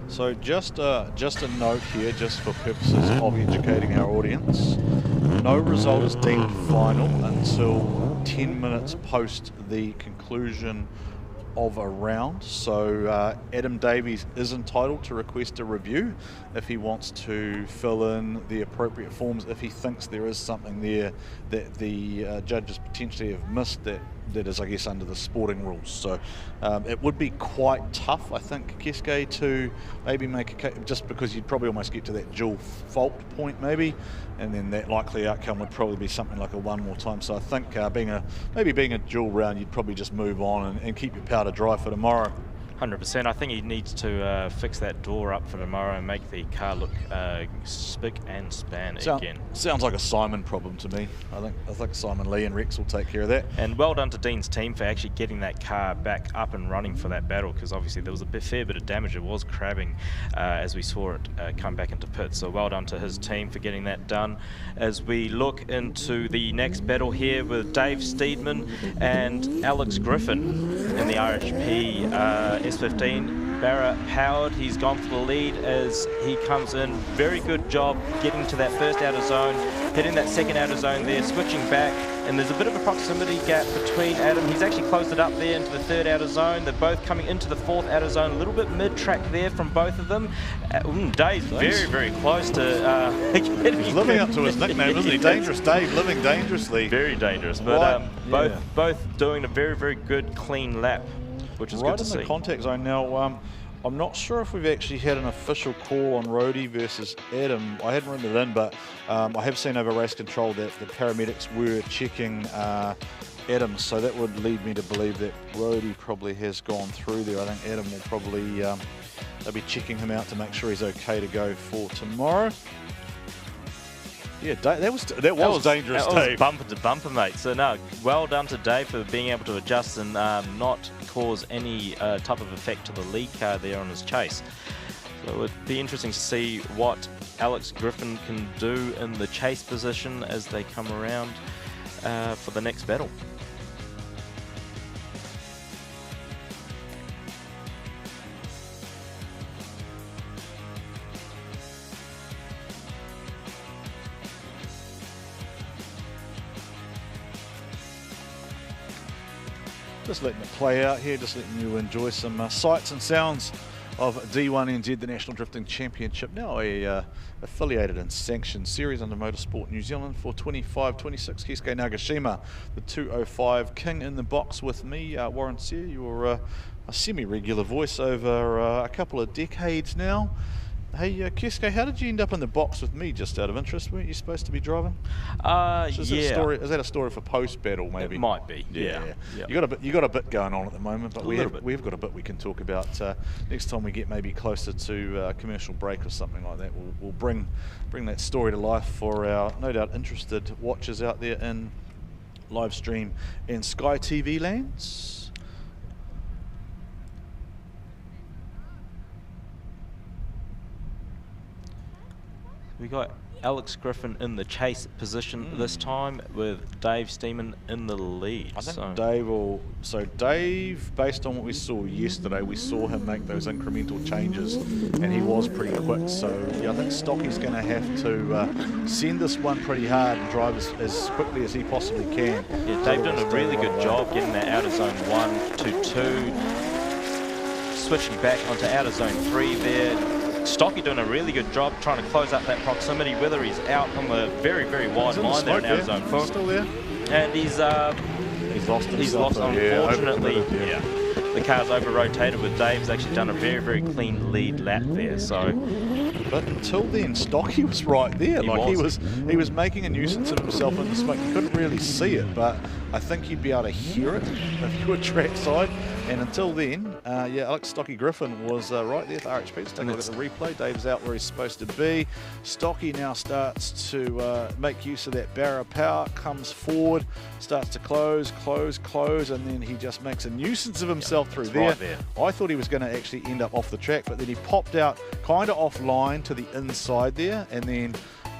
So just a note here, just for purposes of educating our audience, no result is deemed final until 10 minutes post the conclusion of a round. So Adam Davies is entitled to request a review if he wants to fill in the appropriate forms, if he thinks there is something there that the judges potentially have missed that is, I guess, under the sporting rules. So it would be quite tough, I think, Keisuke, to maybe make a case, just because you'd probably almost get to that dual fault point maybe, and then that likely outcome would probably be something like a one more time. So I think being a dual round, you'd probably just move on and keep your powder dry for tomorrow. 100%. I think he needs to fix that door up for tomorrow and make the car look spick and span again. Sounds like a Simon problem to me. I think Simon Lee and Rex will take care of that. And well done to Dean's team for actually getting that car back up and running for that battle, because obviously there was a fair bit of damage. It was crabbing as we saw it come back into pit. So well done to his team for getting that done. As we look into the next battle here with Dave Steedman and Alex Griffin in the RHP S15 Barra powered. He's gone for the lead as he comes in. Very good job getting to that first outer zone, hitting that second outer zone there, switching back, and there's a bit of a proximity gap between Adam. He's actually closed it up there into the third outer zone. They're both coming into the fourth outer zone, a little bit mid-track there from both of them. Dave's very close to getting... He's living up to his nickname, isn't he? Dangerous Dave, living dangerously. Very dangerous, but both doing a very good clean lap, which is good to see. Right in the contact zone now. I'm not sure if we've actually had an official call on Rhodey versus Adam. I hadn't written it in, but I have seen over race control that the paramedics were checking Adam, so that would lead me to believe that Rhodey probably has gone through there. I think Adam will probably, they'll be checking him out to make sure he's okay to go for tomorrow. Yeah, that was dangerous, Dave. That was bumper to bumper, mate. So no, well done to Dave for being able to adjust and not cause any type of effect to the lead car there on his chase. So it would be interesting to see what Alex Griffin can do in the chase position as they come around for the next battle. Just letting it play out here, just letting you enjoy some sights and sounds of D1NZ, the National Drifting Championship, now a affiliated and sanctioned series under Motorsport New Zealand for 25-26. Keisuke Nagashima, the 205 king, in the box with me, Warren Sare. You're a semi-regular voice over a couple of decades now. Hey, Keisuke, how did you end up in the box with me, just out of interest? Weren't you supposed to be driving? Is that a story for post-battle, maybe? It might be, yeah. You got a bit going on at the moment, but we've got a bit we can talk about. Next time we get maybe closer to a commercial break or something like that, we'll bring that story to life for our, no doubt, interested watchers out there in live stream and Sky TV lands. We got Alex Griffin in the chase position this time, with Dave Steedman in the lead. I think Dave, based on what we saw yesterday, we saw him make those incremental changes, and he was pretty quick. So yeah, I think Stocky's going to have to send this one pretty hard and drive as quickly as he possibly can. Yeah, Dave done a really good job getting that out of zone 1 to 2, switching back onto outer zone 3 there. Stocky doing a really good job trying to close up that proximity, whether he's out on the very wide line there in outer zone 4. Still there. And he's lost, unfortunately. Yeah. The car's over-rotated, with Dave's actually done a very clean lead lap there. So, but until then, Stocky was right there. He was making a nuisance of himself in the smoke. You couldn't really see it, but I think you'd be able to hear it if you were trackside. And until then, Alex Stocky Griffin was right there for RHP. Let's take a look at the replay. Dave's out where he's supposed to be. Stocky now starts to make use of that barra power, comes forward, starts to close, and then he just makes a nuisance of himself through there. Right there. I thought he was going to actually end up off the track, but then he popped out kind of offline to the inside there, and then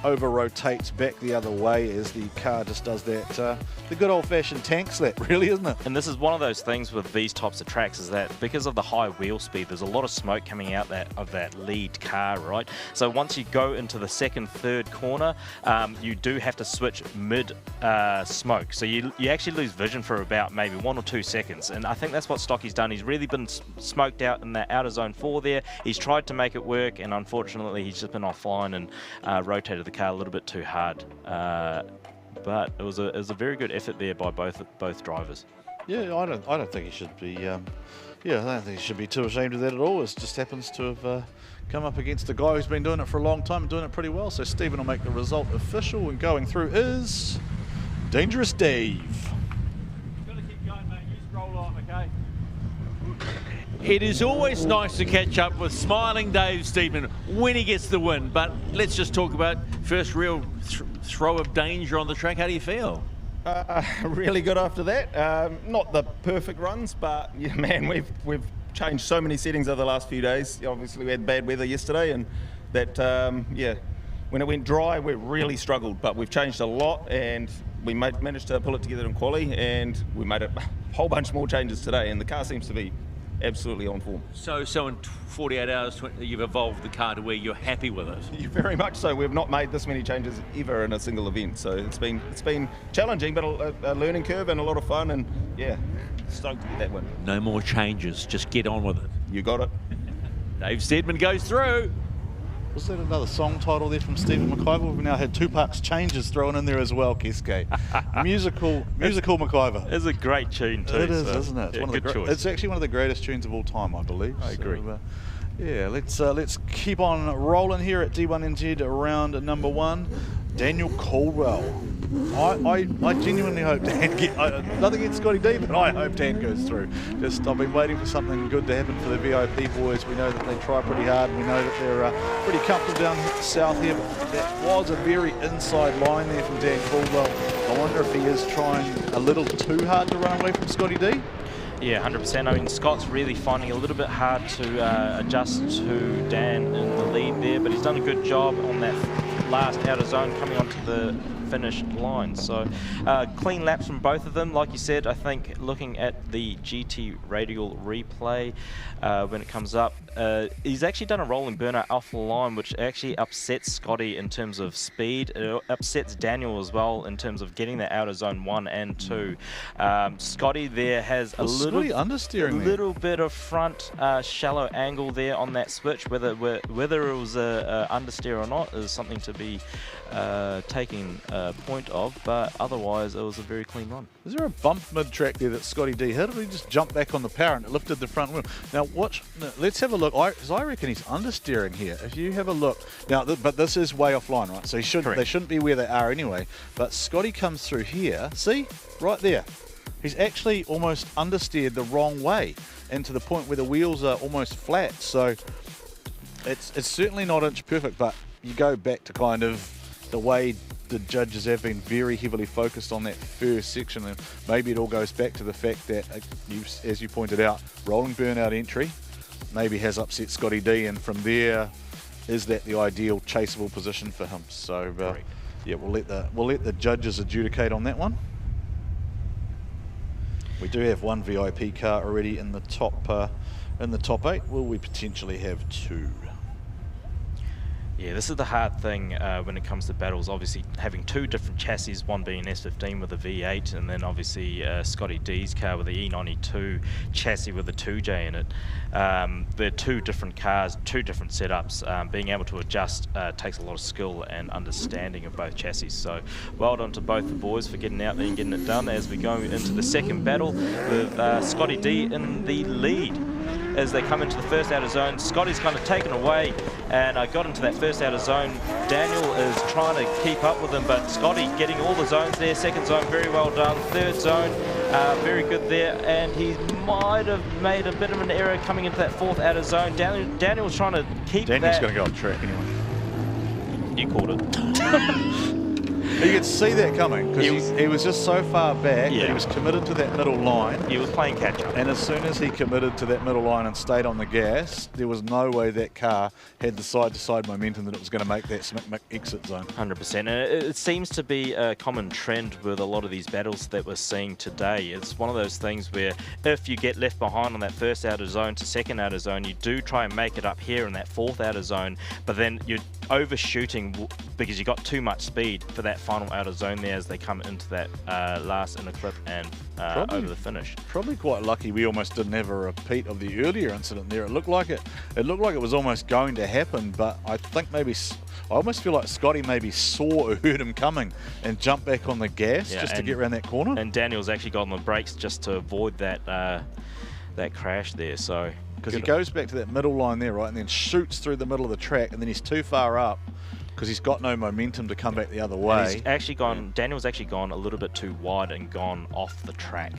over-rotates back the other way as the car just does that, the good old-fashioned tank slap, really, isn't it? And this is one of those things with these types of tracks, is that because of the high wheel speed, there's a lot of smoke coming out of that lead car, right? So once you go into the second, third corner, you do have to switch mid-smoke. So you actually lose vision for about maybe 1 or 2 seconds. And I think that's what Stocky's done. He's really been smoked out in that outer zone 4 there. He's tried to make it work, and unfortunately, he's just been offline and rotated the car a little bit too hard. But it was a very good effort there by both drivers. Yeah, I don't think he should be. I don't think he should be too ashamed of that at all. It just happens to have come up against a guy who's been doing it for a long time and doing it pretty well. So Stephen will make the result official, and going through is Dangerous Dave. Gotta keep going, mate. You just roll off, okay? It is always nice to catch up with smiling Dave Stephen when he gets the win, but let's just talk about first real throw of danger on the track. How do you feel? Really good after that. Not the perfect runs, but yeah, man, we've changed so many settings over the last few days. Obviously, we had bad weather yesterday, and that when it went dry, we really struggled. But we've changed a lot, and we managed to pull it together in quali, and we made a whole bunch more changes today, and the car seems to be absolutely on form. So in 48 hours, you've evolved the car to where you're happy with it. Very much so. We've not made this many changes ever in a single event, so it's been challenging, but a learning curve and a lot of fun, and yeah, stoked to get that win. No more changes, just get on with it. You got it. Dave Steedman goes through. Was that another song title there from Stephen McIvor? We've now had Tupac's Changes thrown in there as well, Keisuke. musical McIvor. It's a great tune too. It is, isn't it? It's, good choice. It's actually one of the greatest tunes of all time, I believe. I agree. Yeah, let's keep on rolling here at D1NZ round number 1. Daniel Caldwell. I genuinely hope Dan nothing against Scotty D, but I hope Dan goes through. I've been waiting for something good to happen for the VIP boys. We know that they try pretty hard. We know that they're pretty comfortable down south here, but that was a very inside line there from Dan Caldwell. I wonder if he is trying a little too hard to run away from Scotty D. Yeah, 100%. I mean, Scott's really finding it a little bit hard to adjust to Dan in the lead there, but he's done a good job on that last outer zone coming onto the finish line. So clean laps from both of them. Like you said, I think looking at the GT radial replay when it comes up, he's actually done a rolling burnout off the line, which actually upsets Scotty in terms of speed. It upsets Daniel as well in terms of getting the outer zone 1 and 2. Scotty there has a little bit of front shallow angle there on that switch. Whether it was a understeer or not is something to be taking point of, but otherwise it was a very clean run. Is there a bump mid-track there that Scotty D hit, or did he just jump back on the power and it lifted the front wheel? Now watch, let's have a look. I reckon he's understeering here. If you have a look now, but this is way offline, right? So they shouldn't be where they are anyway. But Scotty comes through here. See, right there. He's actually almost understeered the wrong way, and to the point where the wheels are almost flat. So it's certainly not inch perfect, but you go back to kind of the way the judges have been very heavily focused on that first section, and maybe it all goes back to the fact that, as you pointed out, rolling burnout entry maybe has upset Scotty D, and from there, is that the ideal chaseable position for him? So yeah, we'll let the judges adjudicate on that one. We do have one VIP car already in the top 8. Will we potentially have 2? Yeah, this is the hard thing when it comes to battles. Obviously, having 2 different chassis, one being an S15 with a V8, and then obviously Scotty D's car with the E92 chassis with a 2J in it. They're 2 different cars, 2 different setups. Being able to adjust takes a lot of skill and understanding of both chassis. So, well done to both the boys for getting out there and getting it done as we go into the second battle with Scotty D in the lead. As they come into the first outer zone, Scotty's kind of taken away and got into that first outer zone. Daniel is trying to keep up with him, but Scotty getting all the zones there. Second zone, very well done. Third zone, very good there. And he might have made a bit of an error coming into that fourth outer zone. Daniel's trying to keep Daniel's going to go off track anyway. You called it. You could see that coming because he was just so far back that he was committed to that middle line. He was playing catch up. And as soon as he committed to that middle line and stayed on the gas, there was no way that car had the side-to-side momentum that it was going to make that exit zone. 100%. And it seems to be a common trend with a lot of these battles that we're seeing today. It's one of those things where if you get left behind on that first outer zone to second outer zone, you do try and make it up here in that fourth outer zone, but then you're overshooting because you got too much speed for that final outer zone there as they come into that last inner clip and over the finish. Probably quite lucky we almost didn't have a repeat of the earlier incident there. It looked like it was almost going to happen, but I think I almost feel like Scotty maybe saw or heard him coming and jumped back on the gas just to get around that corner. And Daniel's actually got on the brakes just to avoid that that crash there. So because he goes back to that middle line there, right, and then shoots through the middle of the track, and then he's too far up because he's got no momentum to come back the other way. He's actually gone, Daniel's actually gone a little bit too wide and gone off the track.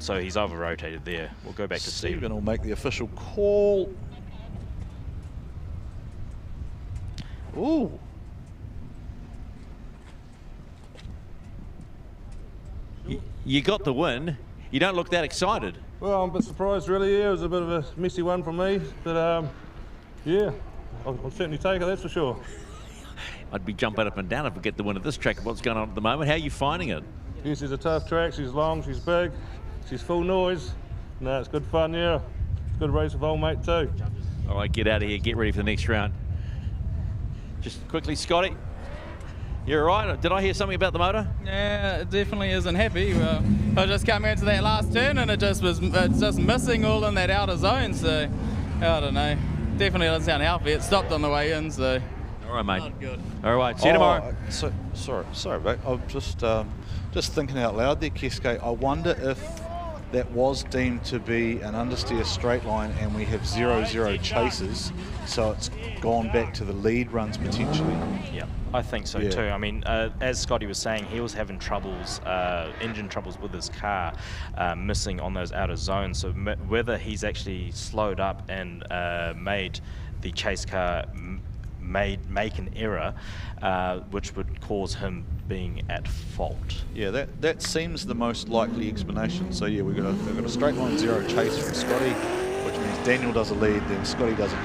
So he's over-rotated there. We'll go back to Stephen. Stephen will make the official call. Ooh. You got the win. You don't look that excited. Well, I'm a bit surprised, really. Yeah, it was a bit of a messy one for me, but yeah, I'll certainly take it, that's for sure. I'd be jumping up and down if we get the win at this track. What's going on at the moment? How are you finding it? Yes, it's a tough track. She's long, she's big, she's full noise. No, it's good fun, yeah. It's a good race with old mate too. All right, get out of here. Get ready for the next round. Just quickly, Scotty. You're right. Did I hear something about the motor? Yeah, it definitely isn't happy. Well, I just came into that last turn and it's just missing all in that outer zone. So I don't know. Definitely doesn't sound healthy. It stopped on the way in. So all right, mate. Not good. All right. See you tomorrow. Sorry, mate. I'm just thinking out loud there, Keisuke. I wonder if that was deemed to be an understeer straight line and we have 0-0 chases, so it's gone back to the lead runs potentially. Yeah, I think so too. I mean, as Scotty was saying, he was having troubles, engine troubles with his car, missing on those outer zones. So whether he's actually slowed up and made the chase car make an error, which would cause him being at fault. Yeah, that seems the most likely explanation. So yeah, we've got a straight line 0 chase from Scotty, which means Daniel does a lead, then Scotty does a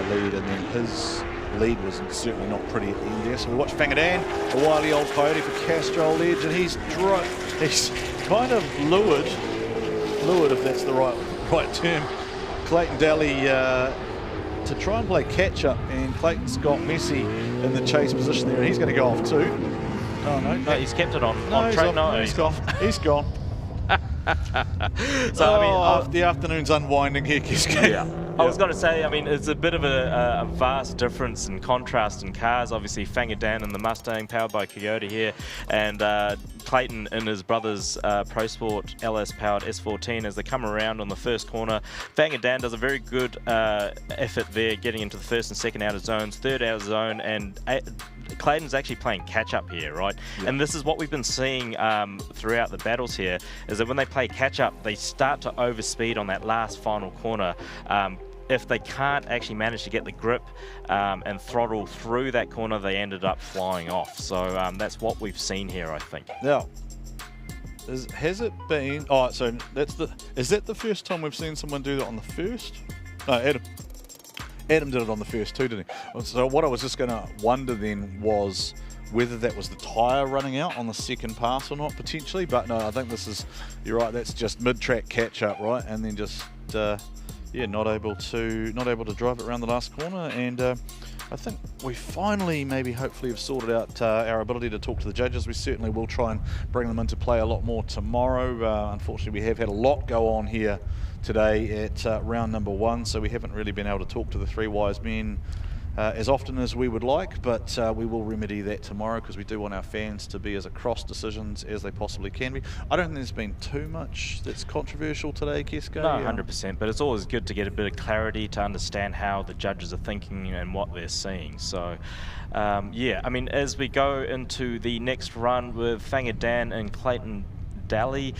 lead, and then his lead was certainly not pretty at the end there. So we watch Fangadan, a wily old coyote for Castrol Edge, and he's kind of lured if that's the right term, Clayton Daly to try and play catch up, and Clayton's got Messi in the chase position there, and he's going to go off too. Oh no, he's kept it on track. No, he's gone. He's gone. So I mean, the afternoon's unwinding here, Keisuke. Yeah. I was going to say, I mean, it's a bit of a vast difference in contrast in cars. Obviously, Fangadan in the Mustang, powered by Coyote here, and Clayton in his brother's Pro Sport LS-powered S14 as they come around on the first corner. Fangadan does a very good effort there, getting into the first and second outer zones, third outer zone, and Clayton's actually playing catch-up here, right? Yeah. And this is what we've been seeing throughout the battles here, is that when they play catch-up, they start to overspeed on that last final corner. If they can't actually manage to get the grip and throttle through that corner, they ended up flying off. So that's what we've seen here, I think. Now, has it been... Oh, so is that the first time we've seen someone do that on the first? No, Adam did it on the first too, didn't he? So what I was just going to wonder then was whether that was the tyre running out on the second pass or not, potentially. But no, I think this is... You're right, that's just mid-track catch-up, right? And then just... yeah, not able to drive it around the last corner, and I think we finally, maybe hopefully, have sorted out our ability to talk to the judges. We certainly will try and bring them into play a lot more tomorrow. Unfortunately, we have had a lot go on here today at round number 1, so we haven't really been able to talk to the three wise men as often as we would like, but we will remedy that tomorrow because we do want our fans to be as across decisions as they possibly can be. I don't think there's been too much that's controversial today, Keisuke. No, 100%, but it's always good to get a bit of clarity to understand how the judges are thinking and what they're seeing. So, yeah, I mean, as we go into the next run with Fangadan and Clayton Daly,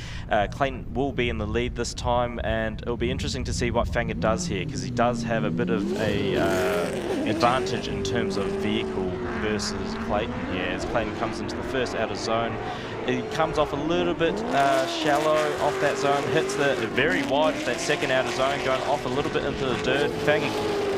Clayton will be in the lead this time, and it'll be interesting to see what Fanga does here, because he does have a bit of a advantage in terms of vehicle versus Clayton here. As Clayton comes into the first outer zone, he comes off a little bit shallow off that zone, hits the very wide of that second outer zone, going off a little bit into the dirt. Fanga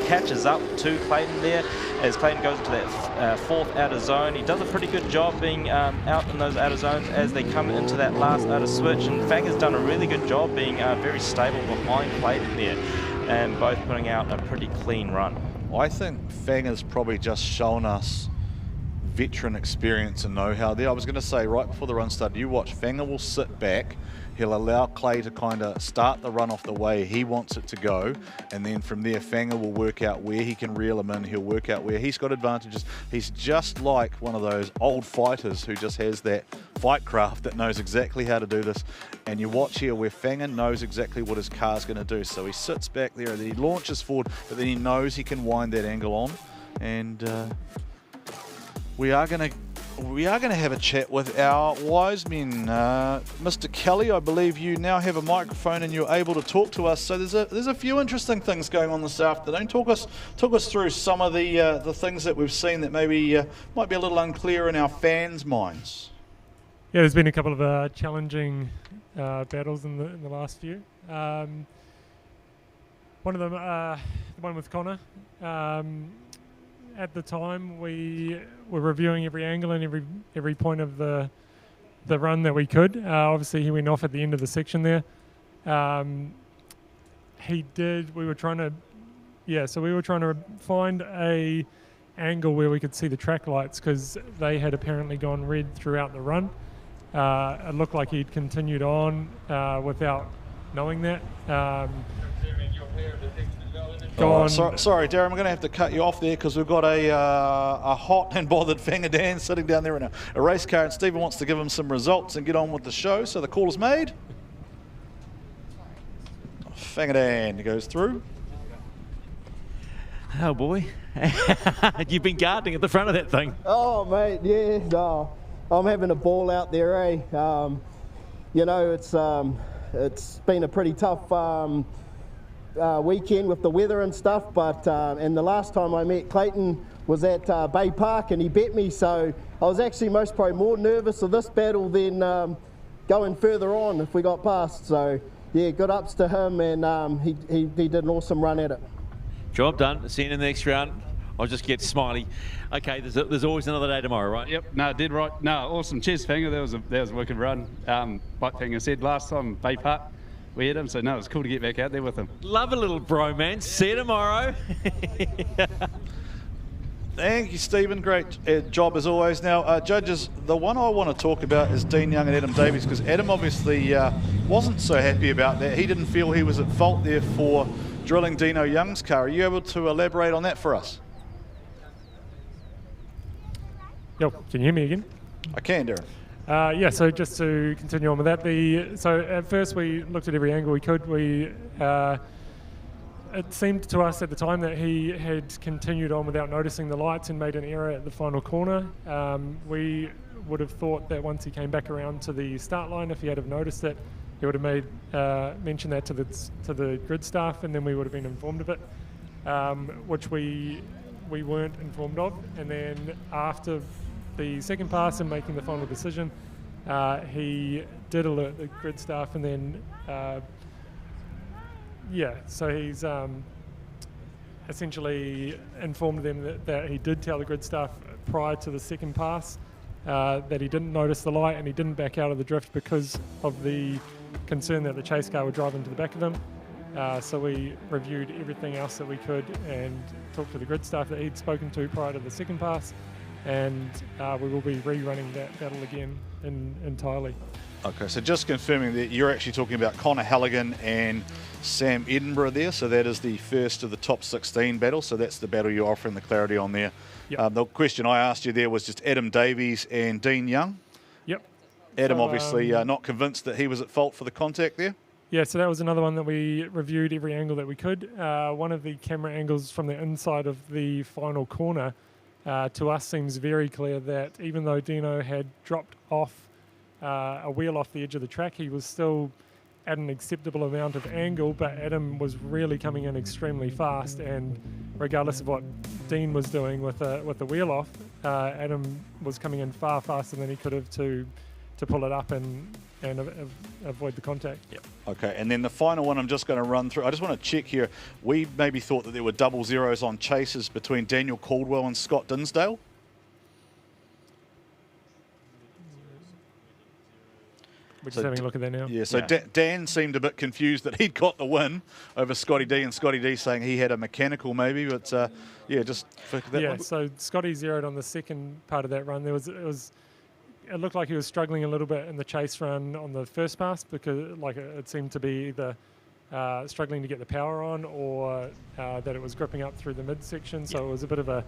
catches up to Clayton there as Clayton goes into that fourth outer zone. He does a pretty good job being out in those outer zones as they come into that last outer switch, and Fanga's done a really good job being very stable behind Clayton there, and both putting out a pretty clean run. I think Fanga's probably just shown us veteran experience and know-how there. I was going to say right before the run started, you watch, Fanga will sit back, he'll allow Clay to kind of start the run off the way he wants it to go, and then from there Fanga will work out where he can reel him in, he'll work out where he's got advantages. He's just like one of those old fighters who just has that fight craft that knows exactly how to do this, and you watch here where Fanga knows exactly what his car's going to do. So he sits back there and then he launches forward, but then he knows he can wind that angle on, and we are going to have a chat with our wise men. Mr. Kelly, I believe you now have a microphone and you're able to talk to us. So there's a few interesting things going on this afternoon. Talk us through some of the things that we've seen that maybe might be a little unclear in our fans' minds. Yeah, there's been a couple of challenging battles in the last few. One of them, the one with Connor. At the time, we were reviewing every angle and every point of the run that we could. Obviously, he went off at the end of the section there. We were trying to find a angle where we could see the track lights because they had apparently gone red throughout the run. It looked like he'd continued on without knowing that. Sorry, Darren, I'm going to have to cut you off there because we've got a hot and bothered Finger Dan sitting down there in a race car, and Stephen wants to give him some results and get on with the show. So the call is made. Finger Dan goes through. Oh boy, you've been gardening at the front of that thing. Oh mate, yeah, no, I'm having a ball out there, eh? You know, it's been a pretty tough weekend with the weather and stuff, but and the last time I met Clayton was at Bay Park and he bet me, so I was actually probably more nervous of this battle than going further on if we got past. So yeah, good ups to him, and he did an awesome run at it. Job done. See you in the next round. I'll just get smiley. Okay, there's always another day tomorrow, right? Yep. No, dead right. No, awesome. Cheers, Finger. That was a wicked run. Like Finger said last time, Bay Park, we had him, so no, it was cool to get back out there with him. Love a little bromance. See you tomorrow. Thank you, Stephen. Great job as always. Now, judges, the one I want to talk about is Dean Young and Adam Davies, because Adam obviously wasn't so happy about that. He didn't feel he was at fault there for drilling Dino Young's car. Are you able to elaborate on that for us? Yo, can you hear me again? I can, Darren. Yeah, so just to continue on with that, so at first we looked at every angle we could. It seemed to us at the time that he had continued on without noticing the lights and made an error at the final corner. We would have thought that once he came back around to the start line, if he had have noticed it, he would have made mentioned that to the grid staff, and then we would have been informed of it, which we weren't informed of. And then after the second pass and making the final decision, he did alert the grid staff, and then so he's essentially informed them that he did tell the grid staff prior to the second pass that he didn't notice the light and he didn't back out of the drift because of the concern that the chase car would drive into the back of him. So we reviewed everything else that we could and talked to the grid staff that he'd spoken to prior to the second pass, and we will be rerunning that battle again entirely. Okay, so just confirming that you're actually talking about Connor Halligan and Sam Edinburgh there, so that is the first of the top 16 battles, so that's the battle you're offering the clarity on there. Yep. The question I asked you there was just Adam Davies and Dean Young. Yep. Adam So, obviously not convinced that he was at fault for the contact there. Yeah, so that was another one that we reviewed every angle that we could. One of the camera angles from the inside of the final corner to us seems very clear that even though Dino had dropped off a wheel off the edge of the track, he was still at an acceptable amount of angle, but Adam was really coming in extremely fast, and regardless of what Dean was doing with the wheel off, Adam was coming in far faster than he could have to pull it up and avoid the contact. Yep. Okay, and then the final one I'm just going to run through. I just want to check here. We maybe thought that there were double zeros on chases between Daniel Caldwell and Scott Dinsdale. We're just having a look at that now. Yeah, so Dan seemed a bit confused that he'd got the win over Scotty D, and Scotty D saying he had a mechanical maybe, but just for that one. So Scotty zeroed on the second part of that run. It looked like he was struggling a little bit in the chase run on the first pass, because it seemed to be either struggling to get the power on or that it was gripping up through the midsection. So it was a bit of a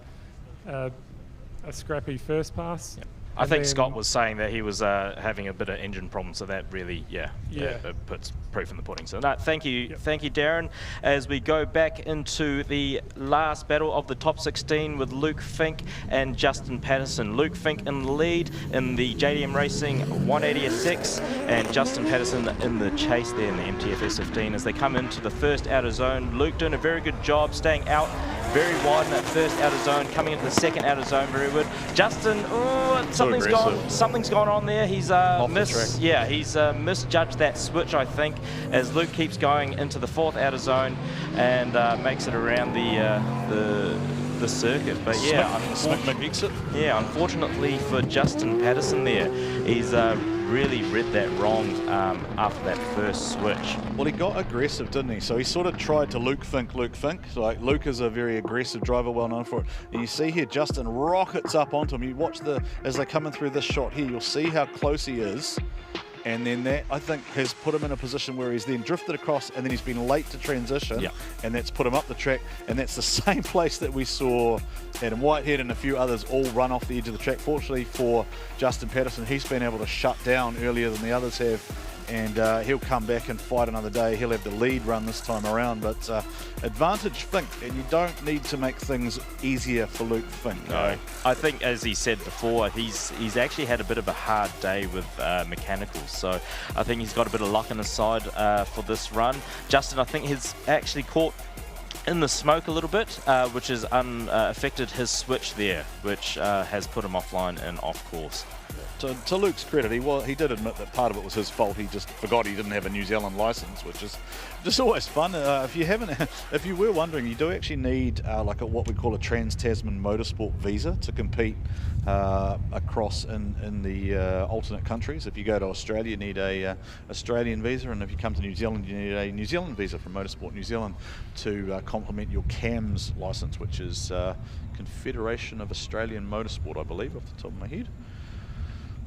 scrappy first pass. I think Scott was saying that he was having a bit of engine problems, so that really, it puts proof in the pudding. So no, thank you, Darren. As we go back into the last battle of the top 16 with Luke Fink and Justin Patterson. Luke Fink in the lead in the JDM Racing 180SX, and Justin Patterson in the chase there in the MTFS 15 as they come into the first outer zone. Luke doing a very good job staying out very wide in that first outer zone, coming into the second outer zone very good. Justin, something's gone on there. He's misjudged that switch, I think, as Luke keeps going into the fourth outer zone and makes it around the circuit. But unfortunately for Justin Patterson there, he's really read that wrong after that first switch. Well, he got aggressive, didn't he? So he sort of tried to Luke Fink. So like Luke is a very aggressive driver, well known for it. And you see here, Justin rockets up onto him. You watch as they're coming through this shot here, you'll see how close he is. And then that, I think, has put him in a position where he's then drifted across and then he's been late to transition. And that's put him up the track. And that's the same place that we saw Adam Whitehead and a few others all run off the edge of the track. Fortunately for Justin Patterson, he's been able to shut down earlier than the others have. And he'll come back and fight another day. He'll have the lead run this time around. But advantage Fink, and you don't need to make things easier for Luke Fink. No, I think, as he said before, he's actually had a bit of a hard day with mechanicals. So I think he's got a bit of luck on his side for this run. Justin, I think, has actually caught in the smoke a little bit, which has affected his switch there, which has put him offline and off course. To Luke's credit, he did admit that part of it was his fault. He just forgot he didn't have a New Zealand license, which is just always fun. If you were wondering, you do actually need what we call a Trans-Tasman Motorsport visa to compete across in the alternate countries. If you go to Australia, you need a Australian visa, and if you come to New Zealand, you need a New Zealand visa from Motorsport New Zealand to complement your CAMS license, which is Confederation of Australian Motorsport, I believe, off the top of my head.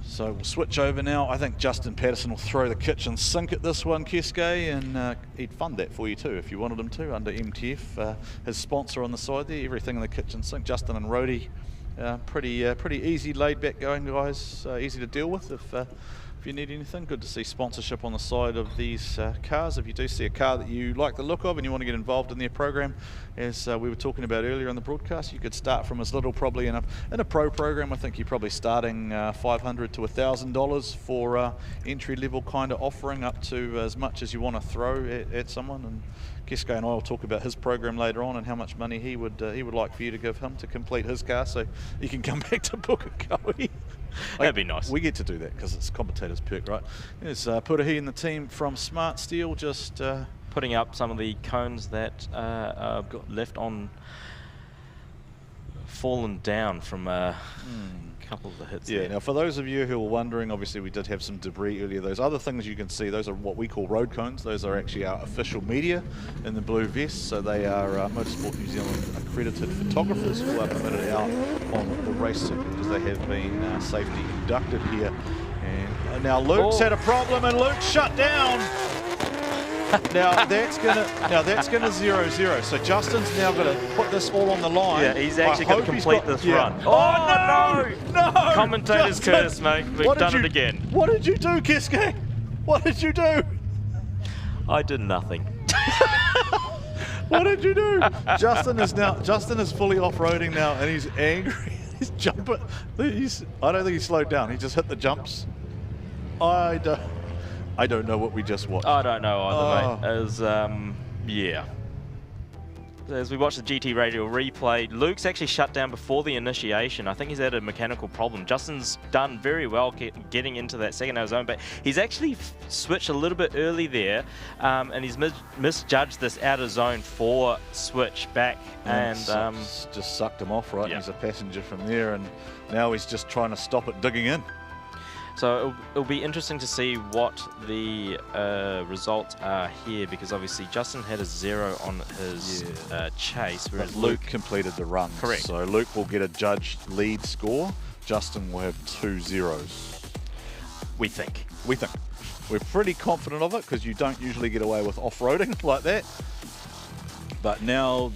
So we'll switch over now. I think Justin Patterson will throw the kitchen sink at this one, Keisuke, and he'd fund that for you too if you wanted him to under MTF. His sponsor on the side there, everything in the kitchen sink. Justin and Rhodey, pretty easy, laid back going guys, easy to deal with if you need anything. Good to see sponsorship on the side of these cars. If you do see a car that you like the look of and you want to get involved in their program, as we were talking about earlier in the broadcast, you could start from as little, probably in a pro program. I think you're probably starting $500 to $1,000 for entry level kind of offering, up to as much as you want to throw at someone. And Keisuke and I will talk about his program later on and how much money he would like for you to give him to complete his car, so you can come back to Pukekohe. That'd be nice. We get to do that because it's commentator's perk, right? There's Purahi and the team from Smart Steel just putting up some of the cones that got left on, fallen down from a couple of the hits. Yeah, now for those of you who are wondering, obviously we did have some debris earlier. Those other things you can see, those are what we call road cones. Those are actually our official media in the blue vests. So they are Motorsport New Zealand accredited photographers who are permitted out on the race circuit because they have been safety inducted here. And now Luke's had a problem and Luke's shut down. Now that's gonna 0-0. So Justin's now gonna put this all on the line. Yeah, he's actually gonna complete this run. Oh no! Commentator's curse, mate. We've done it again. What did you do, Keisuke? What did you do? I did nothing. What did you do? Justin is fully off-roading now, and he's angry. He's jumping. I don't think he slowed down. He just hit the jumps. I don't know what we just watched. I don't know either, mate. As we watch the GT Radio replay, Luke's actually shut down before the initiation. I think he's had a mechanical problem. Justin's done very well getting into that second outer zone, but he's actually switched a little bit early there, and he's misjudged this outer zone 4 switch back, and just sucked him off, right? Yeah. He's a passenger from there, and now he's just trying to stop it digging in. So it'll be interesting to see what the results are here, because obviously Justin had a 0 on his chase, whereas Luke completed the run. Correct. So Luke will get a judged lead score. Justin will have 2 zeros. We think. We're pretty confident of it because you don't usually get away with off-roading like that. But now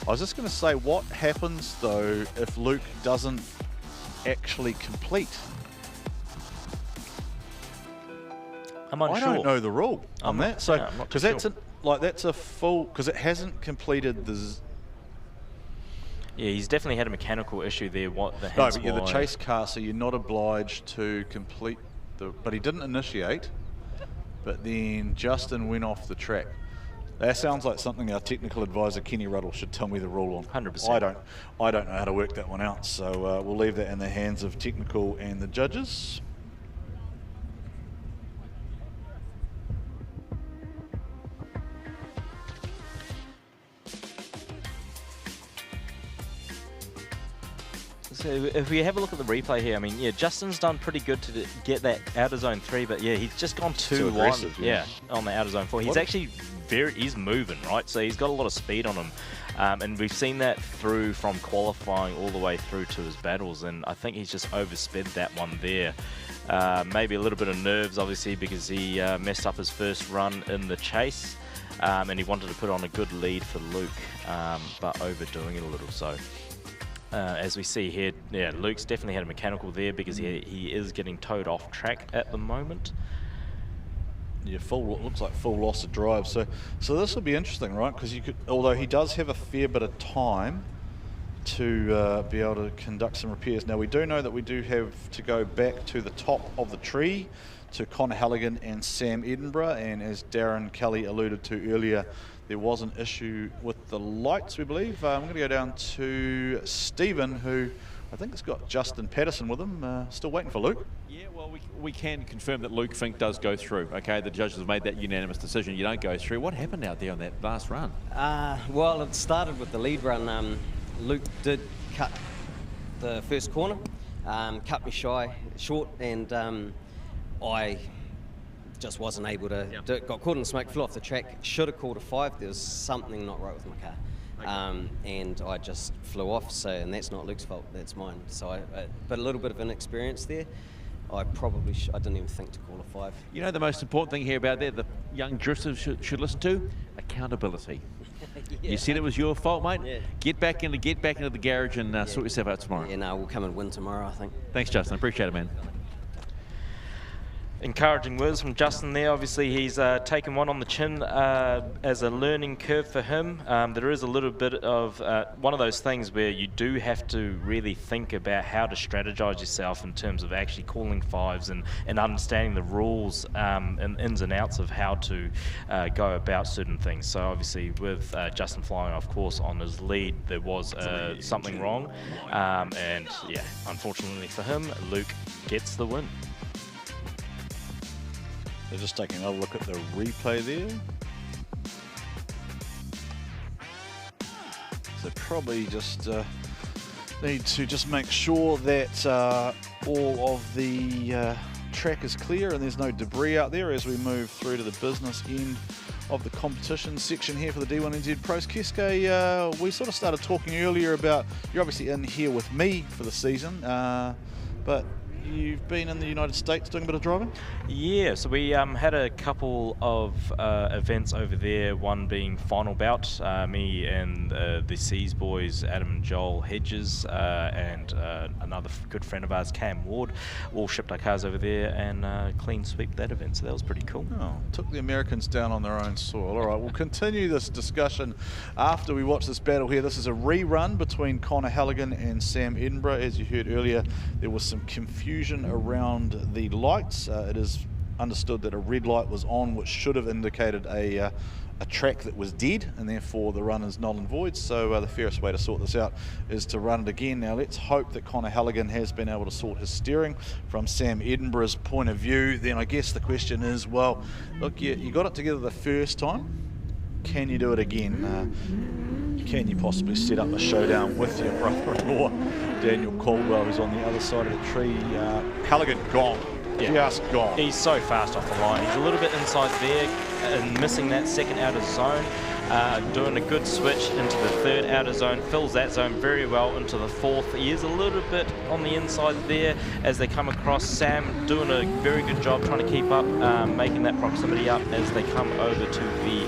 I was just going to say, what happens though if Luke doesn't actually complete? I'm unsure. I don't know the rule on that. So yeah, because that's that's a full, because it hasn't completed the. Yeah, he's definitely had a mechanical issue there. No, but you're the chase car, so you're not obliged to complete the. But he didn't initiate. But then Justin went off the track. That sounds like something our technical advisor Kenny Ruddle should tell me the rule on. 100%. I don't know how to work that one out, so we'll leave that in the hands of technical and the judges. So if we have a look at the replay here, I mean, yeah, Justin's done pretty good to get that out of zone 3, but yeah, he's just gone too aggressive, yeah, on the out of zone 4. He's actually he's moving, right? So he's got a lot of speed on him, and we've seen that through from qualifying all the way through to his battles, and I think he's just oversped that one there. Maybe a little bit of nerves, obviously, because he messed up his first run in the chase, and he wanted to put on a good lead for Luke, but overdoing it a little. So as we see here, yeah, Luke's definitely had a mechanical there because he is getting towed off track at the moment. Yeah, looks like full loss of drive. So this will be interesting, right? Because you could, although he does have a fair bit of time to be able to conduct some repairs. Now we do know that we do have to go back to the top of the tree to Connor Halligan and Sam Edinburgh, and as Darren Kelly alluded to earlier, there was an issue with the lights, we believe. I'm going to go down to Stephen, who I think has got Justin Patterson with him. Still waiting for Luke. Yeah, well, we can confirm that Luke Fink does go through. Okay, the judges have made that unanimous decision. You don't go through. What happened out there on that last run? Well, it started with the lead run. Luke did cut the first corner, cut me short, and I just wasn't able to do it. Got caught in the smoke, flew off the track. Should have called a 5. There was something not right with my car. And I just flew off, and that's not Luke's fault, that's mine. So but a little bit of inexperience there. I didn't even think to call a 5. You know the most important thing here about that, the young drifters should listen to? Accountability. Yeah. You said it was your fault, mate? Yeah. Get back into the garage and sort yourself out tomorrow. Yeah, no, we'll come and win tomorrow, I think. Thanks, Justin. Appreciate it, man. Encouraging words from Justin there. Obviously, he's taken one on the chin as a learning curve for him. There is a little bit of one of those things where you do have to really think about how to strategize yourself in terms of actually calling 5s and understanding the rules and ins and outs of how to go about certain things. So obviously with Justin flying off course on his lead, there was something wrong. And yeah, unfortunately for him, Luke gets the win. They're just taking another look at the replay there. So probably just need to just make sure that all of the track is clear and there's no debris out there as we move through to the business end of the competition section here for the D1NZ Pros. Keisuke, we sort of started talking earlier about, you're obviously in here with me for the season, but you've been in the United States doing a bit of driving? Yeah, so we had a couple of events over there, one being final bout, me and the Seas boys, Adam and Joel Hedges, and another good friend of ours, Cam Ward, all shipped our cars over there and clean sweep that event, so that was pretty cool. Oh, took the Americans down on their own soil. All right, we'll continue this discussion after we watch this battle here. This is a rerun between Connor Halligan and Sam Edinburgh. As you heard earlier, there was some confusion around the lights. It is understood that a red light was on, which should have indicated a track that was dead, and therefore the run is null and void. So the fairest way to sort this out is to run it again. Now let's hope that Connor Halligan has been able to sort his steering from Sam Edinburgh's point of view. Then I guess the question is, well, look, you got it together the first time. Can you do it again? Can you possibly set up a showdown with your brother-in-law, Daniel Caldwell, who's on the other side of the tree? Halligan gone. Yeah. Just gone. He's so fast off the line. He's a little bit inside there and missing that second outer zone. Doing a good switch into the third outer zone, fills that zone very well into the fourth. He is a little bit on the inside there as they come across. Sam doing a very good job trying to keep up, making that proximity up as they come over to the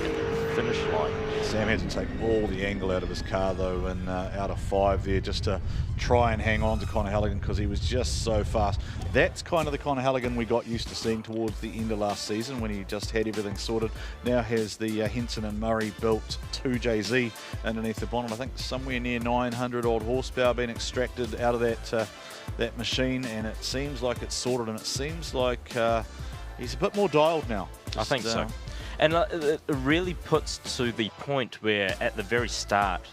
finish line. Sam had to take all the angle out of his car though, and out of 5 there, just to try and hang on to Conor Halligan, because he was just so fast. That's kind of the Conor Halligan we got used to seeing towards the end of last season, when he just had everything sorted. Now has the Henson and Murray built 2JZ underneath the bonnet. I think somewhere near 900 odd horsepower being extracted out of that machine, and it seems like it's sorted, and it seems like he's a bit more dialed now. I think so. And it really puts to the point where at the very start,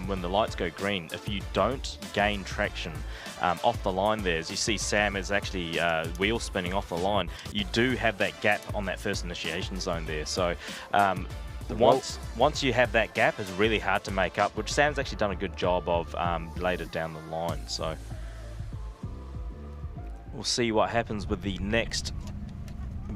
when the lights go green, if you don't gain traction off the line there, as you see Sam is actually wheel spinning off the line, you do have that gap on that first initiation zone there. So once you have that gap, it's really hard to make up, which Sam's actually done a good job of later down the line. So we'll see what happens with the next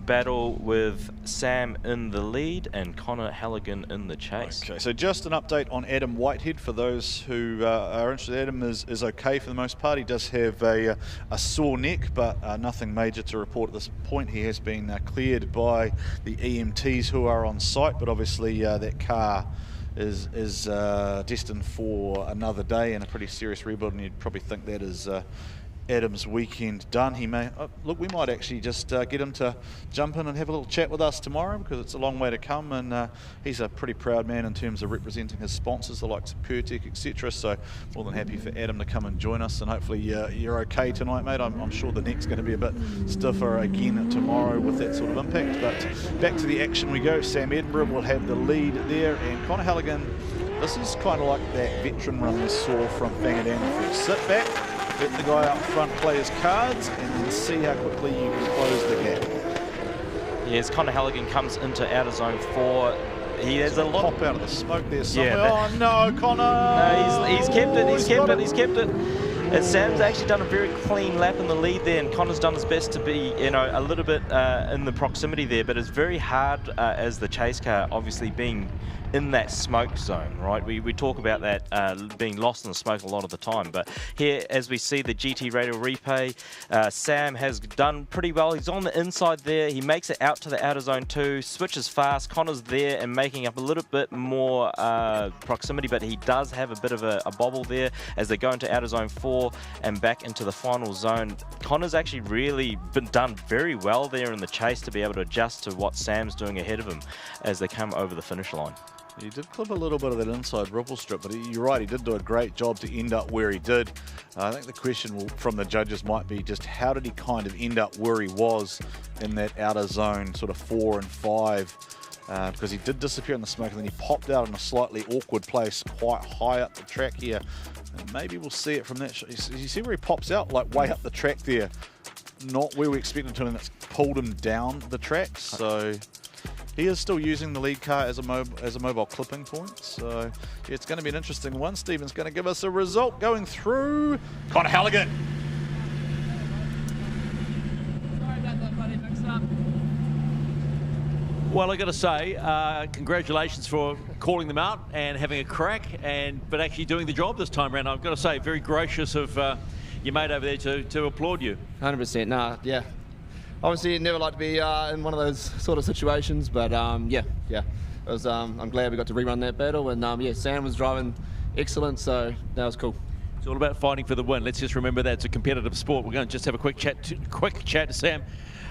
battle, with Sam in the lead and Conor Halligan in the chase. Okay, so just an update on Adam Whitehead for those who are interested. Adam is okay for the most part. He does have a sore neck, but nothing major to report at this point. He has been cleared by the EMTs who are on site, but obviously that car is destined for another day and a pretty serious rebuild, and you'd probably think that is Adam's weekend done. He may look, we might actually just get him to jump in and have a little chat with us tomorrow, because it's a long way to come, and he's a pretty proud man in terms of representing his sponsors, the likes of Pertec, etc. So more than happy for Adam to come and join us, and hopefully you're okay tonight, mate. I'm sure the neck's going to be a bit stiffer again tomorrow with that sort of impact. But back to the action we go. Sam Edinburgh will have the lead there, and Conor Halligan, this is kind of like that veteran run we saw from Whangadana. If you sit back, let the guy up front play his cards, and then see how quickly you can close the gap. Yes, Conor Halligan comes into outer zone 4. He has a lot pop out of the smoke there somewhere. Yeah, oh no, Conor! No, he's kept it. He's kept it. And Sam's actually done a very clean lap in the lead there, and Conor's done his best to be, a little bit in the proximity there. But it's very hard as the chase car, obviously being in that smoke zone, right? We talk about that being lost in the smoke a lot of the time, but here, as we see the GT Radio replay, Sam has done pretty well. He's on the inside there. He makes it out to the outer zone 2, switches fast. Connor's there and making up a little bit more proximity, but he does have a bit of a bobble there as they go into outer zone 4 and back into the final zone. Connor's actually really done very well there in the chase to be able to adjust to what Sam's doing ahead of him as they come over the finish line. He did clip a little bit of that inside ripple strip, but you're right, he did do a great job to end up where he did. I think the question from the judges might be just how did he kind of end up where he was in that outer zone, sort of 4 and 5, because he did disappear in the smoke, and then he popped out in a slightly awkward place quite high up the track here. And maybe we'll see it from that shot. You see where he pops out, like way up the track there, not where we expected to, and it's pulled him down the track. So he is still using the lead car as a mobile clipping point. So yeah, it's going to be an interesting one. Stephen's going to give us a result going through. Conor Halligan. Sorry about that, buddy. Mixed up. Well, I got to say, congratulations for calling them out and having a crack, but actually doing the job this time around. I've got to say, very gracious of your mate over there to applaud you. 100%. Nah, yeah. Obviously, you'd never like to be in one of those sort of situations, but yeah. It was, I'm glad we got to rerun that battle, and yeah, Sam was driving excellent, so that was cool. It's all about fighting for the win. Let's just remember that it's a competitive sport. We're going to just have a quick chat to Sam.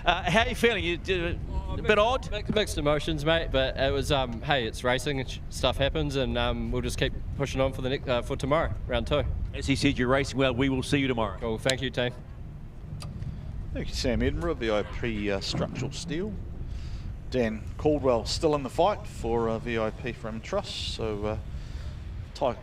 How are you feeling? You a bit odd? Mixed emotions, mate. But it was, hey, it's racing. And stuff happens, and we'll just keep pushing on for the for tomorrow, round 2. As he said, you're racing well. We will see you tomorrow. Cool. Thank you, team. Thank you, Sam Edinburgh, VIP Structural Steel. Dan Caldwell still in the fight for VIP from Trust. So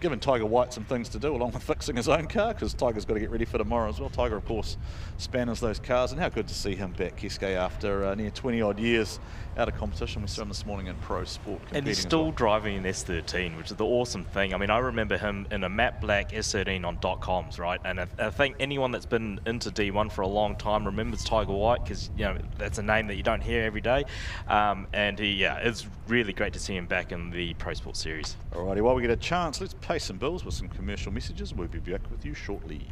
giving Tiger White some things to do along with fixing his own car, because Tiger's got to get ready for tomorrow as well. Tiger, of course, spanners those cars, and how good to see him back, Keisuke, after near 20 odd years out of competition. We saw him this morning in pro sport. And he's still driving an S13, which is the awesome thing. I mean, I remember him in a matte black S13 on .coms, right? And I think anyone that's been into D1 for a long time remembers Tiger White, because that's a name that you don't hear every day. And it's really great to see him back in the Pro Sport Series. Alrighty, while we get a chance, let's pay some bills with some commercial messages. We'll be back with you shortly.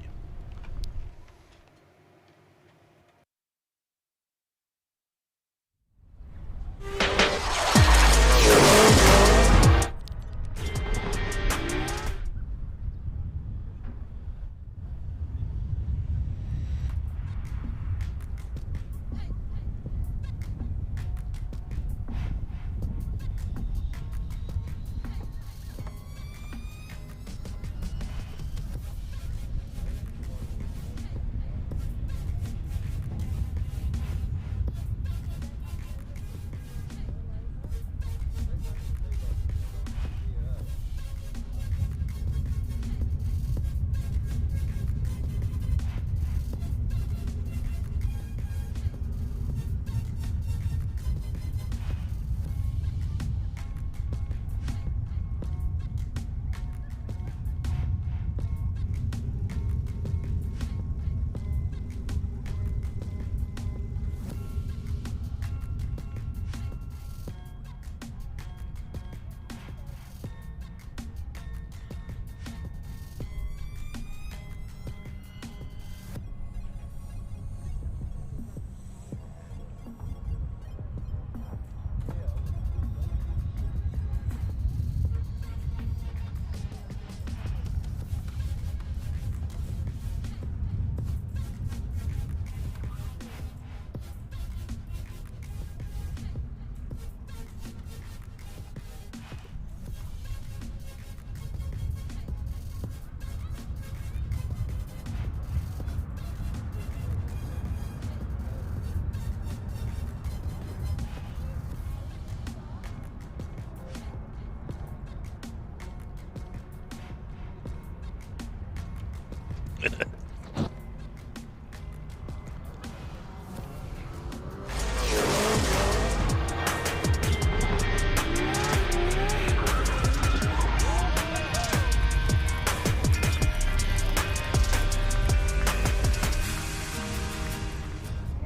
minute.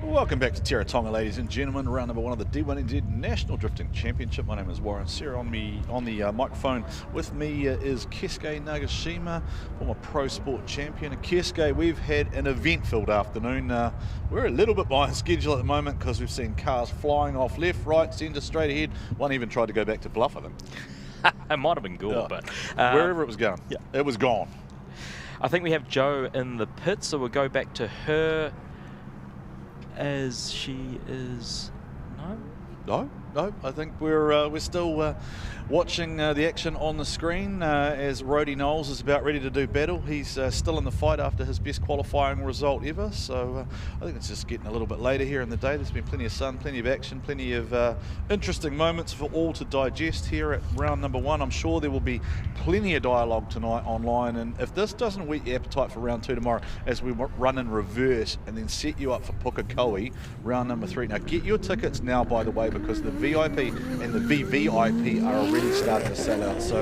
Welcome back to Teretonga, ladies and gentlemen. Round number 1 of the D1NZ National Drifting Championship. My name is Warren Sare. On the microphone with me is Keisuke Nagashima, former pro sport champion. And Keisuke, we've had an event-filled afternoon. We're a little bit behind schedule at the moment because we've seen cars flying off left, right, centre, straight ahead. One even tried to go back to Bluff with them. It might have been Gore, but wherever it was going, it was gone. I think we have Jo in the pit, so we'll go back to her. As she is, no. I think we're still watching the action on the screen as Rody Knowles is about ready to do battle. He's still in the fight after his best qualifying result ever. So I think it's just getting a little bit later here in the day. There's been plenty of sun, plenty of action, plenty of interesting moments for all to digest here at round number 1. I'm sure there will be plenty of dialogue tonight online. And if this doesn't whet your appetite for round 2 tomorrow, as we run in reverse and then set you up for Pukekohe, round number 3. Now get your tickets now, by the way, because the VIP and the VVIP are already starting to sell out. So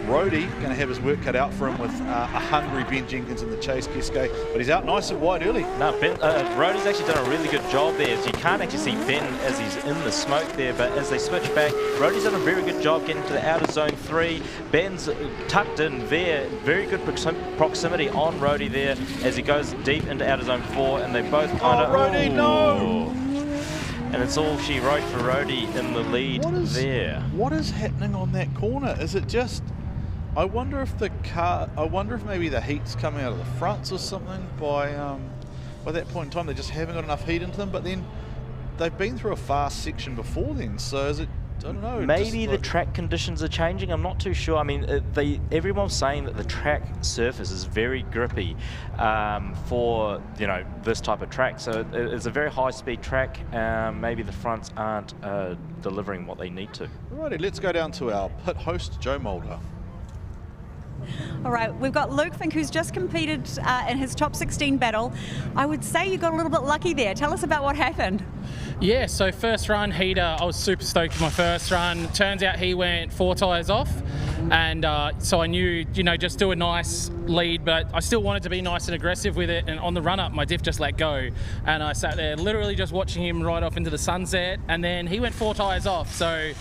Rody going to have his work cut out for him with a hungry Ben Jenkins in the chase, Keisuke, but he's out nice and wide early. No, Rody's actually done a really good job there. So you can't actually see Ben as he's in the smoke there, but as they switch back, Rody's done a very good job getting to the outer zone 3. Ben's tucked in there, very good proximity on Rody there as he goes deep into outer zone 4, and they both kind of... Rody, no! And it's all she wrote for Rody in the lead there. What is happening on that corner? Is it just... I wonder if maybe the heat's coming out of the fronts or something by that point in time. They just haven't got enough heat into them, but then they've been through a fast section before then, so is it... I don't know. Maybe the track conditions are changing. I'm not too sure. I mean, everyone's saying that the track surface is very grippy for this type of track. So it's a very high-speed track. Maybe the fronts aren't delivering what they need to. Alrighty, let's go down to our pit host, Joe Maulder. All right, we've got Luke Fink, who's just competed in his top 16 battle. I would say you got a little bit lucky there. Tell us about what happened. Yeah, so first run, heater, I was super stoked with my first run. Turns out he went 4 tyres off. And so I knew, just do a nice lead, but I still wanted to be nice and aggressive with it. And on the run-up, my diff just let go. And I sat there literally just watching him ride off into the sunset. And then he went 4 tyres off. So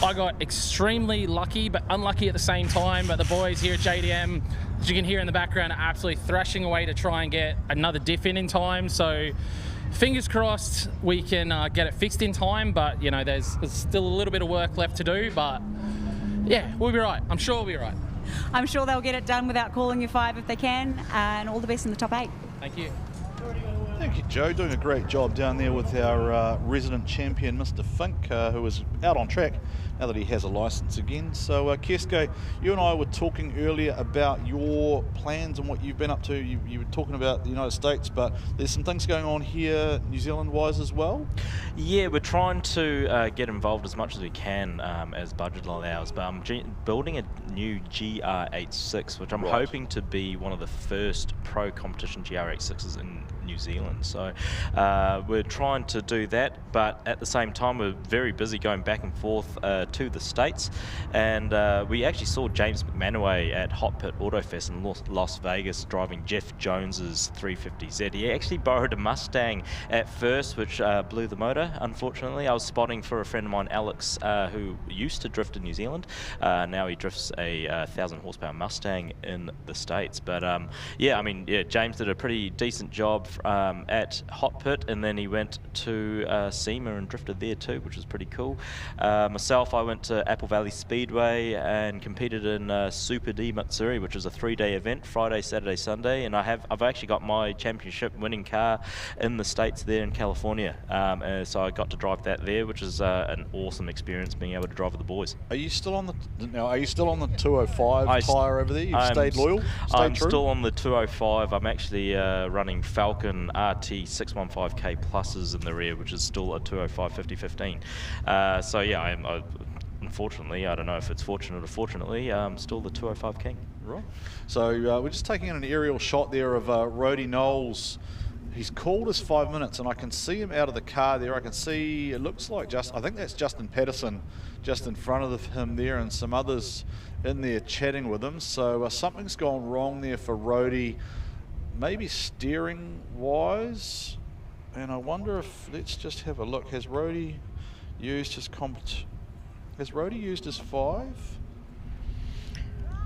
I got extremely lucky, but unlucky at the same time. But the boys here at JDM, as you can hear in the background, are absolutely thrashing away to try and get another diff in time. So fingers crossed we can get it fixed in time. But, there's still a little bit of work left to do. But yeah, we'll be right. I'm sure we'll be right. I'm sure they'll get it done without calling you 5 if they can. And all the best in the top 8. Thank you. Thank you, Joe. Doing a great job down there with our resident champion, Mr. Fink, who is out on track now that he has a license again. So, Keisuke, you and I were talking earlier about your plans and what you've been up to. You were talking about the United States, but there's some things going on here New Zealand-wise as well? Yeah, we're trying to get involved as much as we can as budget allows, but I'm building a new GR86, which I'm hoping to be one of the first pro competition GR86s in New Zealand. So we're trying to do that, but at the same time we're very busy going back and forth to the States, and we actually saw James McManaway at Hot Pit Autofest in Las Vegas driving Jeff Jones's 350Z. He actually borrowed a Mustang at first, which blew the motor, unfortunately. I was spotting for a friend of mine, Alex, who used to drift in New Zealand. Now he drifts a 1,000 horsepower Mustang in the States. But James did a pretty decent job at Hot Pit, and then he went to SEMA and drifted there too, which was pretty cool. Myself, I went to Apple Valley Speedway and competed in Super D Matsuri, which was a 3-day event, Friday, Saturday, Sunday, and I've actually got my championship winning car in the States there in California. So I got to drive that there, which is an awesome experience being able to drive with the boys. Are you still on the 205 tyre over there? You've stayed loyal? I'm still on the 205. I'm actually running Falcon RT 615K pluses in the rear, which is still a 205 50-15. So yeah, unfortunately, I don't know if it's fortunate or fortunately, I'm still the 205 king. Right. So we're just taking in an aerial shot there of Rhodey Knowles. He's called his 5 minutes, and I can see him out of the car there. I can see, it looks like I think that's Justin Patterson just in front of him there, and some others in there chatting with him. So something's gone wrong there for Rhodey, maybe steering wise. And I wonder if, let's just have a look. Has Rhodey used his 5?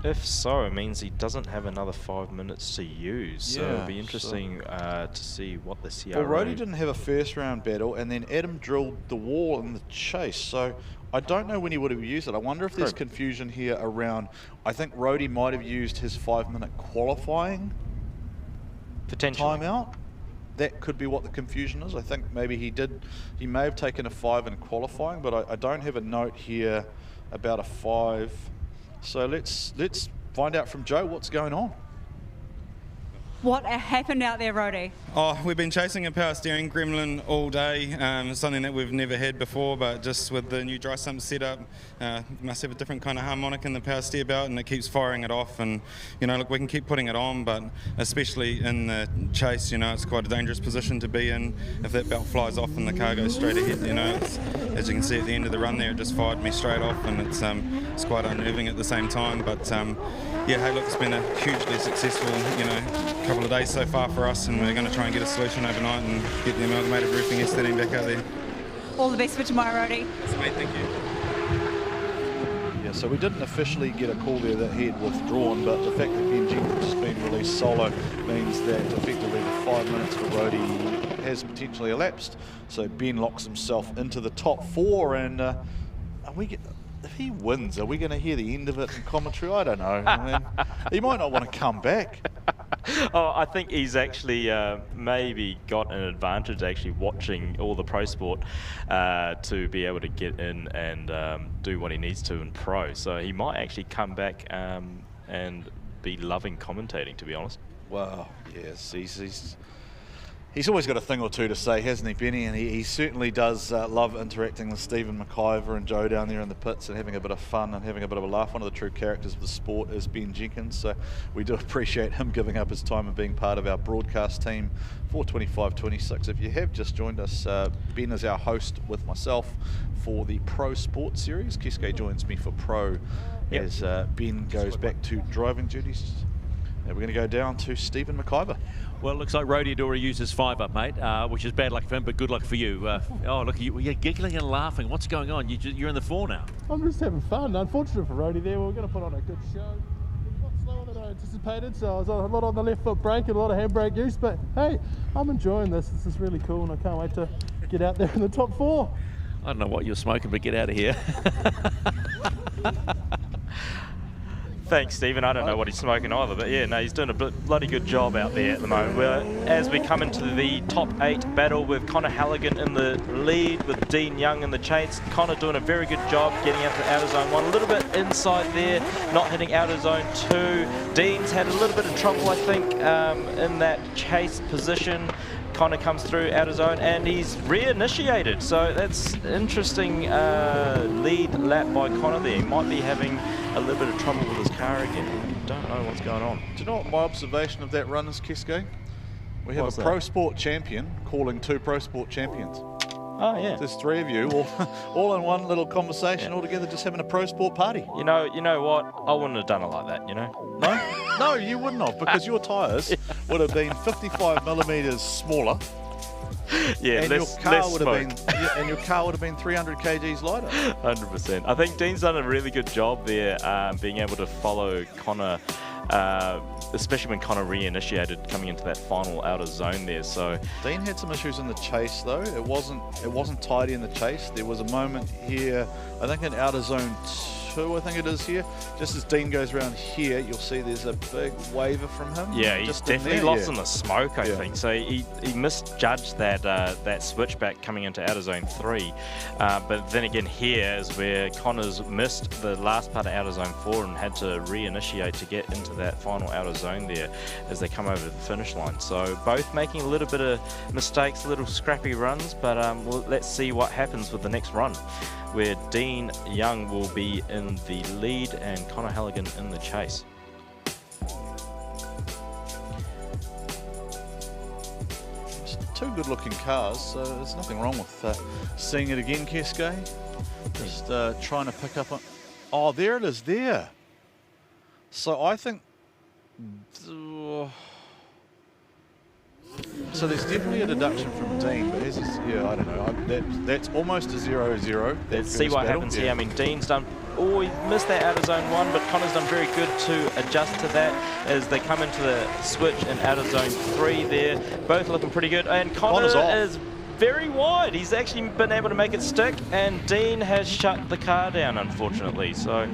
If so, it means he doesn't have another 5 minutes to use. So Yeah, it'll be interesting to see what the CRO... Well, Rhodey didn't have a first round battle, and then Adam drilled the wall in the chase. So I don't know when he would have used it. I wonder if there's confusion here around, I think Rhodey might have used his 5 minute qualifying timeout. That could be what the confusion is. I think maybe he may have taken a 5 in qualifying, but I don't have a note here about a 5. So let's find out from Joe what's going on. What happened out there, Rhodey? Oh, we've been chasing a power steering gremlin all day. It's something that we've never had before, but just with the new dry sump setup, must have a different kind of harmonic in the power steer belt, and it keeps firing it off. And look, we can keep putting it on, but especially in the chase, it's quite a dangerous position to be in. If that belt flies off and the car goes straight ahead, as you can see at the end of the run there, it just fired me straight off, and it's quite unnerving at the same time. But yeah, hey, look, it's been a hugely successful, couple of days so far for us, and we're going to try and get a solution overnight and get the amalgamated roofing S13 back out there. All the best for tomorrow, Rhodey. That's mate, thank you. Yeah, so we didn't officially get a call there that he had withdrawn, but the fact that Ben Jenkins has been released solo means that effectively the 5 minutes for Rhodey has potentially elapsed. So Ben locks himself into the top 4, and if he wins, are we going to hear the end of it in commentary? I don't know. I mean, he might not want to come back. Oh, I think he's actually maybe got an advantage actually watching all the pro sport to be able to get in and do what he needs to in pro. So he might actually come back and be loving commentating, to be honest. Well, yes, he's always got a thing or two to say, hasn't he, Benny? And he certainly does love interacting with Stephen McIvor and Joe down there in the pits and having a bit of fun and having a bit of a laugh. One of the true characters of the sport is Ben Jenkins, so we do appreciate him giving up his time and being part of our broadcast team for 25-26. If you have just joined us, Ben is our host with myself for the Pro Sport Series. Keisuke joins me for Pro as Ben goes back to driving duties. And we're going to go down to Stephen McIvor. Well, it looks like Rhodey had already used his 5 up, mate, which is bad luck for him, but good luck for you. Oh, look, you're giggling and laughing. What's going on? You're in the 4 now. I'm just having fun. Unfortunate for Rhodey there. We're going to put on a good show. It was a lot slower than I anticipated, so I was a lot on the left foot brake and a lot of handbrake use, but hey, I'm enjoying this. This is really cool, and I can't wait to get out there in the top 4. I don't know what you're smoking, but get out of here. Thanks, Stephen. I don't know what he's smoking either, but yeah, no, he's doing a bloody good job out there at the moment. As we come into the top 8 battle with Connor Halligan in the lead, with Dean Young in the chase. Connor doing a very good job getting out to outer zone 1, a little bit inside there, not hitting outer zone 2. Dean's had a little bit of trouble, I think, in that chase position. Connor comes through outer zone and he's reinitiated, so that's interesting lead lap by Connor there. He might be having a little bit of trouble with his car again. Don't know what's going on. Do you know what my observation of that run is, Keisuke? We have a Pro Sport champion calling 2 Pro Sport champions. Oh, yeah. There's 3 of you all in one little conversation, all together, just having a Pro Sport party. You know what? I wouldn't have done it like that, No? No, you wouldn't have, because your tyres would have been 55 millimetres smaller. Yeah, and your car would have been 300 kgs lighter. 100%. I think Dean's done a really good job there, being able to follow Connor, especially when Connor reinitiated coming into that final outer zone there. So Dean had some issues in the chase though. It wasn't tidy in the chase. There was a moment here, I think in outer zone 2, I think it is here. Just as Dean goes around here, you'll see there's a big waver from him. Yeah, he's definitely lost in the smoke, I think. So he misjudged that switchback coming into outer zone 3. But then again, here is where Connor's missed the last part of outer zone 4 and had to reinitiate to get into that final outer zone there as they come over the finish line. So both making a little bit of mistakes, little scrappy runs, but let's see what happens with the next run, where Dean Young will be in the lead and Connor Halligan in the chase. two good-looking cars, so there's nothing wrong with seeing it again, Keisuke. Just trying to pick up on... Oh, there it is there. So I think... So there's definitely a deduction from Dean, but as he's, yeah, I don't know. That's almost a 0-0. Let's see what happens here. I mean, Dean's done... Oh, he missed that out of zone 1, but Connor's done very good to adjust to that as they come into the switch and out of zone 3 there. Both looking pretty good. And Connor is very wide. He's actually been able to make it stick, and Dean has shut the car down, unfortunately. So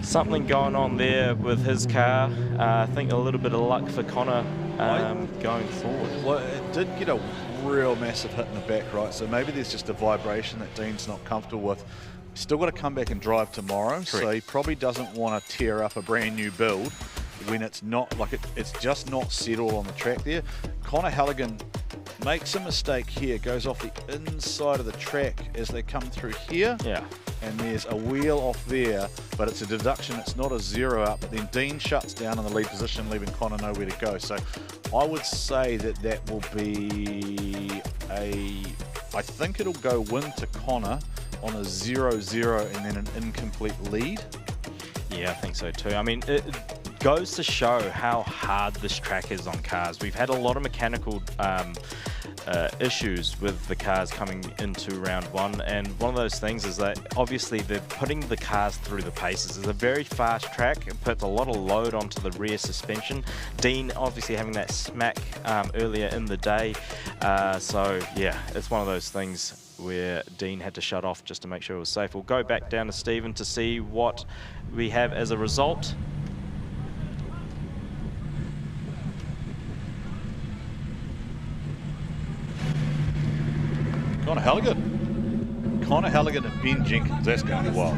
something going on there with his car. I think a little bit of luck for Connor going forward. Well, it did get a real massive hit in the back, right? So maybe there's just a vibration that Dean's not comfortable with. Still got to come back and drive tomorrow. Correct. So he probably doesn't want to tear up a brand new build when it's not, like it's just not settled on the track there. Connor Halligan makes a mistake here, goes off the inside of the track as they come through here. Yeah. And there's a wheel off there, but it's a deduction, it's not a 0 up, but then Dean shuts down in the lead position, leaving Connor nowhere to go. So I would say that will be I think it'll go win to Connor on a 0-0 and then an incomplete lead. Yeah, I think so too. I mean, it goes to show how hard this track is on cars. We've had a lot of mechanical issues with the cars coming into round 1, and one of those things is that obviously they're putting the cars through the paces. It's a very fast track. It puts a lot of load onto the rear suspension. Dean obviously having that smack earlier in the day. So yeah, it's one of those things where Dean had to shut off just to make sure it was safe. We'll go back down to Stephen to see what we have as a result. Connor Halligan and Ben Jenkins, that's going to be wild.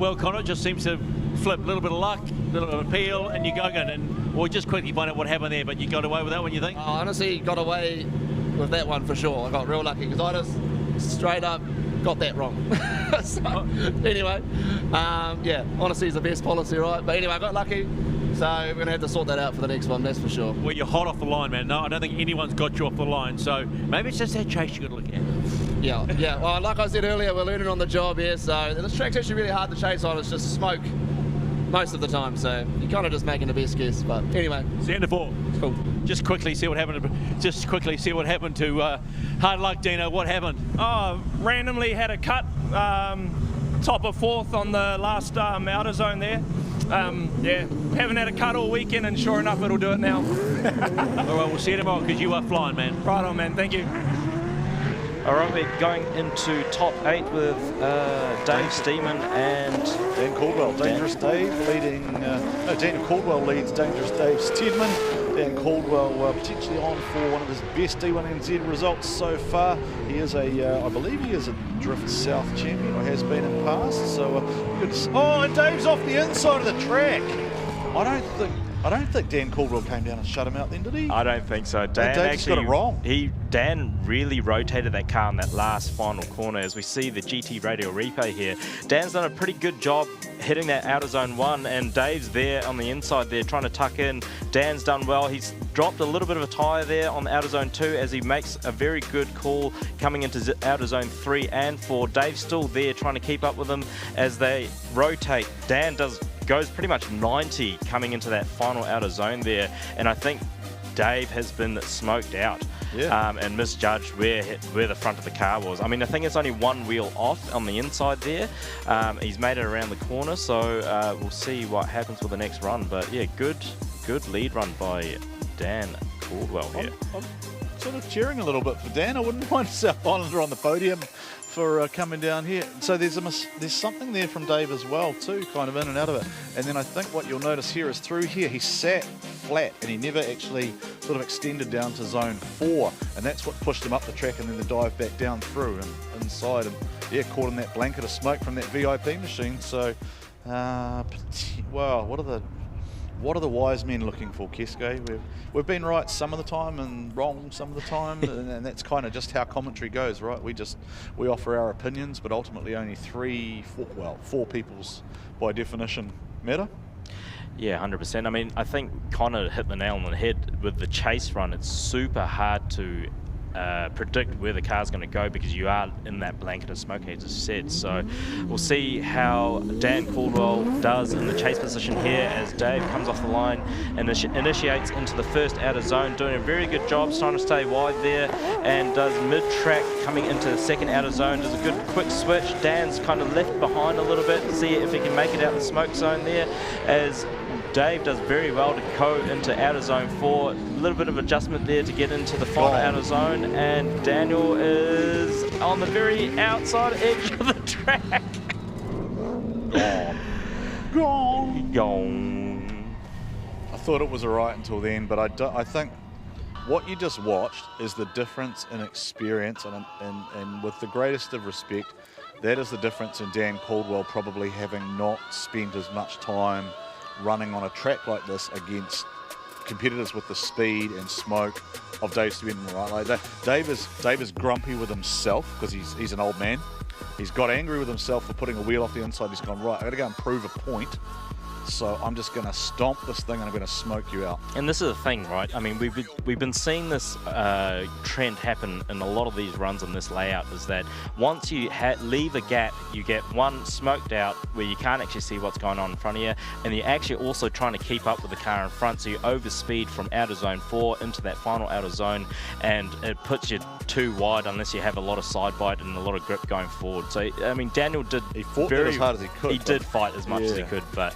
Well, Connor just seems to flip a little bit of luck, a little bit of appeal, and you go again. And we'll just quickly find out what happened there, but you got away with that one, you think? I honestly got away with that one for sure. I got real lucky because I just straight up got that wrong. So, anyway, yeah, honesty is the best policy, right? But anyway, I got lucky. So we're going to have to sort that out for the next one, that's for sure. Well, you're hot off the line, man. No, I don't think anyone's got you off the line. So maybe it's just that chase you got to look at. Yeah. Well, like I said earlier, we're learning on the job here. So this track's actually really hard to chase on. It's just smoke most of the time. So you're kind of just making the best guess. But anyway. Stand to 4. Cool. Just quickly see what happened. To hard luck, Dino. What happened? Oh, randomly had a cut. Top of 4th on the last outer zone there. Yeah, haven't had a cut all weekend, and sure enough, it'll do it now. All right, we'll see you tomorrow because you are flying, man. Right on, man. Thank you. All right, we're going into top 8 with Dave Steeman and Dan Caldwell. Dangerous Dave leading. No, Daniel Caldwell leads Dangerous Dave Steedman. Dan Caldwell potentially on for one of his best D1NZ results so far. He is I believe he is a Drift South champion, or has been in past. So good. Oh, and Dave's off the inside of the track. I don't think Dan Caldwell came down and shut him out then, did he? I don't think so. Dan actually got it wrong. Dan really rotated that car in that last final corner. As we see the GT radio replay here, Dan's done a pretty good job hitting that outer zone 1, and Dave's there on the inside there trying to tuck in. Dan's done well. He's dropped a little bit of a tyre there on the outer zone 2 as he makes a very good call coming into outer zone 3 and 4. Dave's still there trying to keep up with them as they rotate. Dan goes pretty much 90 coming into that final outer zone there, and I think Dave has been smoked out and misjudged where the front of the car was. I mean, I think it's only one wheel off on the inside there. He's made it around the corner, so we'll see what happens with the next run. But yeah, good lead run by Dan Caldwell here. I'm sort of cheering a little bit for Dan. I wouldn't mind South Islander on the podium for coming down here. So there's something there from Dave as well too, kind of in and out of it. And then I think what you'll notice here is through here he sat flat and he never actually sort of extended down to zone 4, and that's what pushed him up the track and then the dive back down through and inside, and yeah, caught in that blanket of smoke from that VIP machine. So wow, what are the wise men looking for, Keisuke? We've been right some of the time and wrong some of the time, and that's kind of just how commentary goes, right? We offer our opinions, but ultimately only 4 people's by definition matter. Yeah, 100%. I mean, I think Connor hit the nail on the head with the chase run. It's super hard to predict where the car's going to go because you are in that blanket of smoke, as I said. So we'll see how Dan Caldwell does in the chase position here as Dave comes off the line and initiates into the first outer zone, doing a very good job trying to stay wide there, and does mid-track coming into the second outer zone, does a good quick switch. Dan's kind of left behind a little bit to see if he can make it out the smoke zone there, as Dave does very well to go into outer zone 4. A little bit of adjustment there to get into the final outer zone, and Daniel is on the very outside edge of the track. Gone. I thought it was all right until then, but I think what you just watched is the difference in experience, and with the greatest of respect, that is the difference in Dan Caldwell probably having not spent as much time running on a track like this against competitors with the speed and smoke of Dave Stevenson, right? Like Dave is grumpy with himself because he's an old man. He's got angry with himself for putting a wheel off the inside. He's gone, right, I got to go and prove a point. So I'm just going to stomp this thing and I'm going to smoke you out. And this is the thing, right? I mean, we've been seeing this trend happen in a lot of these runs in this layout, is that once you leave a gap, you get one smoked out where you can't actually see what's going on in front of you, and you're actually also trying to keep up with the car in front, so you overspeed from outer zone 4 into that final outer zone, and it puts you too wide unless you have a lot of side bite and a lot of grip going forward. So, I mean, Daniel did fought as hard as he could. He did fight as much as he could, but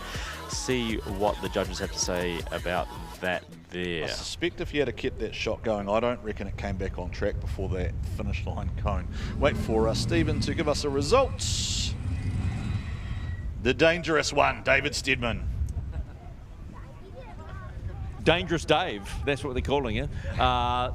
see what the judges have to say about that there. I suspect if he had kept that shot going, I don't reckon it came back on track before that finish line cone. Wait for Stephen to give us a result. The dangerous one, David Steadman. Dangerous Dave, that's what they're calling it. Do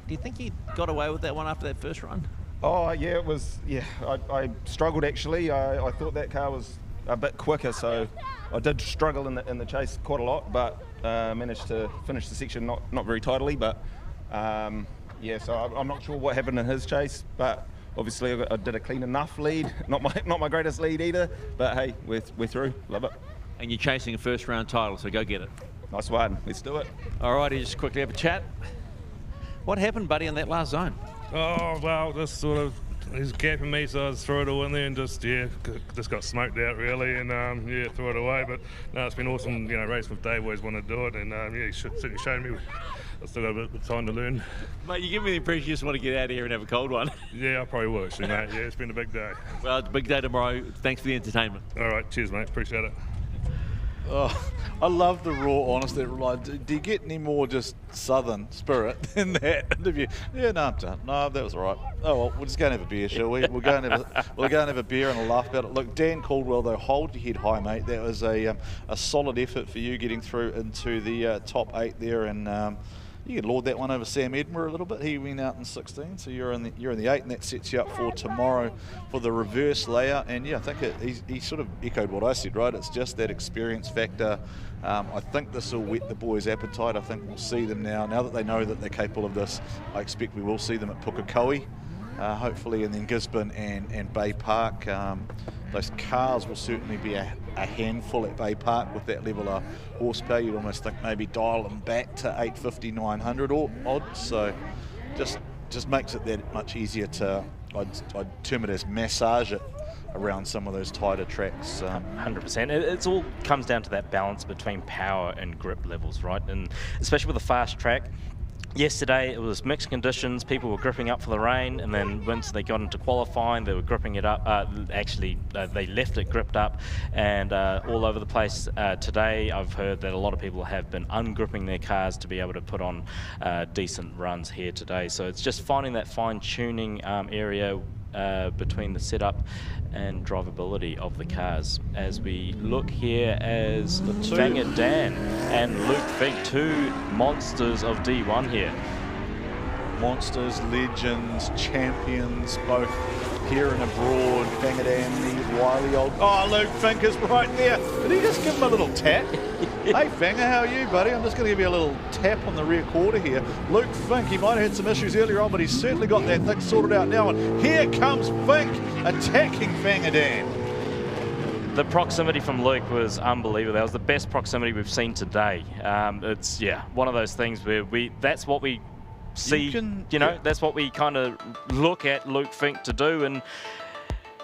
you think he got away with that one after that first run? Oh, yeah, it was, yeah. I struggled, actually. I thought that car was a bit quicker, so I did struggle in the chase quite a lot, but managed to finish the section not very tidily. But yeah, so I'm not sure what happened in his chase, but obviously I did a clean enough lead. Not my greatest lead either, but hey, we're through. Love it. And you're chasing a first round title, so go get it. Nice one. Let's do it. All righty, just quickly have a chat. What happened, buddy, in that last zone? Oh, well, just sort of, he's gapping me, so I just threw it all in there and just got smoked out, really, and yeah, threw it away. But no, it's been awesome, you know, race with Dave, always wanted to do it, and yeah, he certainly showed me. I've still got a bit of time to learn. Mate, you give me the impression you just want to get out of here and have a cold one. Yeah, I probably will, actually, mate. Yeah, it's been a big day. Well, it's a big day tomorrow. Thanks for the entertainment. All right, cheers, mate. Appreciate it. Oh, I love the raw honesty. Like, do you get any more just southern spirit in that interview? Yeah, no, I'm done. No, that was all right. Oh, well, we'll just go and have a beer, shall we? We'll go and have a beer and a laugh about it. Look, Dan Caldwell, though, hold your head high, mate. That was a solid effort for you getting through into the top 8 there, and you could lord that one over Sam Edinburgh a little bit. He went out in 16, so you're in the 8, and that sets you up for tomorrow for the reverse layout. And yeah, I think he sort of echoed what I said, right? It's just that experience factor. I think this will whet the boys' appetite. I think we'll see them now that they know that they're capable of this. I expect we will see them at Pukekohe, hopefully, and then Gisborne and Bay Park. Those cars will certainly be a handful at Bay Park with that level of horsepower. You'd almost think maybe dial them back to 850, 900 or odd. So just makes it that much easier to, I'd term it as massage it around some of those tighter tracks. 100%. It all comes down to that balance between power and grip levels, right? And especially with a fast track. Yesterday it was mixed conditions, people were gripping up for the rain, and then once they got into qualifying they were gripping it up, they left it gripped up and all over the place. Today I've heard that a lot of people have been ungripping their cars to be able to put on decent runs here today. So it's just finding that fine-tuning area between the setup and drivability of the cars. As we look here as Fanger Dan and Luke Fink, two monsters of D1 here. Monsters, legends, champions, both here and abroad. Fanger Dan, the wily old... Oh, Luke Fink is right there. Did he just give him a little tap? Hey, Fanger, how are you, buddy? I'm just going to give you a little tap on the rear quarter here. Luke Fink, he might have had some issues earlier on, but he's certainly got that thing sorted out now. And here comes Fink attacking Fanger Dan. The proximity from Luke was unbelievable. That was the best proximity we've seen today. It's, yeah, one of those things where that's what we see, that's what we kind of look at Luke Fink to do, and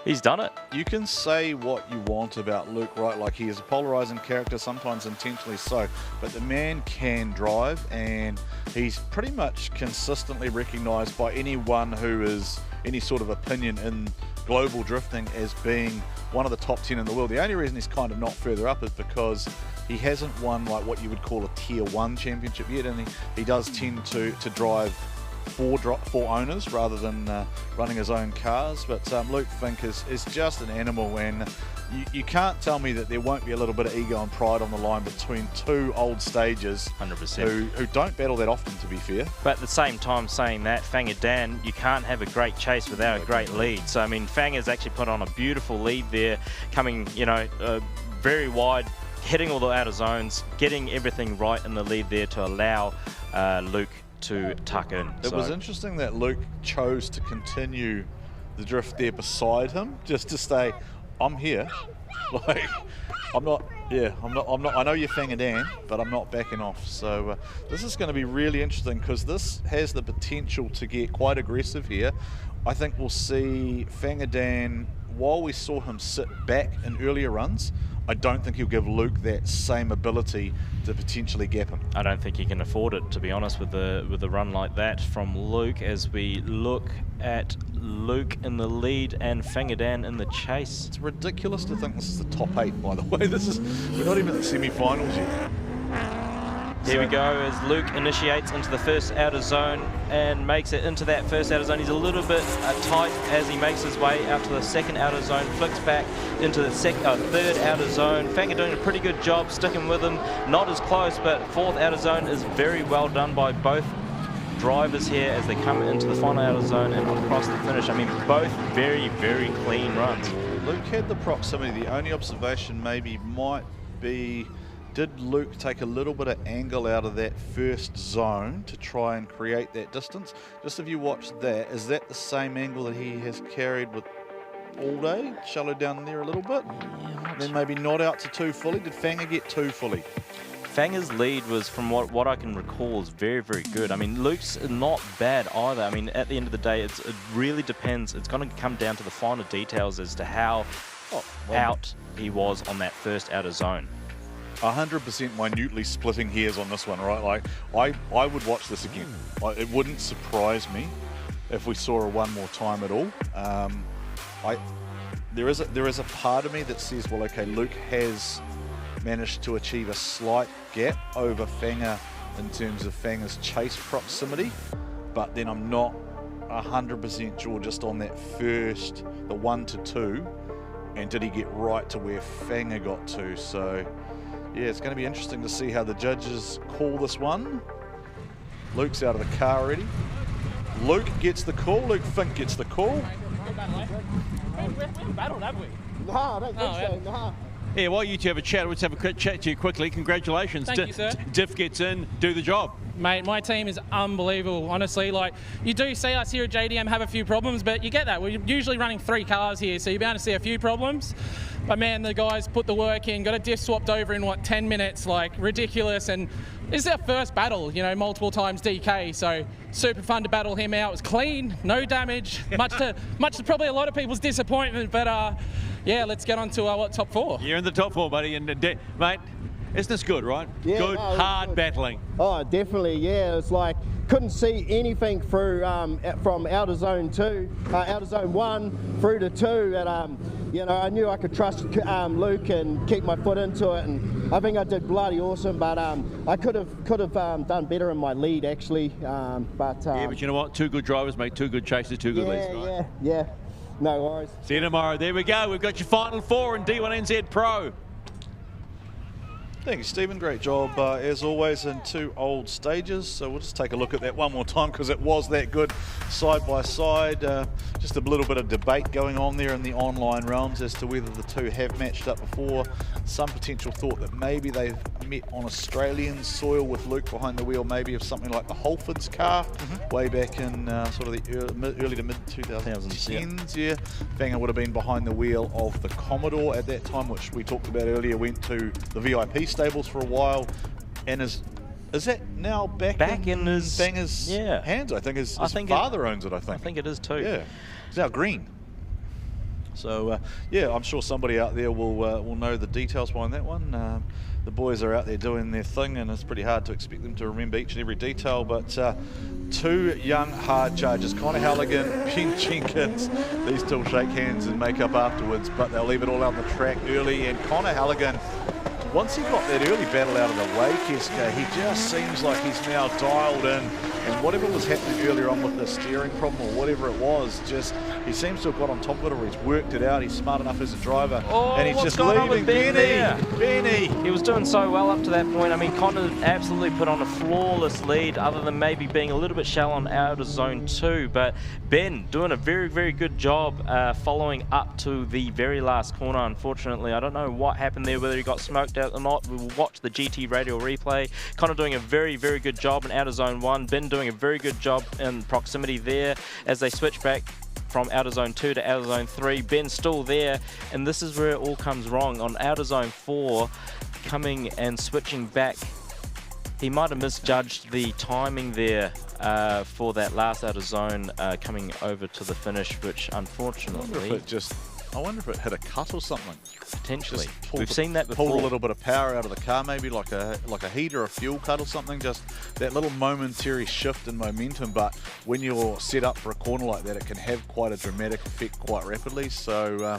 he's done it. You can say what you want about Luke, right? Like, he is a polarizing character, sometimes intentionally so, but the man can drive, and he's pretty much consistently recognized by anyone who is any sort of opinion in global drifting as being one of the top 10 in the world. The only reason he's kind of not further up is because he hasn't won like what you would call a tier 1 championship yet, and he does tend to drive four owners rather than running his own cars. But Luke Fink is just an animal, and you can't tell me that there won't be a little bit of ego and pride on the line between two old stagers 100%. who don't battle that often, to be fair. But at the same time, saying that, Fanga Dan, you can't have a great chase without a great lead. So, I mean, Fanga's actually put on a beautiful lead there, coming, very wide, hitting all the outer zones, getting everything right in the lead there to allow Luke to tuck in. It was interesting that Luke chose to continue the drift there beside him, just to stay, I'm here. Like, I'm not, I know you're Fanga Dan, but I'm not backing off. So this is going to be really interesting, because this has the potential to get quite aggressive here. I think we'll see Fanga Dan, while we saw him sit back in earlier runs, I don't think he'll give Luke that same ability to potentially gap him. I don't think he can afford it, to be honest, with a run like that from Luke, as we look at Luke in the lead and Fanga Dan in the chase. It's ridiculous to think this is the top 8, by the way. We're not even at the semi-finals yet. Here we go as Luke initiates into the first outer zone and makes it into that first outer zone. He's a little bit tight as he makes his way out to the second outer zone, flicks back into the third outer zone. Fanga doing a pretty good job sticking with him. Not as close, but fourth outer zone is very well done by both drivers here as they come into the final outer zone and across the finish. I mean, both very, very clean runs. Luke had the proximity. The only observation maybe might be, did Luke take a little bit of angle out of that first zone to try and create that distance? Just if you watch that, is that the same angle that he has carried with all day? Shallow down there a little bit? Yeah, then maybe not out to 2 fully. Did Fanga get 2 fully? Fanga's lead was, from what I can recall, is very, very good. I mean, Luke's not bad either. I mean, at the end of the day, it really depends. It's going to come down to the finer details as to how out he was on that first outer zone. 100% minutely splitting hairs on this one, right? Like, I would watch this again. It wouldn't surprise me if we saw it one more time at all. There is a part of me that says, well, okay, Luke has managed to achieve a slight gap over Fanga in terms of Fanga's chase proximity, but then I'm not 100% sure just on that first, the 1 to 2, and did he get right to where Fanga got to? So yeah, it's going to be interesting to see how the judges call this one. Luke's out of the car already. Luke gets the call. Luke Fink gets the call. We battled, have we? No, I don't think so. No. Yeah, while you two have a chat, let's have a quick chat to you quickly. Congratulations. Thank you, sir. Diff gets in, do the job. Mate, my team is unbelievable, honestly. Like, you do see us here at JDM have a few problems, but you get that. We're usually running 3 cars here, so you're bound to see a few problems. But man, the guys put the work in, got a diff swapped over in, 10 minutes, like, ridiculous. And this is our first battle, multiple times DK, so super fun to battle him out. It was clean, no damage, much to probably a lot of people's disappointment, but yeah, let's get on to our top 4. You're in the top 4, buddy, and mate, isn't this good, right? Yeah, good, hard battling. Oh, definitely, yeah. It's like, couldn't see anything through from outer zone 2, outer zone 1 through to 2, and I knew I could trust Luke and keep my foot into it, and I think I did bloody awesome, but I could have done better in my lead actually, yeah, but you know what? 2 good drivers make 2 good chases, 2 good leads, right? Yeah. No worries. See you tomorrow. There we go. We've got your final 4 in D1NZ Pro. Thank you, Stephen. Great job, as always, in 2 old stages. So we'll just take a look at that one more time because it was that good side by side. Just a little bit of debate going on there in the online realms as to whether the two have matched up before. Some potential thought that maybe they've met on Australian soil with Luke behind the wheel, maybe of something like the Holford's car way back in sort of the early to mid 2010s. Yeah, Fanger would have been behind the wheel of the Commodore at that time, which we talked about earlier. Went to the VIP stables for a while, and is that now back in his Fanger's hands? I think his father owns it. I think it is too. Yeah, it's now green. So yeah, I'm sure somebody out there will know the details behind that one. The boys are out there doing their thing, and it's pretty hard to expect them to remember each and every detail. But 2 young hard chargers, Connor Halligan, Ben Jenkins. These two will shake hands and make up afterwards, but they'll leave it all out on the track early. And Connor Halligan, once he got that early battle out of the way, Keisuke, he just seems like he's now dialed in. And whatever was happening earlier on with the steering problem or whatever it was, just he seems to have got on top of it, or he's worked it out. He's smart enough as a driver, and he's just leaving. Benny. He was doing so well up to that point. I mean, Connor absolutely put on a flawless lead, other than maybe being a little bit shallow on out of zone 2. But Ben doing a very, very good job following up to the very last corner. Unfortunately, I don't know what happened there, whether he got smoked out or not. We'll watch the GT radio replay. Connor doing a very, very good job in out of zone 1. Ben doing a very good job in proximity there as they switch back from outer zone 2 to outer zone 3. Ben's still there, and this is where it all comes wrong. On outer zone 4, coming and switching back, he might have misjudged the timing there for that last outer zone coming over to the finish, which unfortunately... I wonder if it hit a cut or something. Potentially. We've seen that before. Pulled a little bit of power out of the car, maybe like a heat or a fuel cut or something. Just that little momentary shift in momentum. But when you're set up for a corner like that, it can have quite a dramatic effect quite rapidly. So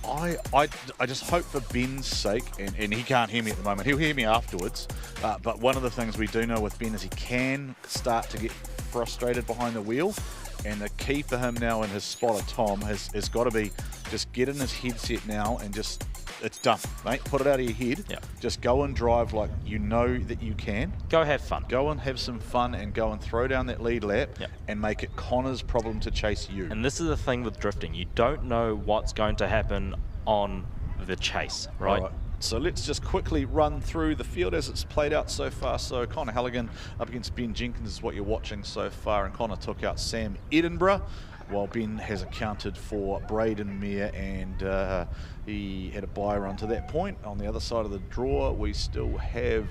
I just hope for Ben's sake, and he can't hear me at the moment. He'll hear me afterwards. But one of the things we do know with Ben is he can start to get frustrated behind the wheel. And the key for him now in his spotter, Tom, has got to be just get in his headset now and just, it's done, mate. Put it out of your head. Yeah. Just go and drive like you know that you can. Go have fun. Go and have some fun and go and throw down that lead lap and make it Connor's problem to chase you. And this is the thing with drifting. You don't know what's going to happen on the chase, right? So let's just quickly run through the field as it's played out so far. So Connor Halligan up against Ben Jenkins is what you're watching so far, and Connor took out Sam Edinburgh, while Ben has accounted for Braden Mayer, and he had a bye run to that point. On the other side of the draw, we still have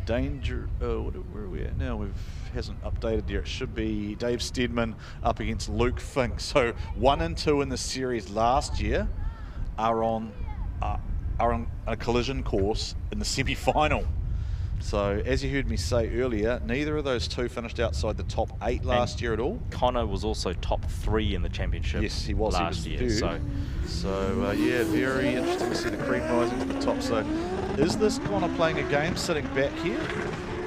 Danger. Where are we at now? Hasn't updated there. It should be Dave Steadman up against Luke Fink. So 1 and 2 in the series last year are on a collision course in the semi-final. So as you heard me say earlier, neither of those two finished outside the top 8 last year at all. Connor was also top 3 in the championship. Yes, he was last year. So yeah, very interesting to see the cream rising to the top. So is this Connor playing a game sitting back here?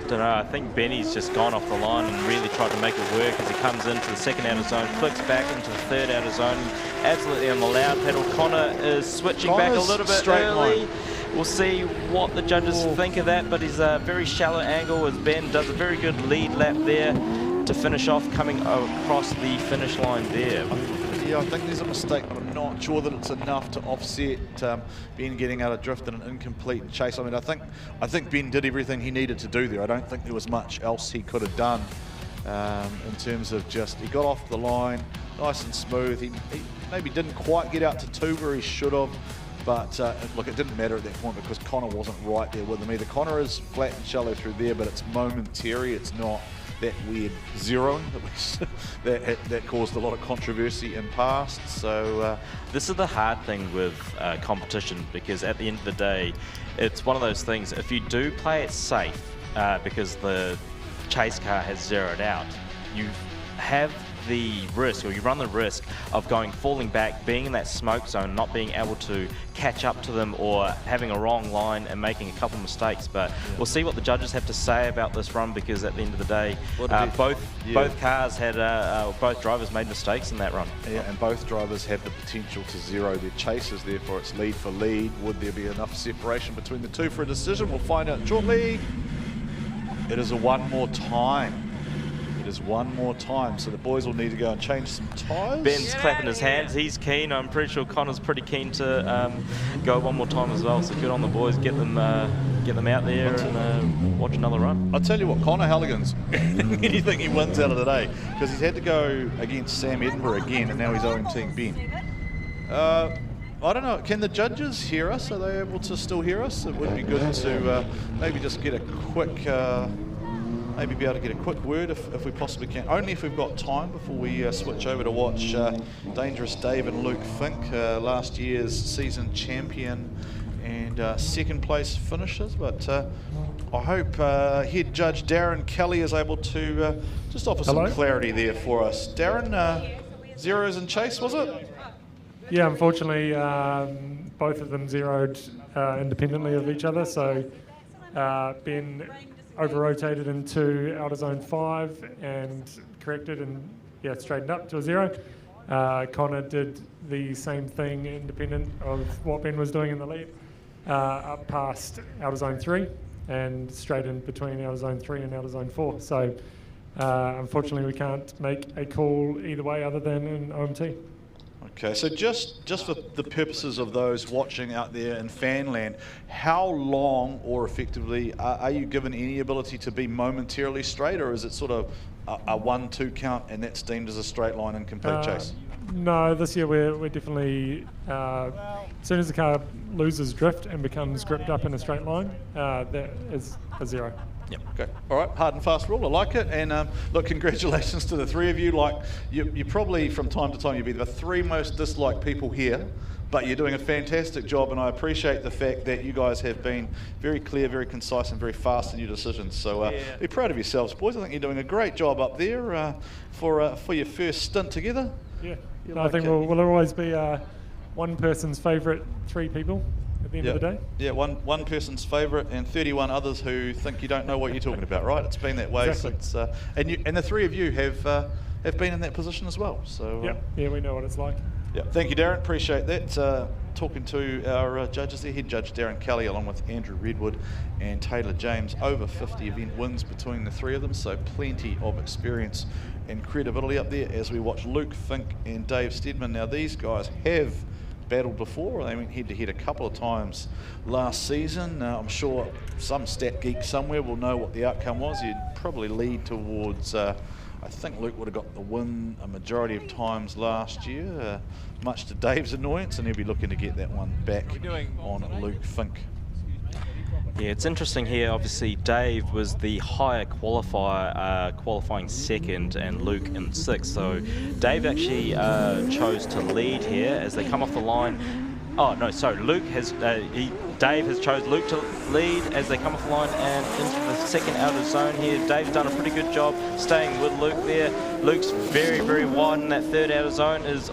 Don't know. I think Benny's just gone off the line and really tried to make it work as he comes into the second outer zone, flicks back into the third outer zone, absolutely on the loud pedal. Connor is switching back a little bit early. We'll see what the judges think of that, but he's a very shallow angle as Ben does a very good lead lap there to finish off, coming across the finish line there. Yeah, I think there's a mistake, but I'm not sure that it's enough to offset Ben getting out of drift in an incomplete chase. I mean, I think Ben did everything he needed to do there. I don't think there was much else he could have done in terms of just, he got off the line nice and smooth. He maybe didn't quite get out to 2 where he should have, but look, it didn't matter at that point because Connor wasn't right there with him either. Connor is flat and shallow through there, but it's momentary. It's not that weird zeroing that caused a lot of controversy in past. So this is the hard thing with competition, because at the end of the day, it's one of those things. If you do play it safe, because the chase car has zeroed out, you have the risk, or you run the risk of falling back, being in that smoke zone, not being able to catch up to them, or having a wrong line and making a couple mistakes. But we'll see what the judges have to say about this run, because at the end of the day, both cars had, both drivers made mistakes in that run. Yeah, and both drivers have the potential to zero their chases, therefore it's lead for lead. Would there be enough separation between the two for a decision? We'll find out shortly. It is a one more time. It is one more time, so the boys will need to go and change some tyres. Ben's clapping his hands, he's keen. I'm pretty sure Connor's pretty keen to go one more time as well, so good on the boys, get them out there and watch another run. I'll tell you what, Connor Halligan's anything he wins out of today, because he's had to go against Sam Edinburgh again, and now he's owing Team Ben. I don't know, can the judges hear us? Are they able to still hear us? It would be good to maybe just get a quick, maybe be able to get a quick word if we possibly can. Only if we've got time before we switch over to watch Dangerous Dave and Luke Fink, last year's season champion and second place finishers. But I hope head judge Darren Kelly is able to just offer some clarity there for us. Darren, zeros in chase, was it? Yeah, unfortunately, both of them zeroed independently of each other. So Ben over-rotated into outer zone 5 and corrected and straightened up to a 0. Connor did the same thing independent of what Ben was doing in the lead, up past outer zone 3 and straight in between outer zone 3 and outer zone 4. So unfortunately we can't make a call either way other than an OMT. Okay, so just for the purposes of those watching out there in fanland, how long or effectively are you given any ability to be momentarily straight, or is it sort of a 1-2 count and that's deemed as a straight line in complete chase? No, this year we're definitely, as soon as the car loses drift and becomes gripped up in a straight line, that is a 0. Yep. Okay. All right. Hard and fast rule. I like it. And look, congratulations to the three of you. Like you probably from time to time you'll be the 3 most disliked people here, but you're doing a fantastic job. And I appreciate the fact that you guys have been very clear, very concise, and very fast in your decisions. So be proud of yourselves, boys. I think you're doing a great job up there for your first stint together. Yeah. No, I think we'll always be one person's favourite 3 people at the end of the day. Yeah, one person's favourite and 31 others who think you don't know what you're talking about, right? It's been that way since, and the 3 of you have been in that position as well. So yeah, we know what it's like. Yeah, thank you, Darren. Appreciate that. Talking to our judges there, head judge Darren Kelly, along with Andrew Redwood and Taylor James. Over 50 event wins between the 3 of them, so plenty of experience and credibility up there as we watch Luke Fink and Dave Steadman. Now, these guys have battled before. They went head-to-head a couple of times last season. I'm sure some stat geek somewhere will know what the outcome was. You'd probably lead towards, I think Luke would have got the win a majority of times last year, much to Dave's annoyance, and he'll be looking to get that one back on Luke Fink. Yeah, it's interesting here. Obviously, Dave was the higher qualifier, qualifying second, and Luke in 6th. So Dave actually chose to lead here as they come off the line. Oh no, so Luke has Dave has chose Luke to lead as they come off the line and into the second outer zone here. Dave's done a pretty good job staying with Luke there. Luke's very, very wide in that 3rd outer zone. Is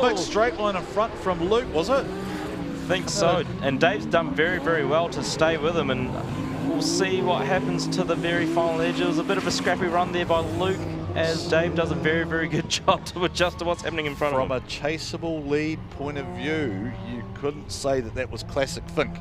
big straight line in front from Luke, was it? I think so, and Dave's done very, very well to stay with him, and we'll see what happens to the very final edge. It was a bit of a scrappy run there by Luke, as Dave does a very, very good job to adjust to what's happening in front of him. From a chaseable lead point of view, you couldn't say that was classic Fink.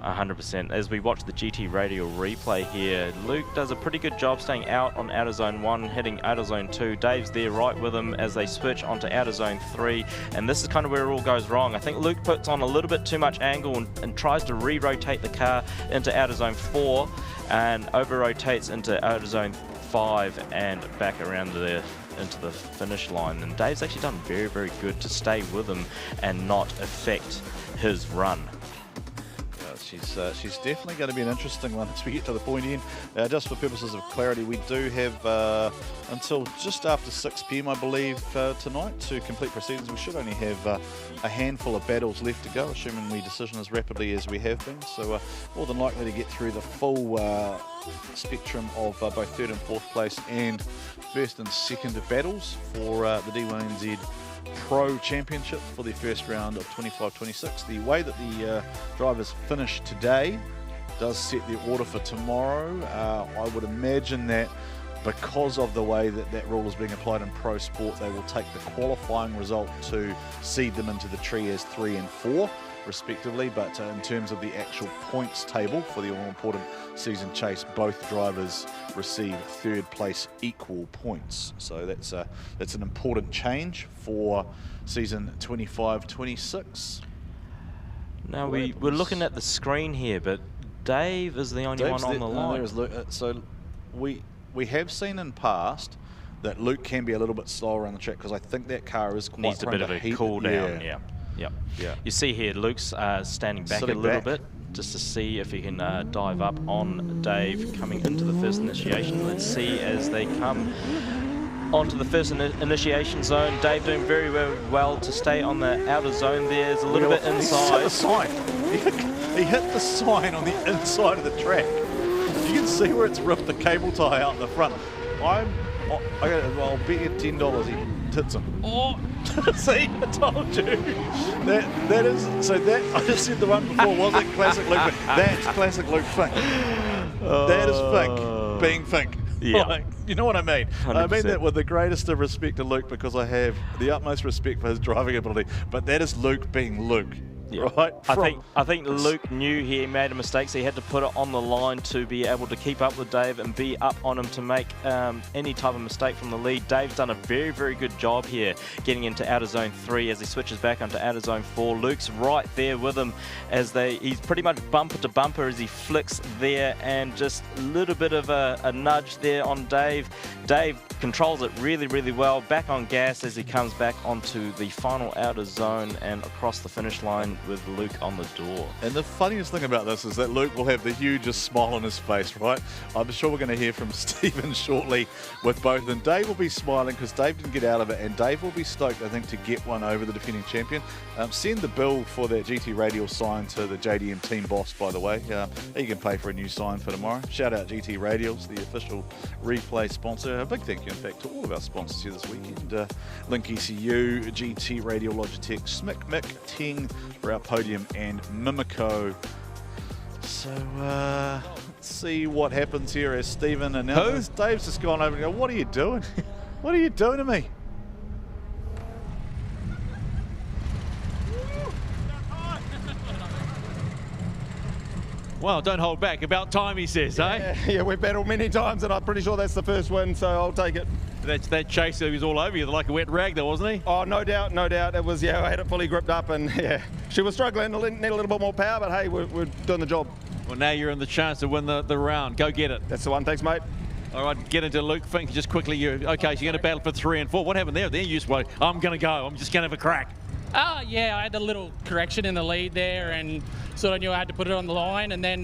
100%. As we watch the GT radio replay here, Luke does a pretty good job staying out on outer zone 1, hitting outer zone 2. Dave's there right with him as they switch onto outer zone 3, and this is kind of where it all goes wrong. I think Luke puts on a little bit too much angle and tries to re-rotate the car into outer zone 4 and over-rotates into outer zone 5 and back around into the finish line. And Dave's actually done very, very good to stay with him and not affect his run. she's definitely going to be an interesting one as we get to the point end. Just for purposes of clarity, we do have until just after 6 p.m, I believe, tonight to complete proceedings. We should only have a handful of battles left to go, assuming we decision as rapidly as we have been. So more than likely to get through the full spectrum of both third and fourth place and first and second battles for the D1NZ Pro Championship for the first round of 25-26. The way that the drivers finish today does set the order for tomorrow. I would imagine that because of the way that that rule is being applied in pro sport, they will take the qualifying result to seed them into the tree as 3 and 4 respectively, but in terms of the actual points table for the all-important season chase, both drivers receive third place equal points. So that's an important change for season 25-26. Now we're looking at the screen here, but Dave is the only one on the line. So we have seen in past that Luke can be a little bit slower on the track because I think that car is quite needs a bit of a cool down. Yeah. You see here, Luke's standing back a little bit just to see if he can dive up on Dave coming into the first initiation. Let's see as they come onto the first initiation zone. Dave doing very well to stay on the outer zone there. There's a little bit inside. He hit the sign. He hit the sign on the inside of the track. You can see where it's ripped the cable tie out in the front. I'll bet you $10 he tits him. Oh, see, I told you. That is, so that, I just said the one before wasn't classic Luke Fink. That's classic Luke Fink. That is Fink being Fink. Yeah. Like, you know what I mean? 100%. I mean that with the greatest of respect to Luke because I have the utmost respect for his driving ability, but that is Luke being Luke. Yeah. Right? I think Luke knew he made a mistake, so he had to put it on the line to be able to keep up with Dave and be up on him to make any type of mistake from the lead. Dave's done a very good job here getting into outer zone 3 as he switches back onto outer zone 4. Luke's right there with him as he's pretty much bumper to bumper as he flicks there, and just a little bit of a nudge there on Dave. Dave controls it really well, back on gas as he comes back onto the final outer zone and across the finish line with Luke on the door. And the funniest thing about this is that Luke will have the hugest smile on his face, right? I'm sure we're going to hear from Stephen shortly with both, and Dave will be smiling because Dave didn't get out of it, and Dave will be stoked, I think, to get one over the defending champion. Send the bill for that GT Radial sign to the JDM team boss, by the way. You can pay for a new sign for tomorrow. Shout out GT Radials, the official replay sponsor. A big thank you, in fact, to all of our sponsors here this weekend. Link ECU, GT Radial, Logitech, Mick, Ting, for our Podium, and Mimico. So let's see what happens here as Stephen announces. Dave's just gone over and go, what are you doing? What are you doing to me? Well, don't hold back. About time, he says, eh? Yeah, we've battled many times, and I'm pretty sure that's the first win, so I'll take it. That chaser, he was all over you like a wet rag there, wasn't he? Oh, no doubt. It was, I had it fully gripped up, and she was struggling, need a little bit more power, but hey, we're doing the job. Well, now you're in the chance to win the round. Go get it. That's the one. Thanks, mate. All right, get into Luke Fink just quickly. Okay, so you're going to battle for 3 and 4. What happened there? Then you just went, I'm going to go. I'm just going to have a crack. Yeah, I had a little correction in the lead there and sort of knew I had to put it on the line. And then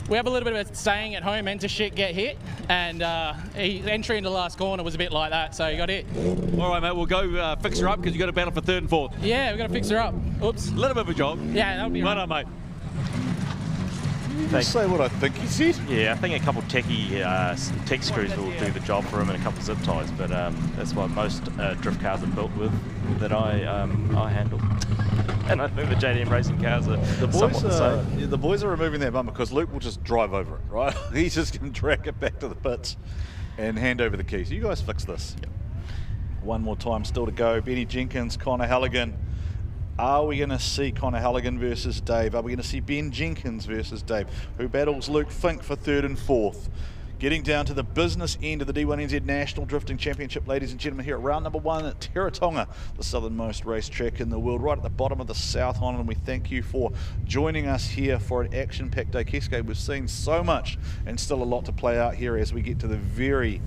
we have a little bit of a saying at home, enter shit, get hit. And entry into the last corner was a bit like that, so he got hit. All right, mate, we'll go fix her up because you've got to battle for 3rd and 4th. Yeah, we've got to fix her up. Oops. A little bit of a job. Yeah, that'll be right. Well done, mate. Just say what I think he said. Yeah, I think a couple techie tech screws will do the job for him, and a couple zip ties, but that's what most drift cars are built with that I handle. And I think the JDM racing cars are somewhat the same. Yeah, the boys are removing that bumper because Luke will just drive over it, right? He's just going to drag it back to the pits and hand over the keys. You guys fix this. Yep. One more time still to go. Benny Jenkins, Connor Halligan. Are we going to see Connor Halligan versus Dave? Are we going to see Ben Jenkins versus Dave, who battles Luke Fink for 3rd and 4th? Getting down to the business end of the D1NZ National Drifting Championship, ladies and gentlemen, here at round number 1 at Teretonga, the southernmost racetrack in the world, right at the bottom of the South Island. And we thank you for joining us here for an action-packed day. Keisuke, we've seen so much and still a lot to play out here as we get to the very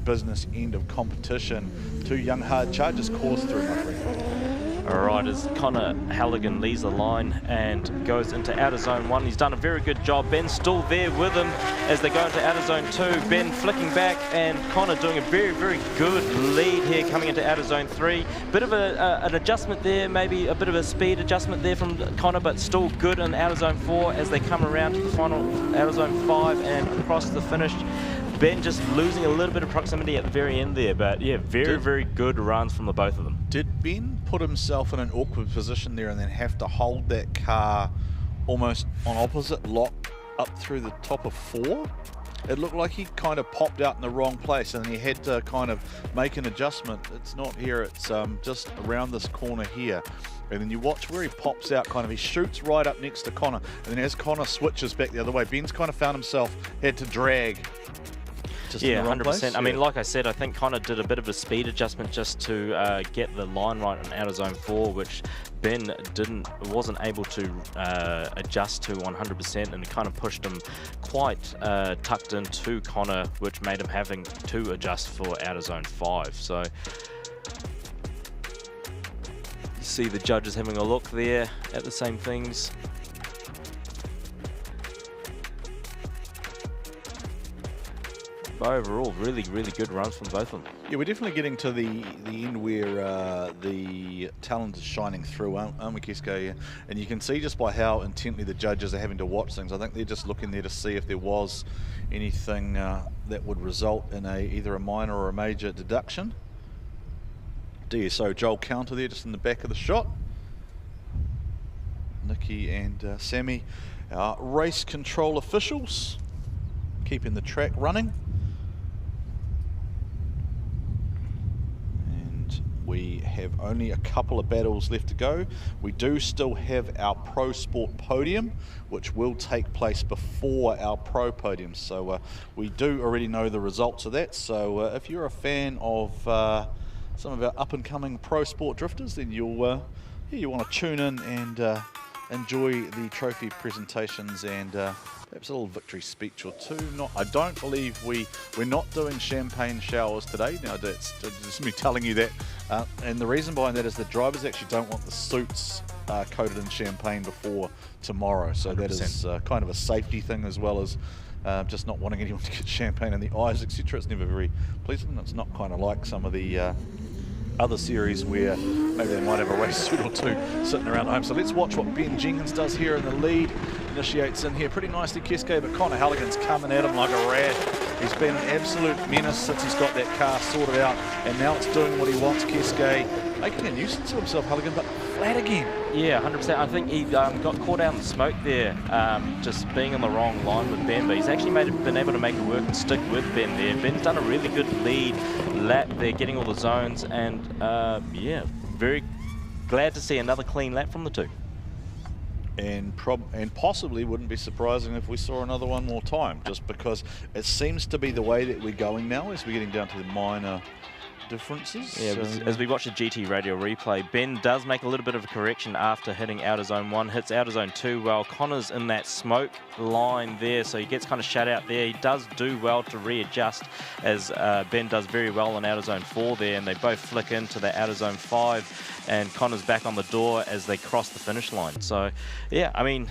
business end of competition. 2 young hard chargers course through, my friend. Alright, as Connor Halligan leaves the line and goes into outer zone 1. He's done a very good job. Ben's still there with him as they go into outer zone 2. Ben flicking back and Connor doing a very, very good lead here coming into outer zone 3. Bit of an adjustment there, maybe a bit of a speed adjustment there from Connor, but still good in outer zone 4 as they come around to the final outer zone 5 and across the finish. Ben just losing a little bit of proximity at the very end there, but yeah, very good runs from the both of them. Did Ben put himself in an awkward position there and then have to hold that car almost on opposite lock up through the top of 4? It looked like he kind of popped out in the wrong place and he had to kind of make an adjustment. It's not here, it's just around this corner here. And then you watch where he pops out, kind of, he shoots right up next to Connor. And then as Connor switches back the other way, Ben's kind of found himself, had to drag. Yeah, 100%. I mean, like I said, I think Connor did a bit of a speed adjustment just to get the line right in outer zone 4, which Ben wasn't able to adjust to 100%, and it kind of pushed him quite tucked into Connor, which made him having to adjust for outer zone 5. So you see the judges having a look there at the same things. But overall, really good runs from both of them. Yeah, we're definitely getting to the end where the talent is shining through, aren't we, Keisuke? And you can see just by how intently the judges are having to watch things. I think they're just looking there to see if there was anything that would result in either a minor or a major deduction. DSO Joel Counter there just in the back of the shot. Nikki and Sammy, our race control officials, keeping the track running. We have only a couple of battles left to go. We do still have our Pro Sport podium, which will take place before our Pro podium. So we do already know the results of that. So if you're a fan of some of our up-and-coming Pro Sport drifters, then you want to tune in and enjoy the trophy presentations and perhaps a little victory speech or two. I don't believe we're not doing champagne showers today. Now that's just me telling you that. And the reason behind that is the drivers actually don't want the suits coated in champagne before tomorrow. So 100%. That is kind of a safety thing, as well as just not wanting anyone to get champagne in the eyes, etc. It's never very pleasant. It's not kind of like some of the other series where maybe they might have a race suit or two sitting around home. So let's watch what Ben Jenkins does here in the lead. Initiates in here pretty nicely, Keisuke, but Connor Halligan's coming at him like a rat. He's been an absolute menace since he's got that car sorted out, and now it's doing what he wants, Keisuke. Making a nuisance of himself, Halligan, but flat again. Yeah, 100%. I think he got caught out in the smoke there, just being on the wrong line with Ben, but he's actually been able to make it work and stick with Ben there. Ben's done a really good lead lap there, getting all the zones, and yeah, very glad to see another clean lap from the two. And possibly wouldn't be surprising if we saw another one more time, just because it seems to be the way that we're going now as we're getting down to the minor differences. Yeah, as we watch the GT radio replay, Ben does make a little bit of a correction after hitting outer zone 1, hits outer zone 2 while Connor's in that smoke line there, so he gets kind of shut out there. He does do well to readjust, as Ben does very well in outer zone 4 there, and they both flick into the outer zone 5, and Connor's back on the door as they cross the finish line. So yeah, I mean,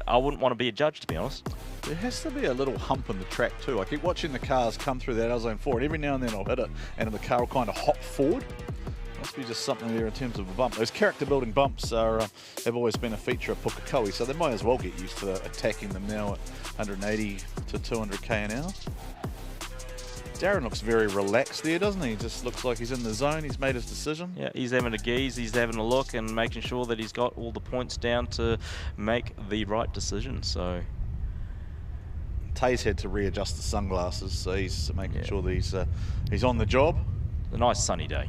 I wouldn't want to be a judge, to be honest. There has to be a little hump in the track too. I keep watching the cars come through that outer zone 4, and every now and then I'll hit it and the car will kind of hop forward. Must be just something there in terms of a bump. Those character building bumps have always been a feature of Pukekohe, so they might as well get used to attacking them now at 180 to 200k an hour. Darren looks very relaxed there, doesn't he? Just looks like he's in the zone. He's made his decision. Yeah, he's having a gaze, he's having a look and making sure that he's got all the points down to make the right decision. So Tay's had to readjust the sunglasses, so he's making sure that he's on the job. A nice sunny day.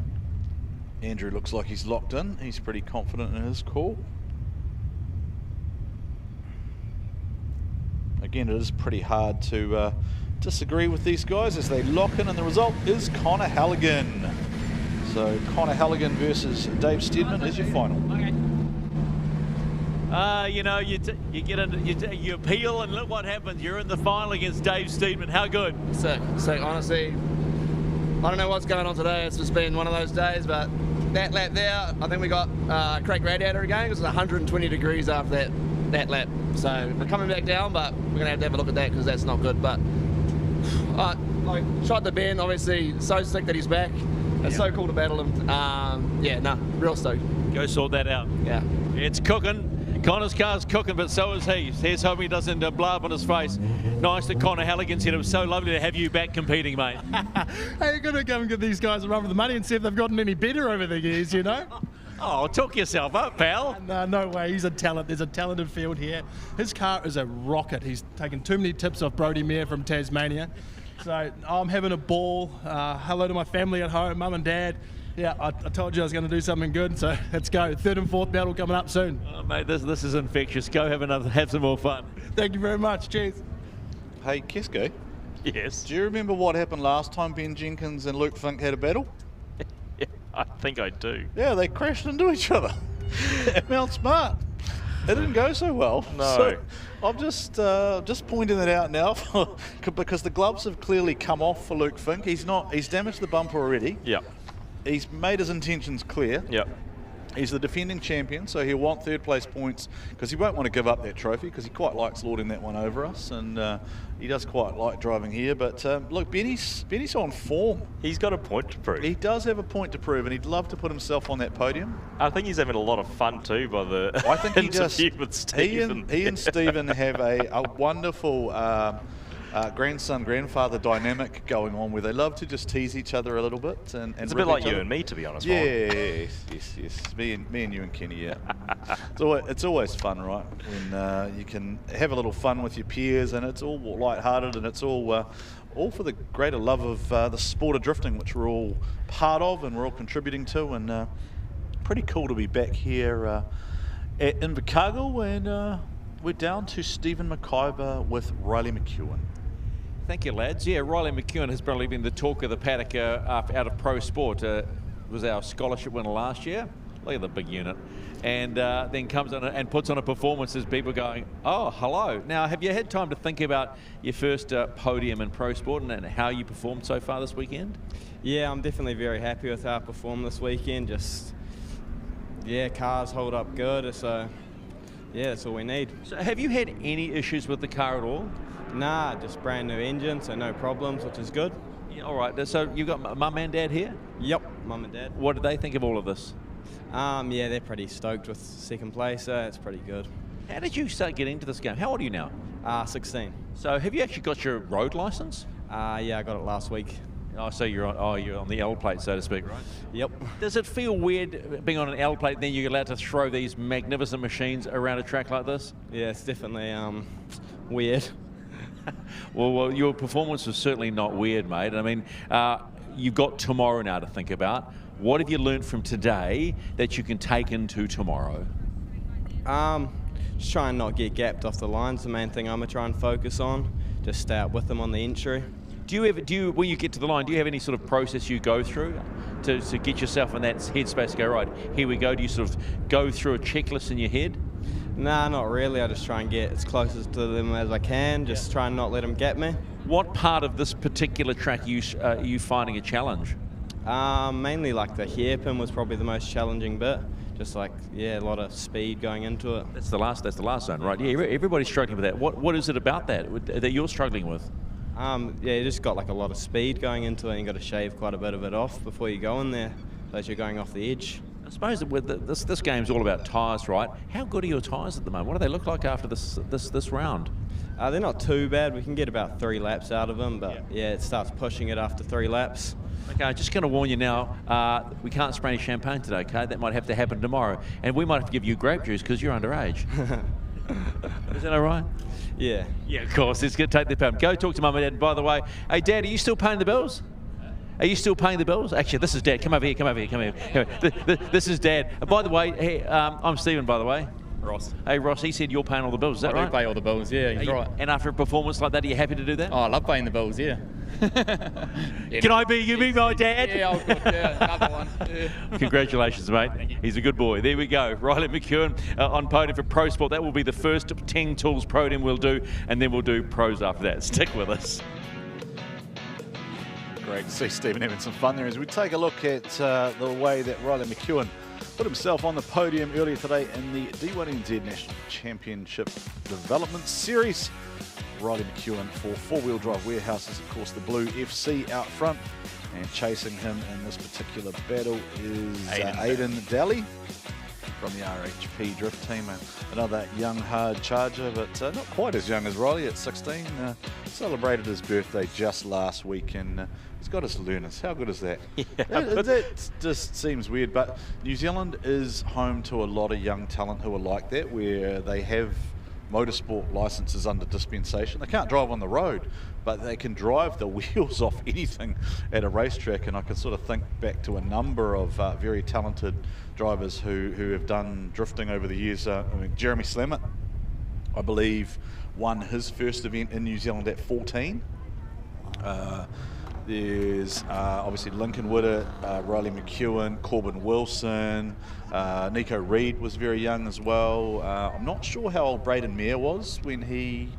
Andrew looks like he's locked in. He's pretty confident in his call. Again, it is pretty hard to disagree with these guys as they lock in, and the result is Connor Halligan. So Connor Halligan versus Dave Steedman is your final. You know, you appeal and look what happens. You're in the final against Dave Steedman. How good? Sick. Honestly, I don't know what's going on today. It's just been one of those days, but that lap there, I think we got cracked radiator again. It was 120 degrees after that lap. So we're coming back down, but we're going to have a look at that because that's not good. But like, shot the Ben, obviously so sick that he's back. It's so cool to battle him. Yeah, nah, real stoked. Go sort that out. Yeah. It's cooking. Connor's car's cooking, but so is he. Here's hoping he doesn't blow up on his face. Nice that Connor Halligan said it was so lovely to have you back competing, mate. Hey, you've got to go and give these guys a run for the money and see if they've gotten any better over the years, you know? Oh, talk yourself up, pal. No way, he's a talent. There's a talented field here. His car is a rocket. He's taken too many tips off Brodie Mayer from Tasmania. So I'm having a ball. Hello to my family at home, mum and dad. Yeah, I told you I was going to do something good, so let's go. 3rd and 4th battle coming up soon. Oh, mate, this is infectious. Go have some more fun. Thank you very much. Cheers. Hey, Keisuke. Yes? Do you remember what happened last time Ben Jenkins and Luke Fink had a battle? Yeah, I think I do. Yeah, they crashed into each other at Mount Smart. It didn't go so well. No. So I'm just pointing that out now because the gloves have clearly come off for Luke Fink. He's damaged the bumper already. Yeah. He's made his intentions clear. Yep. He's the defending champion, so he'll want 3rd place points because he won't want to give up that trophy because he quite likes lording that one over us, and he does quite like driving here. But look, Benny's on form. He's got a point to prove. He does have a point to prove, and he'd love to put himself on that podium. I think he's having a lot of fun too by the I think interview with Stephen. He and Stephen have a wonderful grandson-grandfather dynamic going on where they love to just tease each other a little bit. And it's a bit like you and me, to be honest. Yes. Me and you and Kenny, yeah. It's always fun, right? When you can have a little fun with your peers, and it's all light-hearted, and it's all for the greater love of the sport of drifting, which we're all part of and we're all contributing to. And pretty cool to be back here at Invercargill, and we're down to Stephen McIvor with Riley McEwen. Thank you, lads. Yeah, Riley McEwen has probably been the talk of the paddock out of pro sport. Was our scholarship winner last year. Look at the big unit. And then comes on and puts on a performance as people going, oh, hello. Now, have you had time to think about your first podium in pro sport and how you performed so far this weekend? Yeah, I'm definitely very happy with how I performed this weekend. Just, yeah, cars hold up good. So, yeah, that's all we need. So have you had any issues with the car at all? Nah, just brand new engine, so no problems, which is good. Yeah, all right. So you've got mum and dad here? Yep, mum and dad. What do they think of all of this? Yeah, they're pretty stoked with 2nd place, so it's pretty good. How did you start getting into this game? How old are you now? 16. So have you actually got your road license? Yeah, I got it last week. Oh, so you're on the L plate, so to speak, right? Yep. Does it feel weird being on an L plate, then you're allowed to throw these magnificent machines around a track like this? Yeah, it's definitely weird. Well, your performance was certainly not weird, mate. I mean, you've got tomorrow now to think about. What have you learned from today that you can take into tomorrow? Just try and not get gapped off the lines. The main thing I'm gonna try and focus on. Just stay up with them on the entry. When you get to the line, do you have any sort of process you go through to get yourself in that headspace to go, right, here we go? Do you sort of go through a checklist in your head? Nah, not really. I just try and get as close to them as I can. Just try and not let them get me. What part of this particular track are you finding a challenge? Mainly like the hairpin was probably the most challenging bit. Just like, yeah, a lot of speed going into it. That's the last zone, right? Yeah, everybody's struggling with that. What is it about that you're struggling with? Yeah, you just got like a lot of speed going into it, and you got to shave quite a bit of it off before you go in there, as you're going off the edge. I suppose that with this game's all about tyres, right? How good are your tyres at the moment? What do they look like after this round? They're not too bad. We can get about 3 laps out of them, but yeah, it starts pushing it after 3 laps. Okay, just going to warn you now, we can't spray any champagne today, okay? That might have to happen tomorrow. And we might have to give you grape juice because you're underage. Is that all right? Yeah. Yeah, of course. It's going to take the pound. Go talk to Mum and Dad. And by the way, hey, Dad, are you still paying the bills? Are you still paying the bills? Actually, this is Dad. Come over here. This is Dad. By the way, hey, I'm Stephen, by the way. Ross. Hey, Ross, he said you're paying all the bills. Is that right? I do pay all the bills, yeah. He's right. And after a performance like that, are you happy to do that? Oh, I love paying the bills, yeah. Can I be my dad? Yeah, I'll good, yeah, another one. Yeah. Congratulations, mate. He's a good boy. There we go. Riley McEwen on podium for Pro Sport. That will be the first 10 Tools podium we'll do, and then we'll do pros after that. Stick with us. Great to see Stephen having some fun there as we take a look at the way that Riley McEwen put himself on the podium earlier today in the D1NZ National Championship Development Series. Riley McEwen for four-wheel drive warehouses, of course, the Blue FC out front. And chasing him in this particular battle is Aidan Daly from the RHP Drift Team. Another young, hard charger, but not quite as young as Riley at 16. Celebrated his birthday just last week, and he's got his learners. How good is that? Yeah. That just seems weird, but New Zealand is home to a lot of young talent who are like that, where they have motorsport licenses under dispensation. They can't drive on the road, but they can drive the wheels off anything at a racetrack, and I can sort of think back to a number of very talented drivers who have done drifting over the years. I mean, Jeremy Slammett, I believe, won his first event in New Zealand at 14. There's obviously Lincoln Widdett, Riley McEwen, Corbin Wilson, Nico Reed was very young as well. I'm not sure how old Braden Mayer was when he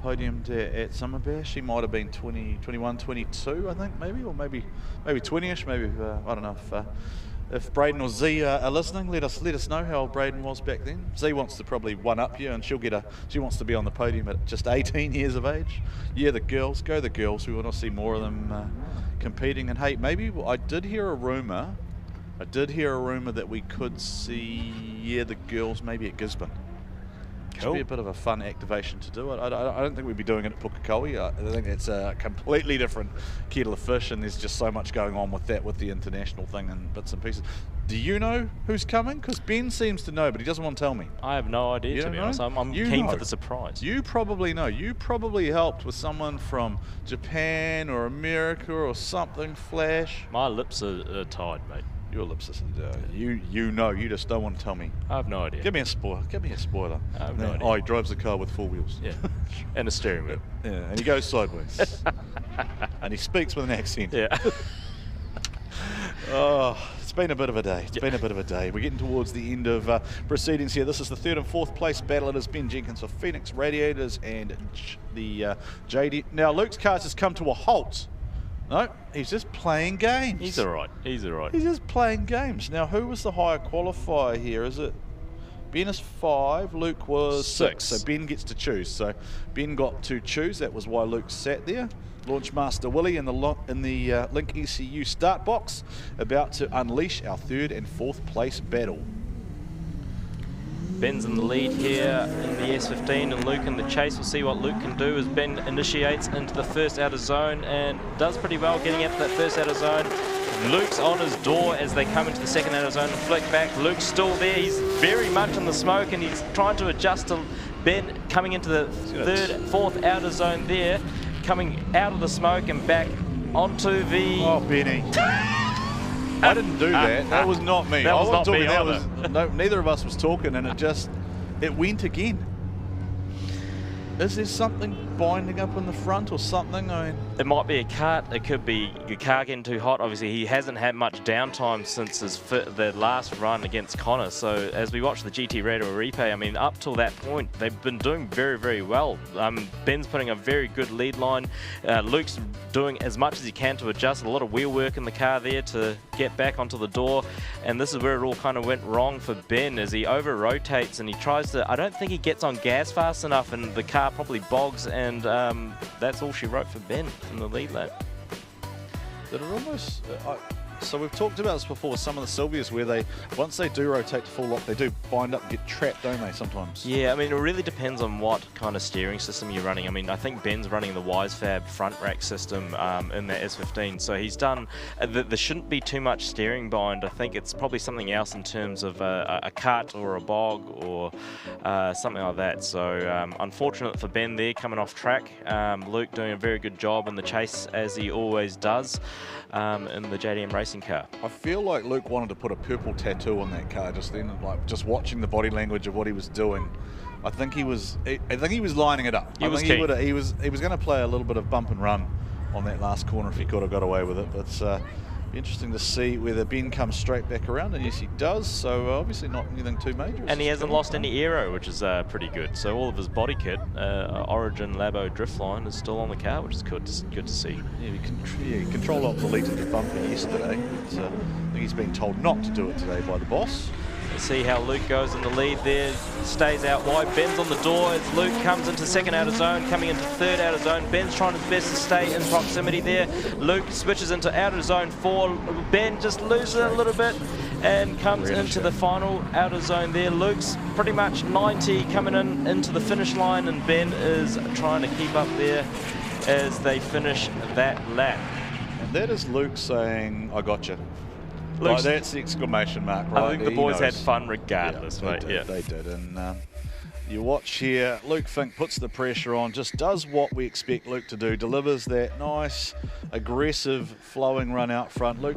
podiumed at Summer Bash. He might have been 20, 21, 22, I think, maybe, or maybe 20ish. Maybe I don't know if Braden or Z are listening. Let us know how old Braden was back then. Z wants to probably one up you, and she wants to be on the podium at just 18 years of age. Yeah, the girls, go the girls. We want to see more of them competing. And hey, maybe I did hear a rumor that we could see the girls maybe at Gisborne. Cool. Should be a bit of a fun activation to do it. I don't think we'd be doing it at Pukekohe. I think it's a completely different kettle of fish, and there's just so much going on with that, with the international thing and bits and pieces. Do you know who's coming? Because Ben seems to know, but he doesn't want to tell me. I have no idea, to be honest. I'm keen for the surprise. You probably know. You probably helped with someone from Japan or America or something, Flash. My lips are tied, mate. Your lips are you know, you just don't want to tell me. I have no idea. Give me a spoiler. I have no idea. Oh, he drives the car with four wheels. Yeah, and a steering wheel. Yeah, and he goes sideways. And he speaks with an accent. Yeah. Oh, it's been a bit of a day. We're getting towards the end of proceedings here. This is the third and fourth place battle. It is Ben Jenkins for Phoenix Radiators and the JD. Now, Luke's car's just come to a halt. No, he's just playing games. He's all right. He's just playing games. Now, who was the higher qualifier here? Is it Ben is 5, Luke was 6. So Ben gets to choose. So Ben got to choose. That was why Luke sat there. Launchmaster Willie in the Link ECU start box, about to unleash our third and fourth place battle. Ben's in the lead here in the S15 and Luke in the chase. We'll see what Luke can do as Ben initiates into the first outer zone and does pretty well getting out to that first outer zone. Luke's on his door as they come into the second outer zone and flick back. Luke's still there. He's very much in the smoke and he's trying to adjust to Ben coming into the third, fourth outer zone there, coming out of the smoke and back onto the... Oh, Benny. I didn't do that. That was not me. That was not me either. Neither of us was talking, and it went again. Is there something binding up in the front or something? I mean, it might be a cart. It could be your car getting too hot. Obviously, he hasn't had much downtime since the last run against Connor. So as we watch the GT Radio replay, I mean, up till that point, they've been doing very, very well. Ben's putting a very good lead line. Luke's doing as much as he can to adjust. A lot of wheel work in the car there to get back onto the door. And this is where it all kind of went wrong for Ben as he over-rotates and he tries to... I don't think he gets on gas fast enough and the car probably bogs, and that's all she wrote for Ben in the lead lap. Did it almost... so we've talked about this before, some of the Sylvias where they, once they do rotate to full lock, they do bind up and get trapped, don't they, sometimes? Yeah, I mean, it really depends on what kind of steering system you're running. I mean, I think Ben's running the WiseFab front rack system in the S15, so he's done... there shouldn't be too much steering bind. I think it's probably something else in terms of a cut or a bog or something like that. So unfortunate for Ben there, coming off track. Luke doing a very good job in the chase, as he always does, in the JDM racing car. I feel like Luke wanted to put a purple tattoo on that car just then, like just watching the body language of what he was doing. I think he was lining it up. He was going to play a little bit of bump and run on that last corner if he could have got away with it. But Be interesting to see whether Ben comes straight back around, and yes he does, so obviously not anything too major. And he hasn't lost any aero, which is pretty good. So all of his body kit, Origin Labo Driftline, is still on the car, which is good to see. Yeah, he control alt deleted the bumper yesterday, but I think he's been told not to do it today by the boss. Let's see how Luke goes in the lead there, stays out wide, Ben's on the door as Luke comes into second out of zone, coming into third out of zone. Ben's trying his best to stay in proximity there. Luke switches into out of zone 4. Ben just loses a little bit and comes into the final out of zone there. Luke's pretty much 90 coming into the finish line, and Ben is trying to keep up there as they finish that lap. And that is Luke saying, I gotcha. Like, that's the exclamation mark, right? I think the boys had fun regardless, mate. Yeah, they did. And you watch here, Luke Fink puts the pressure on, just does what we expect Luke to do, delivers that nice, aggressive, flowing run out front. Luke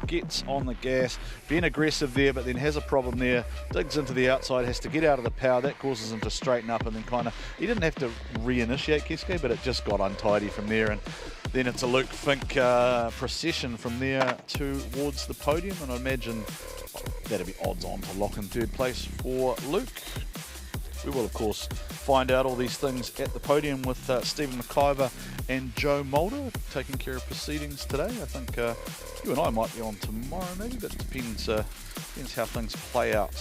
gets on the gas, being aggressive there, but then has a problem there, digs into the outside, has to get out of the power. That causes him to straighten up, and then kind of, he didn't have to reinitiate Keisuke, but it just got untidy from there. And then it's a Luke Fink procession from there towards the podium, and I imagine that'd be odds on to lock in third place for Luke. We will, of course, find out all these things at the podium with Stephen McIvor and Joe Maulder taking care of proceedings today. I think you and I might be on tomorrow maybe, but it depends how things play out.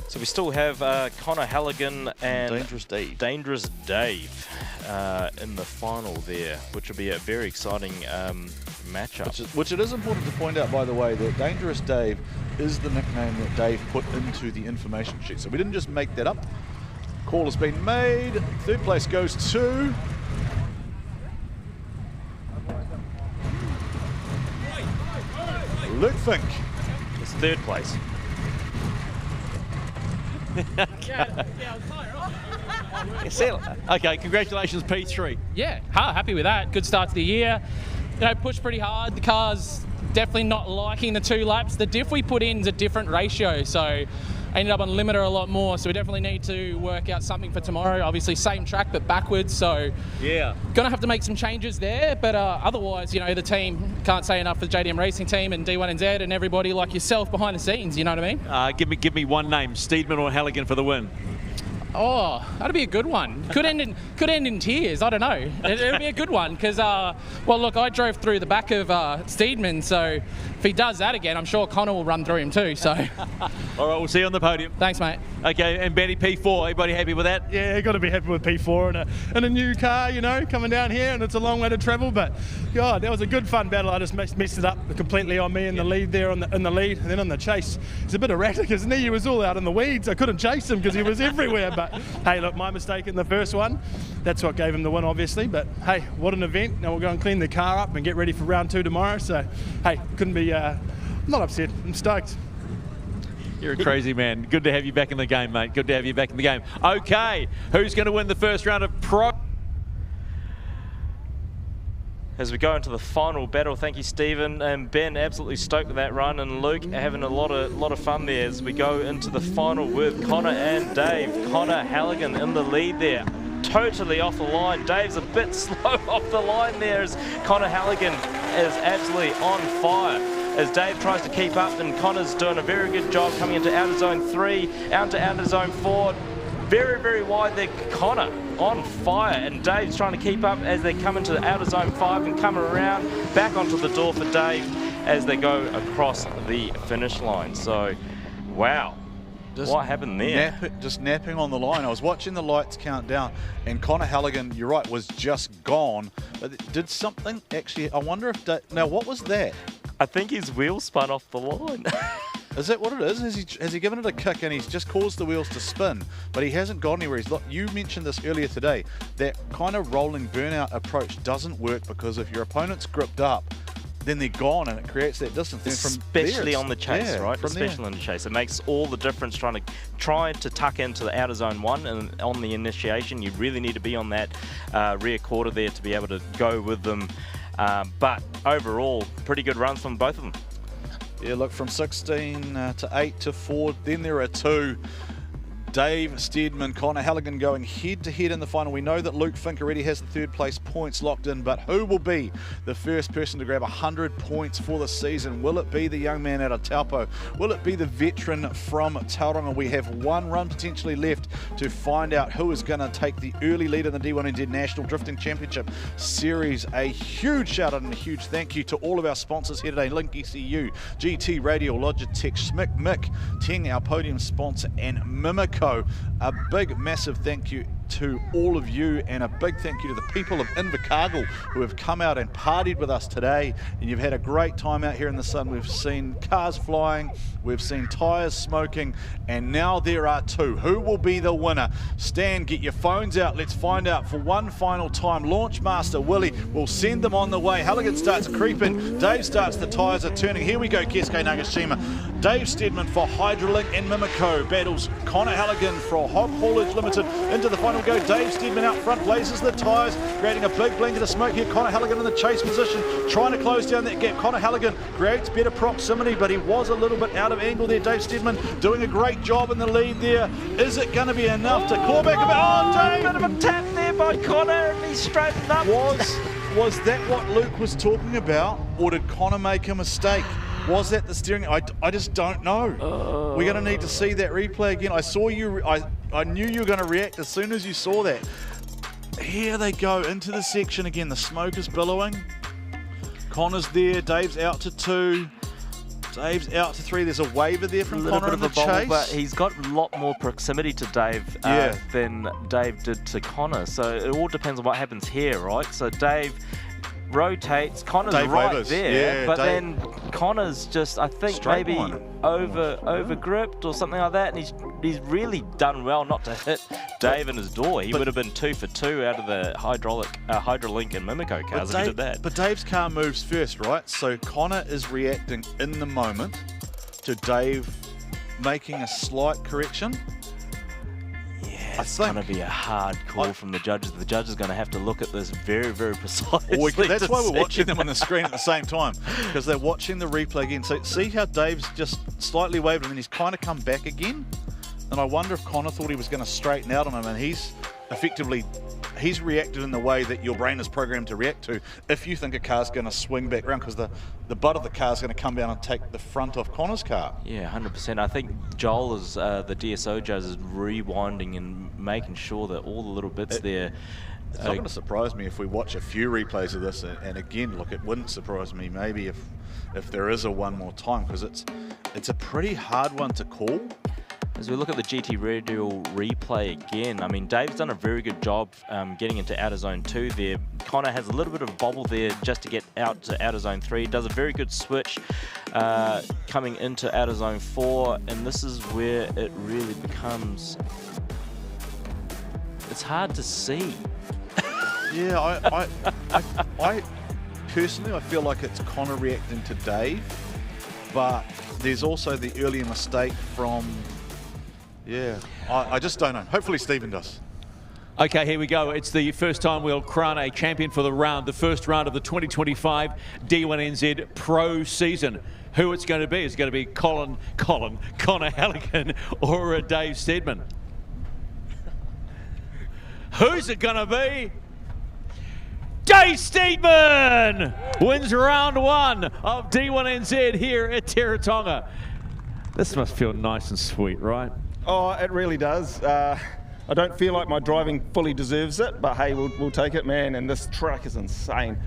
So we still have Connor Halligan and Dangerous Dave in the final there, which will be a very exciting matchup. Which it is important to point out, by the way, that Dangerous Dave is the nickname that Dave put into the information sheet. So we didn't just make that up. Call has been made. Third place goes to Luke Fink. It's third place. Okay, congratulations, P3. Yeah, happy with that. Good start to the year. You know, pushed pretty hard. The car's definitely not liking the 2 laps. The diff we put in is a different ratio, so I ended up on limiter a lot more, so we definitely need to work out something for tomorrow. Obviously same track but backwards, so yeah, gonna have to make some changes there, but otherwise, you know, the team, can't say enough for the JDM Racing team and D1NZ and everybody like yourself behind the scenes, you know what I mean? Give me one name, Steedman or Halligan for the win. Oh, that'd be a good one. Could end in tears. I don't know. It'll be a good one because, well, look, I drove through the back of Steedman, so if he does that again, I'm sure Connor will run through him too. So, all right, we'll see you on the podium. Thanks, mate. Okay, and Benny, P4. Everybody happy with that? Yeah, got to be happy with P4 and a new car, you know, coming down here, and it's a long way to travel. But God, that was a good fun battle. I just messed it up completely on me in the lead there, in the lead, and then on the chase. It's a bit erratic, isn't he? He was all out in the weeds. I couldn't chase him because he was everywhere. But hey, look, my mistake in the first one. That's what gave him the win, obviously. But hey, what an event! Now we'll go and clean the car up and get ready for round 2 tomorrow. So hey, couldn't be. I'm not upset. I'm stoked. You're a crazy man. Good to have you back in the game, mate. Good to have you back in the game. Okay, who's going to win the first round of Pro? As we go into the final battle, thank you, Stephen and Ben. Absolutely stoked with that run, and Luke having a lot of fun there as we go into the final with Connor and Dave. Connor Halligan in the lead there, totally off the line. Dave's a bit slow off the line there as Connor Halligan is absolutely on fire. As Dave tries to keep up, and Connor's doing a very good job coming into outer zone 3, out to outer zone 4. Very, very wide there, Connor on fire, and Dave's trying to keep up as they come into the outer zone 5 and come around back onto the door for Dave as they go across the finish line. So, wow. What happened there? Just napping on the line. I was watching the lights count down, and Connor Halligan, you're right, was just gone. But did something actually, I wonder if, now what was that? I think his wheel spun off the line. Is that what it is? Has he given it a kick and he's just caused the wheels to spin, but he hasn't gone anywhere? You mentioned this earlier today, that kind of rolling burnout approach doesn't work because if your opponent's gripped up, then they're gone and it creates that distance. Especially on the chase, right? Especially on the chase. It makes all the difference trying to tuck into the outer zone 1, and on the initiation, you really need to be on that rear quarter there to be able to go with them. But overall, pretty good runs from both of them. Yeah, look, from 16 to 8 to 4, then there are 2. Dave Steedman, Connor Halligan going head-to-head in the final. We know that Luke Fink already has the third place points locked in, but who will be the first person to grab 100 points for the season? Will it be the young man out of Taupo? Will it be the veteran from Tauranga? We have one run potentially left to find out who is going to take the early lead in the D1NZ National Drifting Championship Series. A huge shout out and a huge thank you to all of our sponsors here today: Link ECU, GT Radio, Logitech, Schmick Mick, Ting, our podium sponsor, and Mimico. A big, massive thank you to all of you, and a big thank you to the people of Invercargill who have come out and partied with us today, and you've had a great time out here in the sun. We've seen cars flying, we've seen tyres smoking, and now there are two. Who will be the winner? Stan, get your phones out. Let's find out for one final time. Launchmaster Willie will send them on the way. Halligan starts creeping. Dave starts, the tyres are turning. Here we go, Keisuke Nagashima. Dave Steedman for Hydrolink and Mimico battles Connor Halligan for Hog Haulage Limited. Into the final go. Dave Steedman out front, blazes the tyres, creating a big blanket of smoke here. Connor Halligan in the chase position, trying to close down that gap. Connor Halligan creates better proximity, but he was a little bit out of angle there. Dave Steedman doing a great job in the lead there. Is it going to be enough to claw back a bit? Oh, Dave! Bit of a tap there by Connor, and he's straightened up. Was that what Luke was talking about, or did Connor make a mistake? Was that the steering? I just don't know. We're going to need to see that replay again. I saw you. I knew you were going to react as soon as you saw that. Here they go into the section again. The smoke is billowing. Connor's there. Dave's out to 2. Dave's out to 3. There's a waiver there from Connor in the chase. But he's got a lot more proximity to Dave than Dave did to Connor. So it all depends on what happens here, right? So Dave rotates, Connor's right there, but then Connor's just, I think, maybe over gripped or something like that, and he's really done well not to hit Dave in his door. He would have been 2 for 2 out of the Hydrolink and Mimico cars if he did that. But Dave's car moves first, right? So Connor is reacting in the moment to Dave making a slight correction. It's going to be a hard call from the judges. The judges are going to have to look at this very, very precisely. That's why we're watching them on the screen at the same time, because they're watching the replay again. So see how Dave's just slightly waved and then he's kind of come back again? And I wonder if Connor thought he was going to straighten out on him, and he's reacted in the way that your brain is programmed to react to if you think a car's going to swing back around, because the butt of the car is going to come down and take the front off Connor's car. Yeah, 100%. I think Joel, is the DSO judge, is rewinding and making sure that all the little bits there. It's not going to surprise me if we watch a few replays of this, and again, look, it wouldn't surprise me maybe if there is a one more time, because it's a pretty hard one to call. As we look at the GT Radio replay again, I mean, Dave's done a very good job getting into outer zone 2 there. Connor has a little bit of a bobble there just to get out to outer zone 3. Does a very good switch coming into outer zone 4, and this is where it really becomes... It's hard to see. Yeah, I personally, I feel like it's Connor reacting to Dave, but there's also the earlier mistake from... Yeah, I just don't know. Hopefully Stephen does. Okay, here we go. It's the first time we'll crown a champion for the first round of the 2025 D1NZ Pro season. Who it's going to be? Is it going to be Connor Halligan or Dave Steedman? Who's it going to be? Dave Steedman wins round 1 of D1NZ here at Teretonga. This must feel nice and sweet, right? Oh, it really does. I don't feel like my driving fully deserves it, but hey, we'll take it, man. And this track is insane.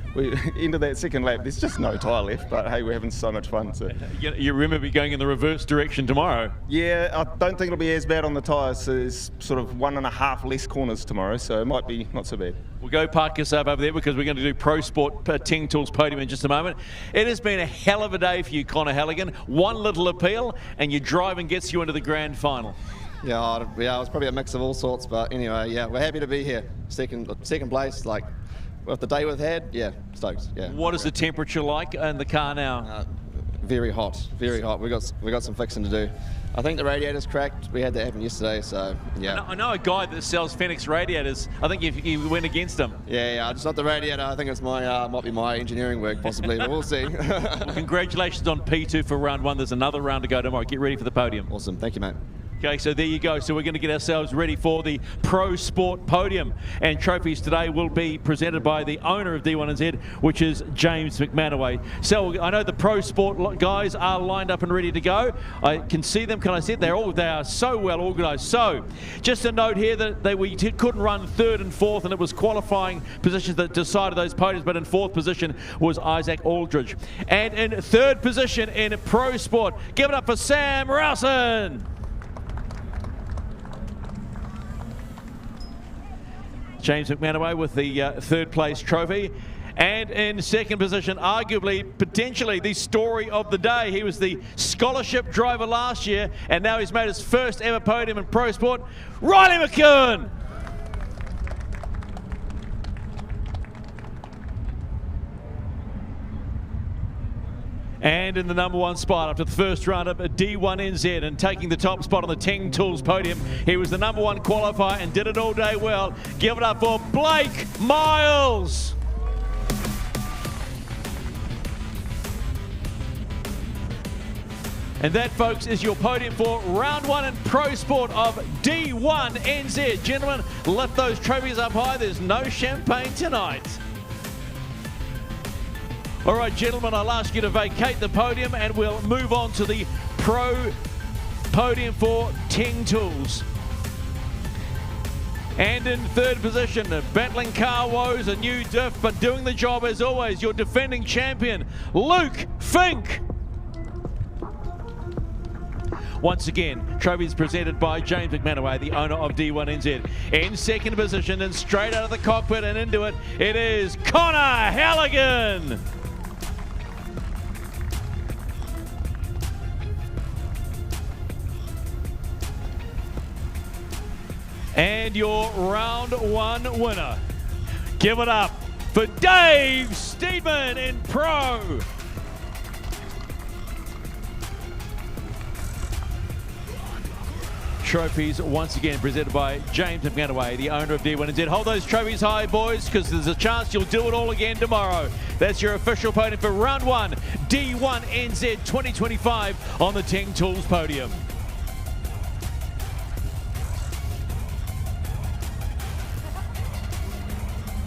Into that second lap, there's just no tyre left, but hey, we're having so much fun. So. You remember going in the reverse direction tomorrow? Yeah, I don't think it'll be as bad on the tyres. So there's sort of 1.5 less corners tomorrow, so it might be not so bad. We'll go park yourself over there, because we're going to do Pro Sport Ting Tools Podium in just a moment. It has been a hell of a day for you, Connor Halligan. One little appeal, and your driving gets you into the grand final. Yeah, it was probably a mix of all sorts, but anyway, yeah, we're happy to be here. Second place, like, with the day we've had, yeah, stoked, yeah. What is the temperature like in the car now? Very hot, very hot. We got some fixing to do. I think the radiator's cracked. We had that happen yesterday, so yeah. I know a guy that sells Phoenix radiators. I think you went against him. Yeah, it's not the radiator. I think it's might be my engineering work possibly, but we'll see. Well, congratulations on P2 for round 1. There's another round to go tomorrow. Get ready for the podium. Awesome, thank you, mate. Okay, so there you go. So we're going to get ourselves ready for the Pro Sport Podium. And trophies today will be presented by the owner of D1NZ, which is James McManaway. So I know the Pro Sport guys are lined up and ready to go. I can see them. Can I see it? They are so well organised. So just a note here that we couldn't run third and fourth, and it was qualifying positions that decided those podiums, but in fourth position was Isaac Aldridge. And in third position in Pro Sport, give it up for Sam Rowson. James McManaway with the third place trophy. And in second position, arguably, potentially the story of the day. He was the scholarship driver last year, and now he's made his first ever podium in Pro Sport. Riley McKeown. And in the number one spot after the first round-up at D1NZ and taking the top spot on the Ting Tools podium, he was the number one qualifier and did it all day well. Give it up for Blake Miles. And that, folks, is your podium for round one in Pro Sport of D1NZ. Gentlemen, lift those trophies up high. There's no champagne tonight. All right, gentlemen, I'll ask you to vacate the podium and we'll move on to the Pro Podium for Ting Tools. And in third position, battling car woes, a new diff, but doing the job as always, your defending champion, Luke Fink. Once again, trophies presented by James McManaway, the owner of D1NZ. In second position and straight out of the cockpit and into it, it is Connor Halligan. And your round one winner. Give it up for Dave Steedman in Pro. Trophies once again presented by James McManaway, the owner of D1NZ. Hold those trophies high, boys, because there's a chance you'll do it all again tomorrow. That's your official podium for round one, D1NZ 2025 on the Ting Tools podium.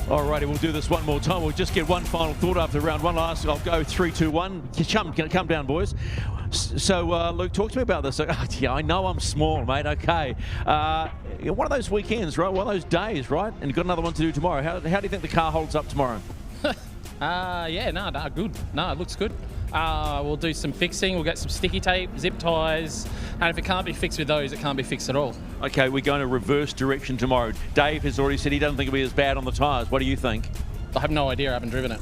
Alrighty, we'll do this one more time. We'll just get one final thought after round one. I'll go 3, 2, 1. Come down, boys. So, Luke, talk to me about this. Yeah, I know I'm small, mate. Okay. One of those weekends, right? One of those days, right? And you've got another one to do tomorrow. How do you think the car holds up tomorrow? Yeah, no, good. No, it looks good. We'll do some fixing. We'll get some sticky tape, zip ties, and if it can't be fixed with those, it can't be fixed at all. Okay, we're going to reverse direction tomorrow. Dave has already said he doesn't think it'll be as bad on the tyres. What do you think? I have no idea. I haven't driven it.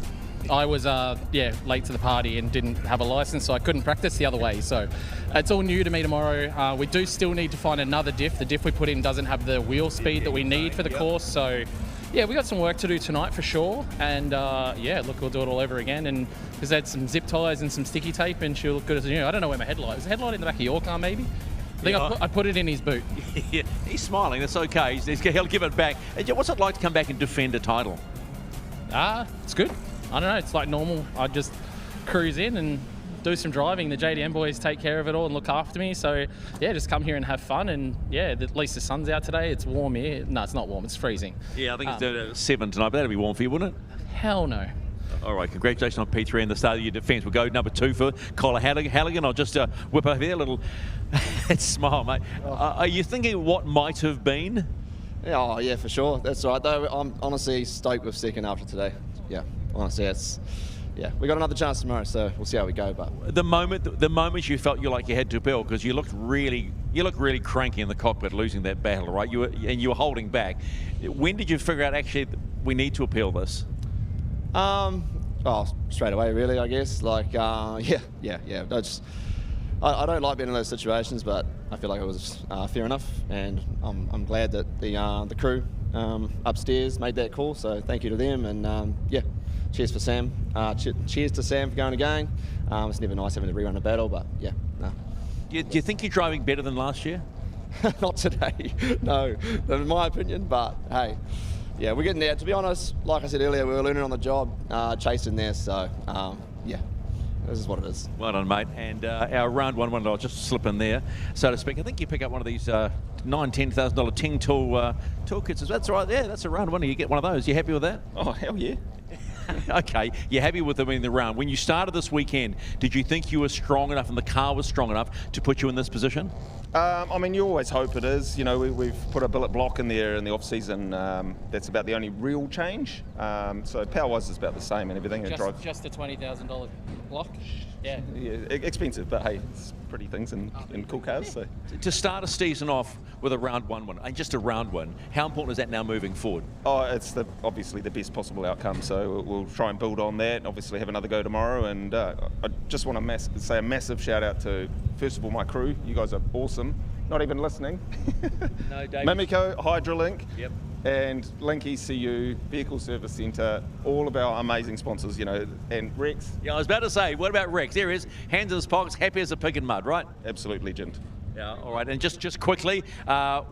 I was, late to the party and didn't have a license, so I couldn't practice the other way. So it's all new to me tomorrow. We do still need to find another diff. The diff we put in doesn't have the wheel speed that we need for the course. So yeah, we got some work to do tonight for sure. And look, we'll do it all over again. And because I had some zip ties and some sticky tape, and she'll look good as new. I don't know where my headlight is. The headlight in the back of your car, maybe? I think I put it in his boot. Yeah, he's smiling. That's okay. He'll give it back. What's it like to come back and defend a title? It's good. I don't know. It's like normal. I just cruise in and do some driving. The JDM boys take care of it all and look after me. So, yeah, just come here and have fun. And, yeah, at least the sun's out today. It's warm here. No, it's not warm. It's freezing. Yeah, I think it's 7 tonight, but that'll be warm for you, wouldn't it? Hell no. All right, congratulations on P3 and the start of your defence. We'll go number 2 for Colin Halligan. I'll just whip over there a little smile, mate. Are you thinking what might have been? Oh, yeah, for sure. That's all right, though. I'm honestly stoked with second after today. Yeah, honestly, we got another chance tomorrow, so we'll see how we go. But the moment you felt you had to appeal, because you looked really cranky in the cockpit, losing that battle, right? You were holding back. When did you figure out actually we need to appeal this? Straight away, really, I guess. Like, I don't like being in those situations, but I feel like it was fair enough, and I'm glad that the crew upstairs made that call. So thank you to them, and cheers for Sam. Cheers to Sam for going again. It's never nice having to rerun a battle, but yeah, no. Do you think you're driving better than last year? Not today, no, in my opinion. But hey. Yeah, we're getting there. To be honest, like I said earlier, we were learning on the job, chasing there. So, this is what it is. Well done, mate. And our round one, I'll just slip in there, so to speak. I think you pick up one of these $10,000 Ting tool toolkits. That's right. Yeah, that's a round one. You get one of those. You happy with that? Oh, hell yeah. Okay, you're happy with them in the round. When you started this weekend, did you think you were strong enough and the car was strong enough to put you in this position? I mean, you always hope it is. You know, we've put a billet block in there in the off-season. That's about the only real change. So power-wise, it's about the same and everything. Just a $20,000 block? Yeah. Yeah, expensive, but hey, it's pretty things and cool cars. So. To start a season off with a round one win, and just a round win, how important is that now moving forward? Oh, it's obviously the best possible outcome, so we'll try and build on that. Obviously have another go tomorrow, and I just want to say a massive shout out to, first of all, my crew. You guys are awesome. Not even listening. No, David. Mimico, Hydrolink, yep. And Link ECU, Vehicle Service Centre, all of our amazing sponsors, you know, and Rex. Yeah, I was about to say, what about Rex? There he is, hands in his pockets, happy as a pig in mud, right? Absolute legend. Yeah, all right, and just quickly,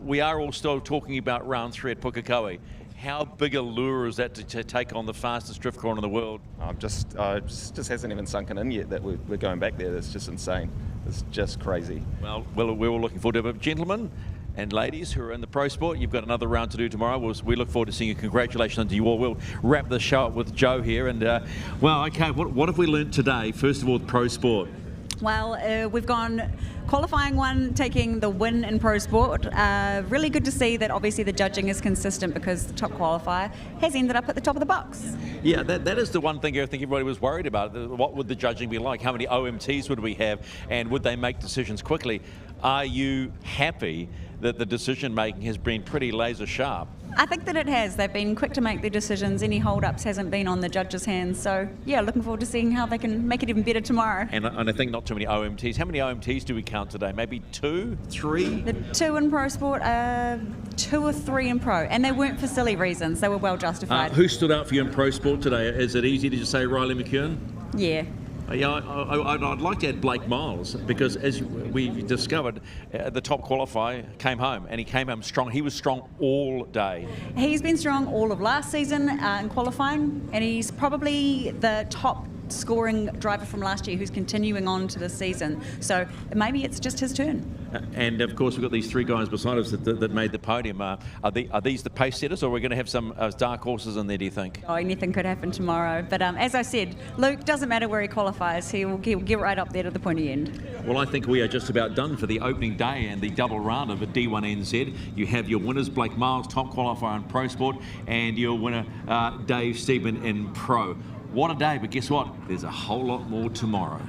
we are all still talking about round 3 at Pukekohe. How big a lure is that to take on the fastest drift corner in the world? Just hasn't even sunken in yet that we're going back there. That's just insane. It's just crazy. Well, we're all looking forward to it. But gentlemen and ladies who are in the pro sport, you've got another round to do tomorrow. We look forward to seeing you. Congratulations to you all. We'll wrap the show up with Joe here. And, well, okay, what have we learnt today, first of all, with pro sport? Well, we've gone qualifying one, taking the win in pro sport. Really good to see that obviously the judging is consistent because the top qualifier has ended up at the top of the box. Yeah, that is the one thing I think everybody was worried about. What would the judging be like? How many OMTs would we have? And would they make decisions quickly? Are you happy that the decision making has been pretty laser sharp? I think that it has. They've been quick to make their decisions. Any hold-ups hasn't been on the judges' hands. So, yeah, looking forward to seeing how they can make it even better tomorrow. And I think not too many OMTs. How many OMTs do we count today? Maybe 2, 3? The 2 in pro sport, 2 or 3 in pro. And they weren't for silly reasons. They were well justified. Who stood out for you in pro sport today? Is it easy to just say Riley McKeown? Yeah. Yeah, I'd like to add Blake Miles because, as we discovered, the top qualifier came home and he came home strong. He was strong all day. He's been strong all of last season in qualifying, and he's probably the top scoring driver from last year who's continuing on to this season. So maybe it's just his turn. And of course, we've got these 3 guys beside us that made the podium. Are these the pace setters, or are we going to have some dark horses in there, do you think? Oh, anything could happen tomorrow. But as I said, Luke, doesn't matter where he qualifies, he'll get right up there to the pointy end. Well, I think we are just about done for the opening day and the double round of a D1NZ. You have your winners, Blake Miles, top qualifier in pro sport, and your winner, Dave Steedman, in pro. What a day, but guess what? There's a whole lot more tomorrow.